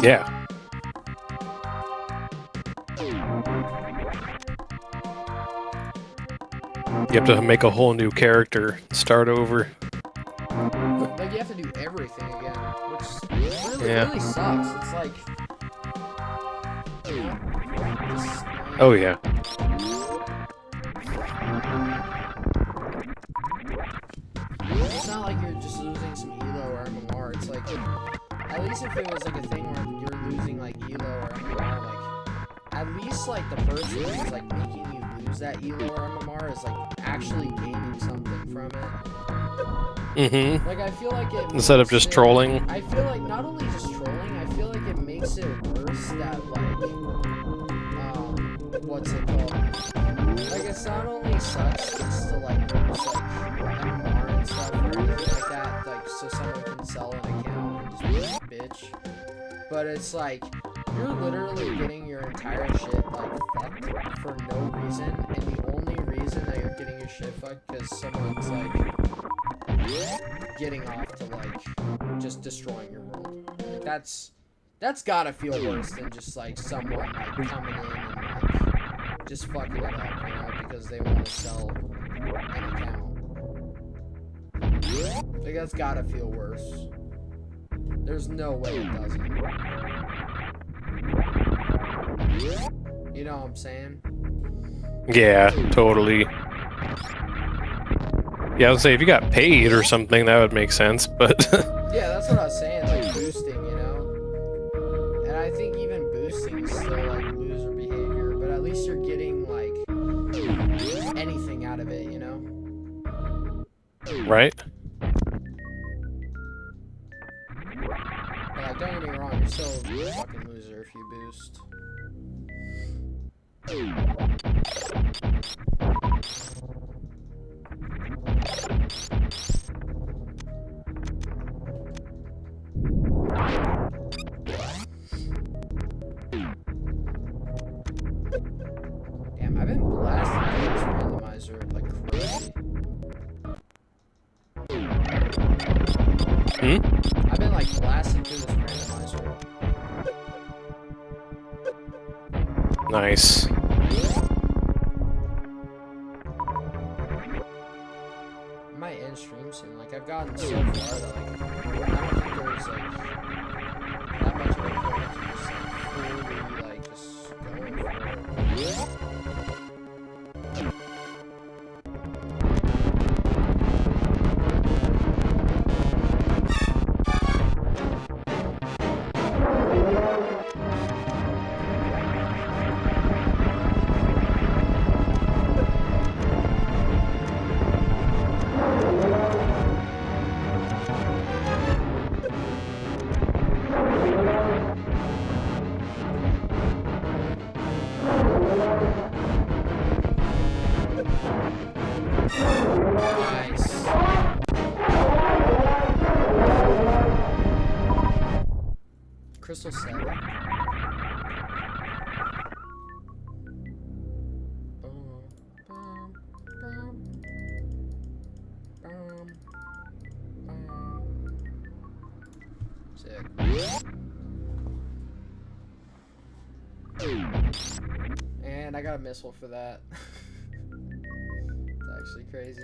Yeah. You have to make a whole new character, start over. Like, you have to do everything again, which really, really sucks. It's like, you know, just Oh yeah. It's not like you're just losing some elo or MMR. It's like, at least if it was like a thing where you're losing like elo or MMR, like at least like the person who's like making you lose that elo or MMR is like actually gaining something from it. Mm-hmm. Like I feel like it Instead of just trolling. I feel like not only just trolling, I feel like it makes it worse that like what's it called? Like it's not only sucks just to like lose like MMR and stuff or anything like that, like so someone can sell an account and just be a bitch. But it's like you're literally getting your entire shit like fucked for no reason, and the only reason that you're getting your shit fucked because someone's like getting off to like just destroying your world. Like, that's gotta feel worse than just like someone like coming in and like just fucking it up, you know, because they want to sell an account. Like that's gotta feel worse. There's no way it doesn't. You know what I'm saying? Yeah, totally. Yeah, I would say if you got paid or something, that would make sense, but... Yeah, that's what I was saying, like boosting, you know? And I think even boosting is still like loser behavior, but at least you're getting like anything out of it, you know? Right? But like, don't get me wrong, you're still a fucking loser if you boost. Damn, I've been blasting through this randomizer like crazy. I've been like blasting through this randomizer. Nice. I might end stream soon. Like I've gotten so far that like I don't think there's like that much of a point to just like fully like just going for it. Nice. Crystal 7. Sick. And I got a missile for that. It's actually crazy.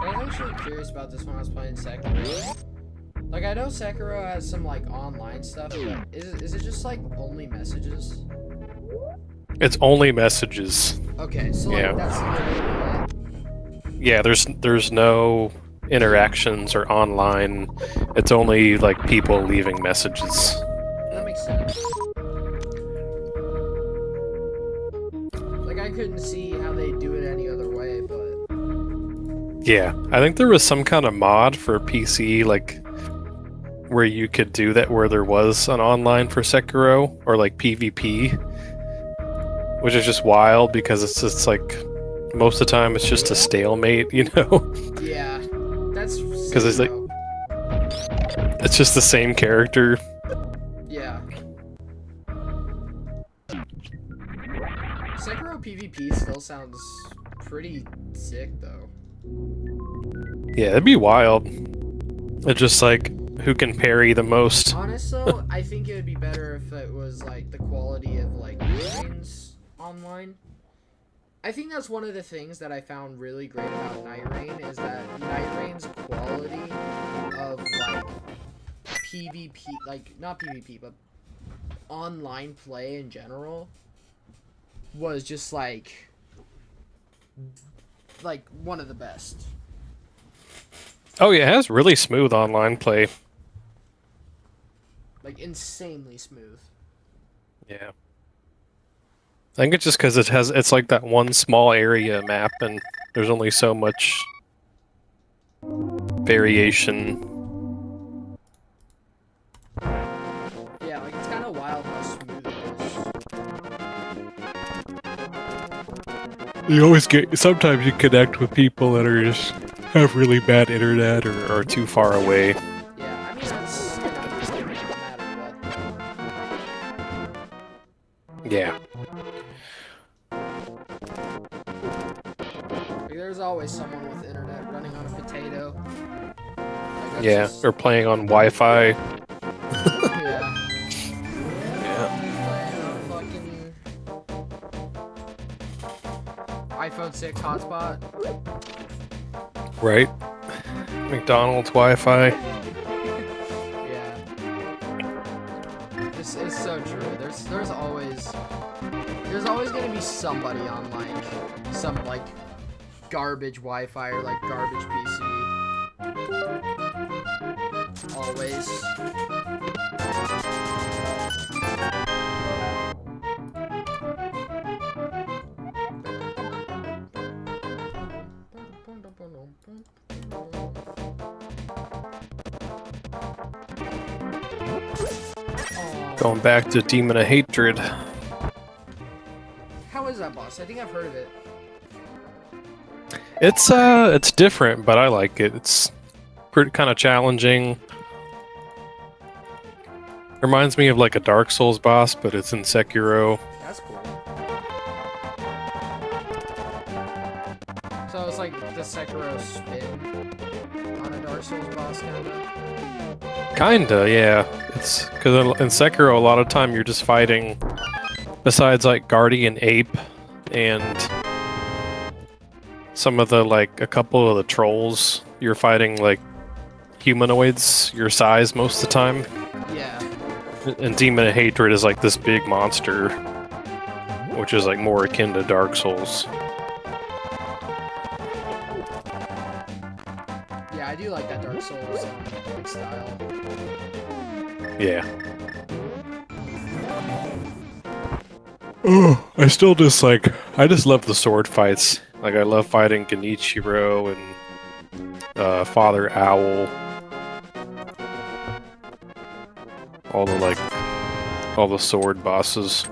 I was actually curious about this when I was playing Sekiro. Like, I know Sekiro has some, like, online stuff, but is it just, like, only messages? It's only messages. Okay, so, like, Yeah. that's literally it. Yeah, there's no interactions or online. It's only, like, people leaving messages. That makes sense. Like, I couldn't see how they do it any other way, but... Yeah, I think there was some kind of mod for PC, like, where you could do that, where there was an online for Sekiro, or, like, PvP. Which is just wild, because it's just, like, most of the time it's just a stalemate, you know? Yeah, that's... Because it's It's just the same character. Yeah. Sekiro PvP still sounds pretty sick, though. Yeah, it'd be wild. It's just like, who can parry the most? Honestly, I think it would be better if it was like the quality of like Rains online. I think that's one of the things that I found really great about Night Rain is that Night Rain's quality of like PvP, like not PvP, but online play in general was just like one of the best. Oh yeah, it has really smooth online play. Like insanely smooth. Yeah. I think it's just because it's like that one small area map and there's only so much variation. Yeah, like it's kind of wild how smooth it is. You always sometimes you connect with people that are just have really bad internet or are too far away. Yeah, I mean that's no matter what. Yeah. Like, there's always someone with internet running on a potato. Like, Yeah, just... or playing on Wi-Fi. Yeah. Yeah. Playing on fucking iPhone 6 hotspot. Right. McDonald's Wi-Fi. Yeah. It's so true. There's always gonna be somebody on like some like garbage Wi-Fi or like garbage PC. Always. Going back to Demon of Hatred. How is that boss? I think I've heard of it. It's different, but I like it. It's pretty kind of challenging. Reminds me of like a Dark Souls boss, but it's in Sekiro. That's cool. So it's like the Sekiro spin on a Dark Souls boss, Kinda, yeah. It's because in Sekiro, a lot of time you're just fighting. Besides like Guardian Ape and some of the like a couple of the trolls, you're fighting like humanoids your size most of the time. Yeah. And Demon of Hatred is like this big monster, which is like more akin to Dark Souls. Yeah, I do like that Dark Souls like style. Yeah. Oh, I still just like I just love the sword fights. Like I love fighting Genichiro and Father Owl. All the sword bosses.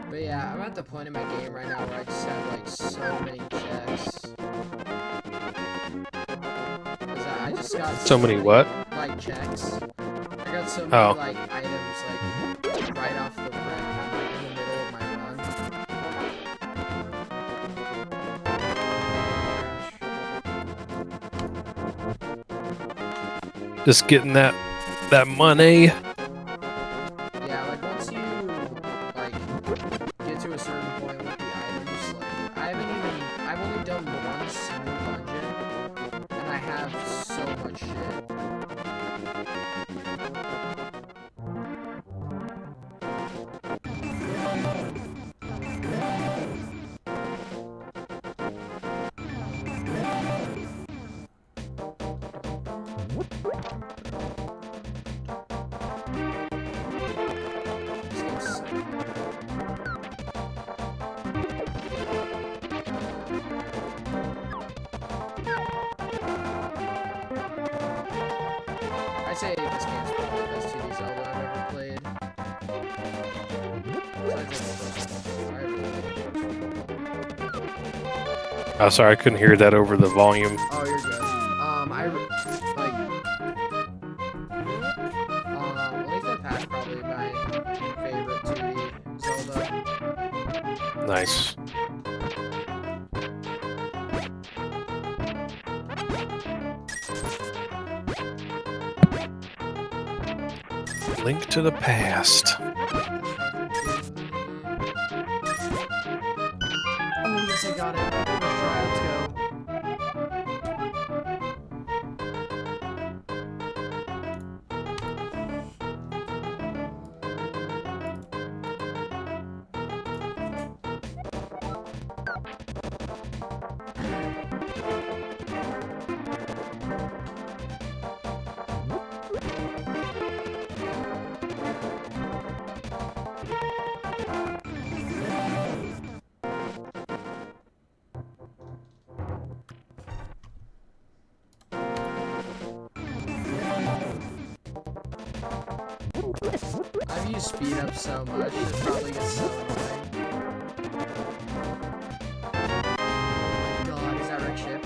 But yeah, I'm at the point in my game right now where I just have like so many checks. I just got So many what? Like checks. I got so many like items like right off the rip, like in the middle of my run. Just getting that money. Yeah, like once you like get to a certain point with the items, like I've only done one single dungeon and I have so much shit. I say this game's probably the best 2D Zelda I've ever played. Besides, like, the first one. I really like the first one. Oh, sorry, I couldn't hear that over the volume. Oh, you're good. Link to the Past probably my favorite 2D Zelda. Nice. Link to the Past. Oh, yes, I got it. First try, let's go. I've used speed up so much, it probably gets so annoying. God, is that Rick Ship?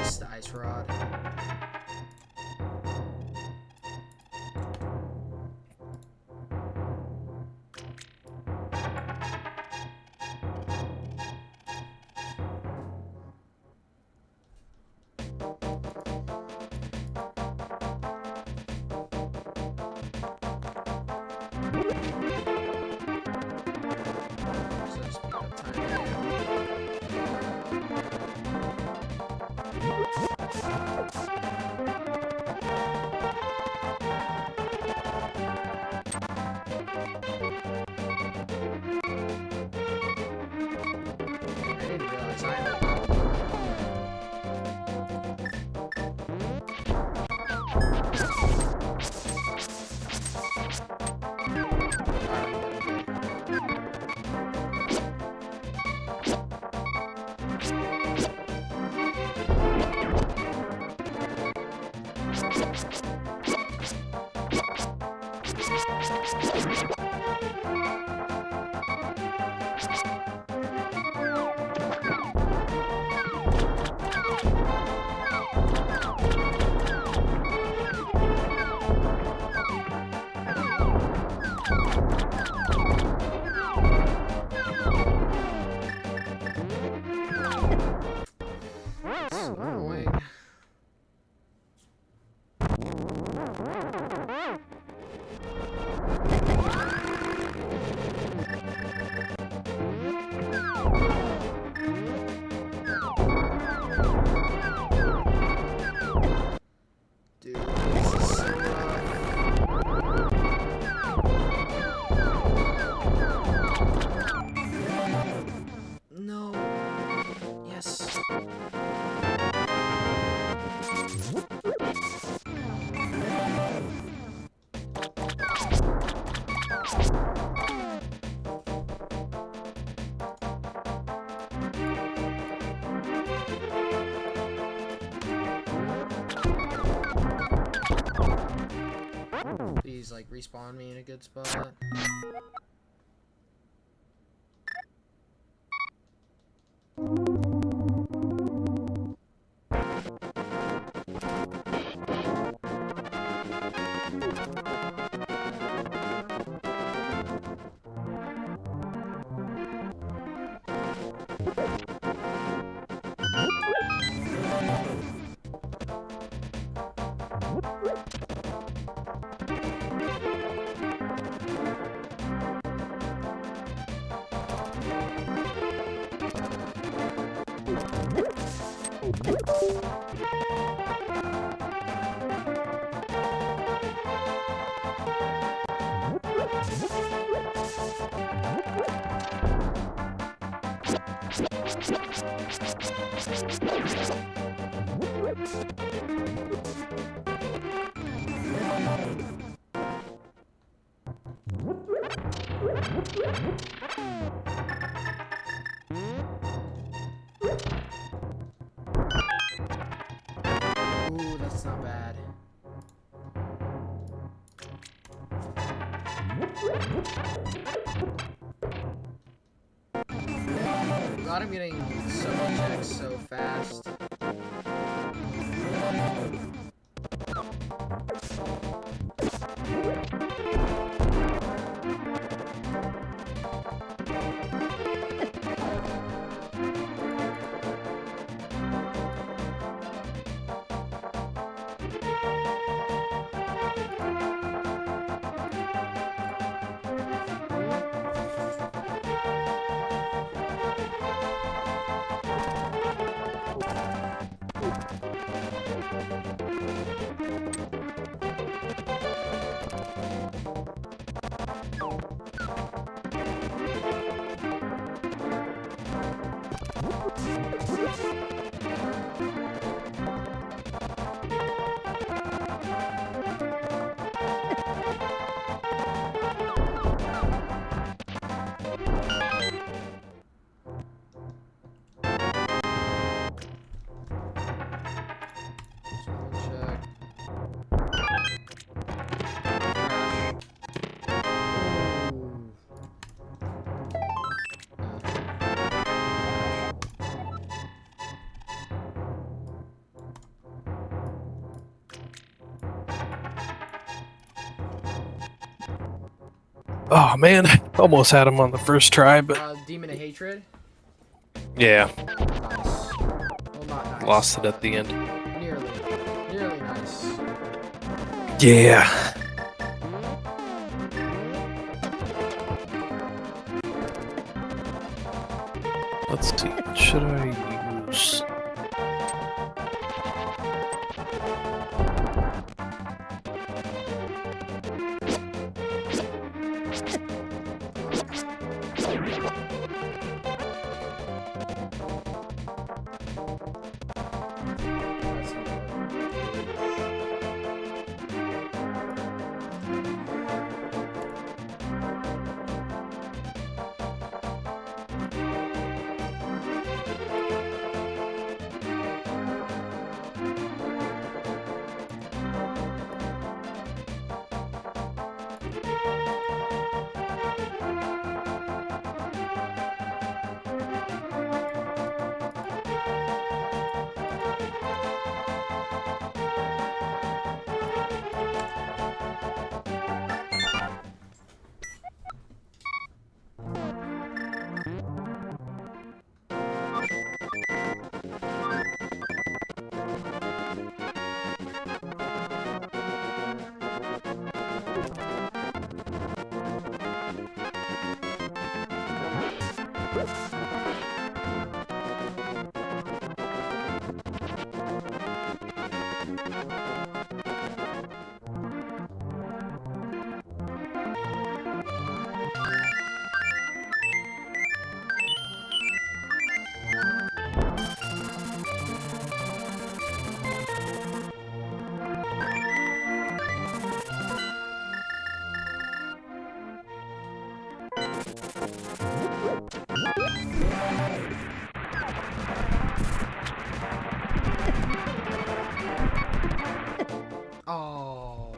It's the ice rod. So speed up time again. I didn't realize I had so annoying. Dude, this is so rough. No. Yes. Please, like, respawn me in a good spot. Ooh, that's not bad. God, I'm getting so many checks so fast. Oh man, almost had him on the first try, but Demon of Hatred? yeah, Nice. Well, not nice. lost it at the end. Nearly. Nearly nice. Yeah. Let's see, what should I use? Oh,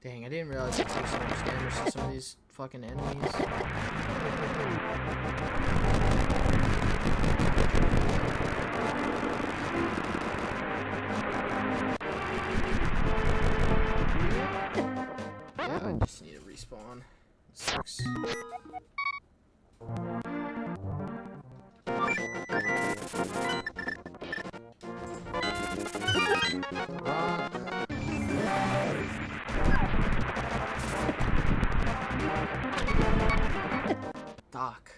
dang, I didn't realize it took so much damage to some of these fucking enemies. Yeah, I just need to respawn. 6. Rock. Dock.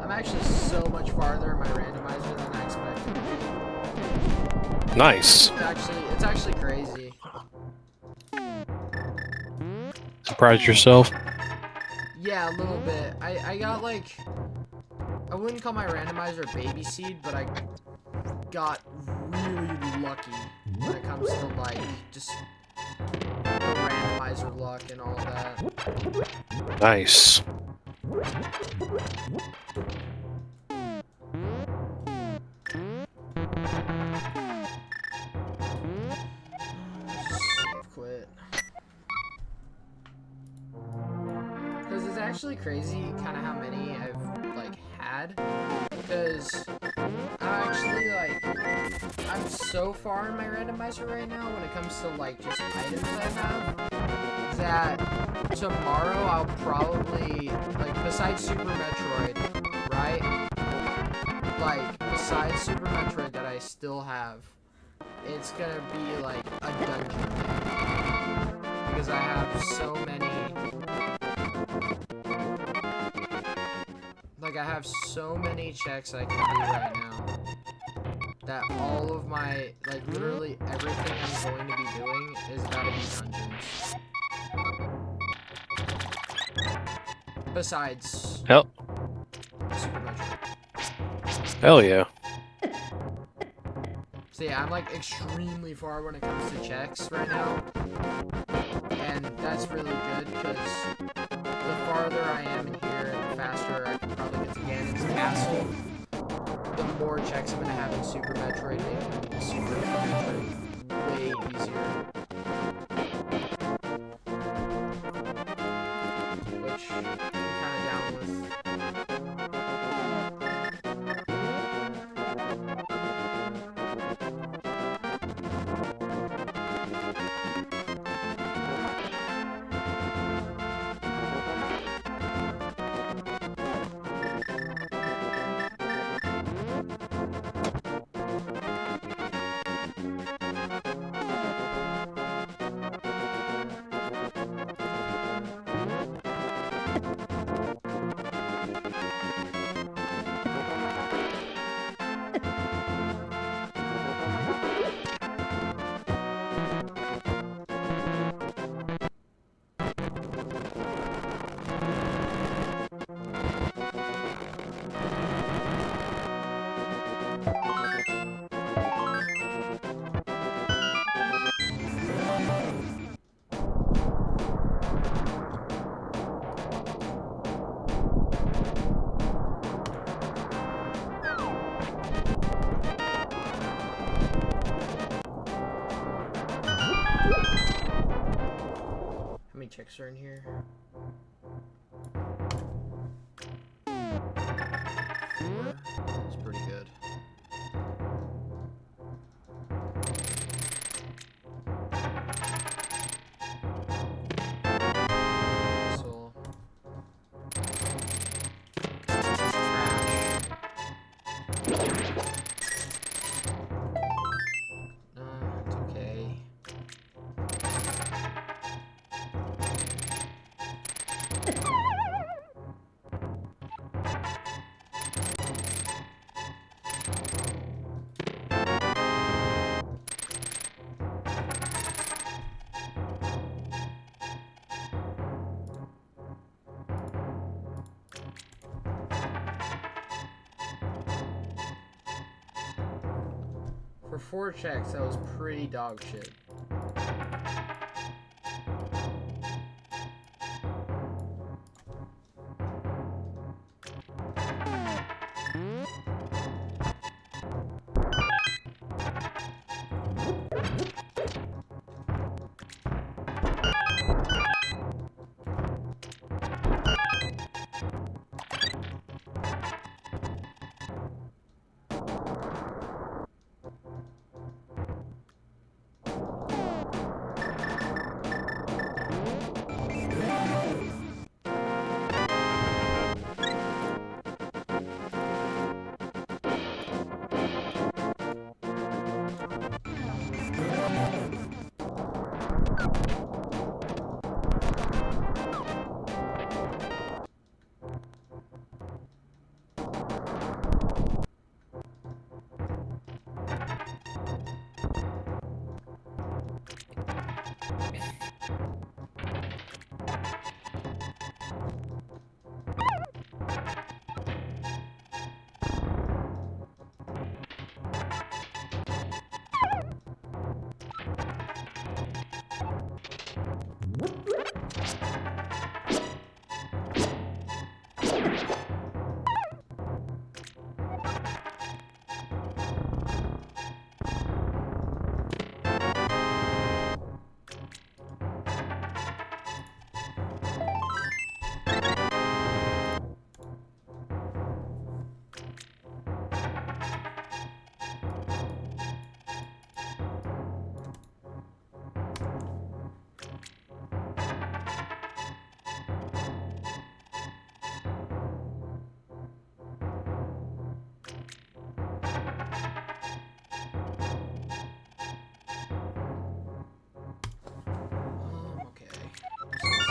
Actually so much farther in my randomizer than I expected. Nice. It's actually crazy. Surprise yourself? Yeah, a little bit. I got like, I wouldn't call my randomizer baby seed, but I got really lucky when it comes to like just the randomizer luck and all that. Nice. Quit. Because it's actually crazy kind of how many I've like had. Because I'm so far in my randomizer right now when it comes to like just items I have that tomorrow I'll probably, like, besides Super Metroid, right? Like, besides Super Metroid that I still have, it's gonna be like a dungeon thing. Because I have so many, like, I have so many checks I can do right now that all of my, like, literally everything I'm going to be doing is gotta be dungeons. Besides Hell, Super Metroid. hell yeah. So yeah, I'm like extremely far when it comes to checks right now. And that's really good because the farther I am in here and the faster hassle, the more checks I'm gonna have in Super Metroid and Super Metroid. Way easier. Which I'm kinda down with. How many checks are in here? 4. That's pretty good. So it's okay. For 4 checks, that was pretty dog shit.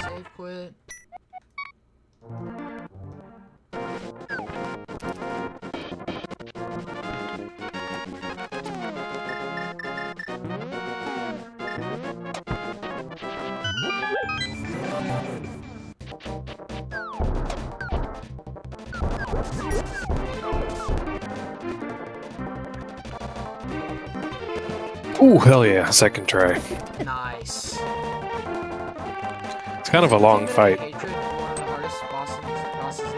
Save quit. Ooh, hell yeah, second try. Nice. It's kind of a long fight. Hatred, one of the hardest bosses in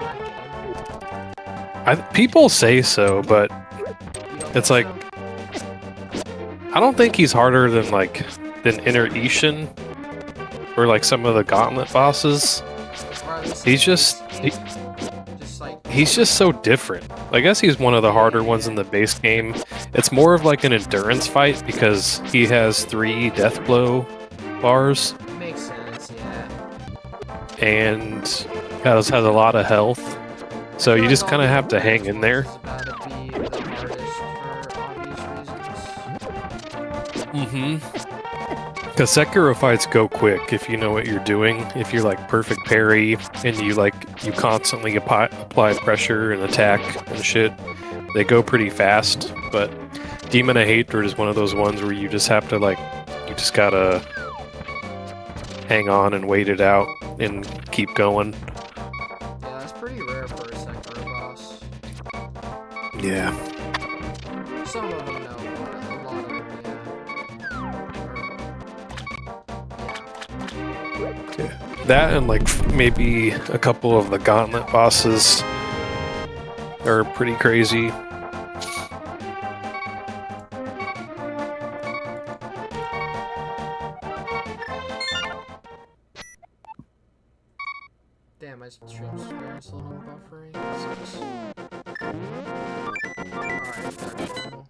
that People say so, but You don't it's think like so? I don't think he's harder than Inner Ishin or like some of the Gauntlet bosses. Or at least He's in just the he, base game? Just like he's just so different. I guess he's one of the harder ones in the base game. It's more of like an endurance fight because he has 3 death blow bars makes sense, yeah. and has a lot of health. So I feel you like just all kind of the have to hang in there. endurance ones is about to be the hardest for obvious reasons. Because Sekiro fights go quick if you know what you're doing. If you're like perfect parry and you constantly apply pressure and attack and shit, they go pretty fast. But Demon of Hatred is one of those ones where you just have to you just gotta hang on and wait it out and keep going. Yeah, that's pretty rare for a Sekiro boss. Yeah. Some of them know, but a lot of them, yeah. That and maybe a couple of the Gauntlet bosses are pretty crazy. Damn, my stream's experienced a little buffering. Sucks. Alright, back to normal.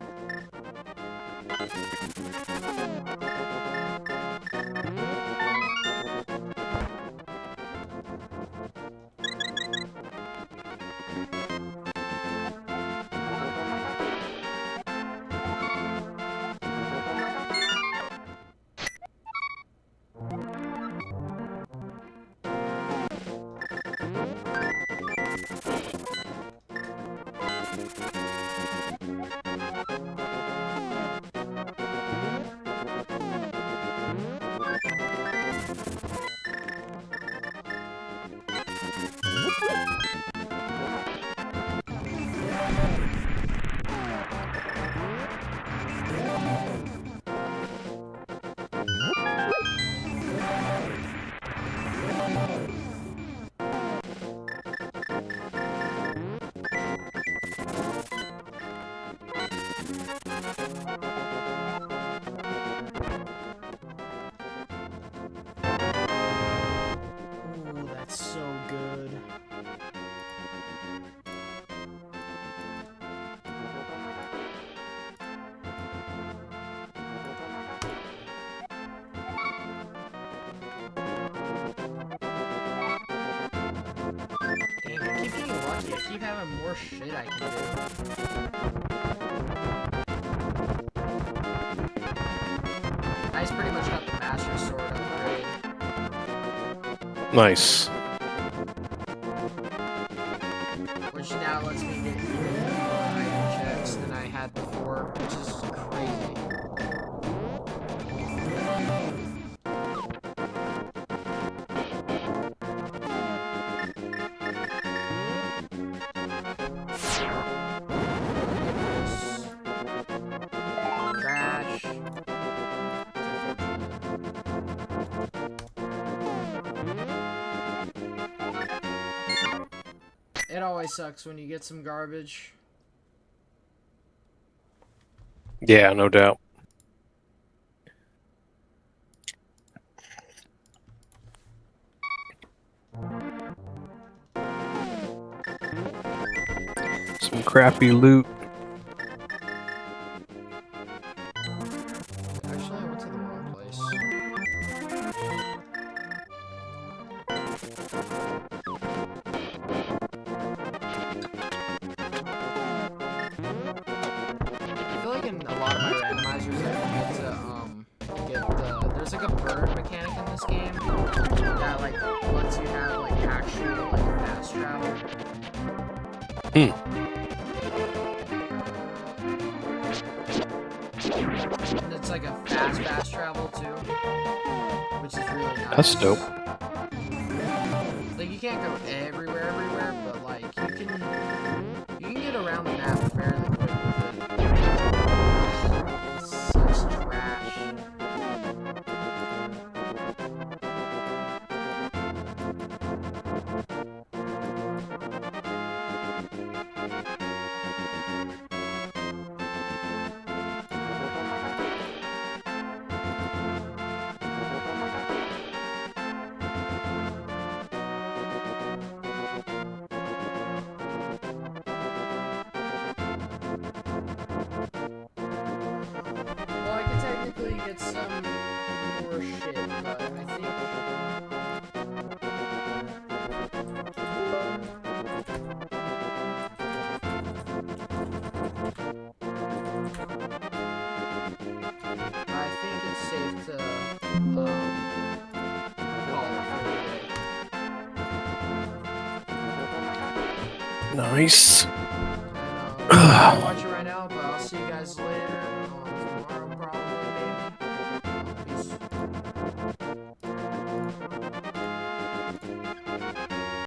Ooh, that's so good. Dang, I keep getting lucky. I keep having more shit I can do. I just pretty much got the Master Sword upgrade. Nice. Which now lets me get even more item checks than I had before, which is crazy. Trash. It always sucks when you get some garbage. Yeah, no doubt. Some crappy loot. Actually, I went to the wrong place. I feel like in a lot of my randomizers, I forget to get the. There's like a bird mechanic in this game that lets you have actual fast travel. And it's like a fast travel too, which is really nice. That's dope. Like you can't go everywhere, but you can get around the map fairly quick with it. It's such trash. get some more shit, but I think. I think it's safe to call it for today. Nice. And, I'll watch it right now, but I'll see you guys later. Tomorrow probably.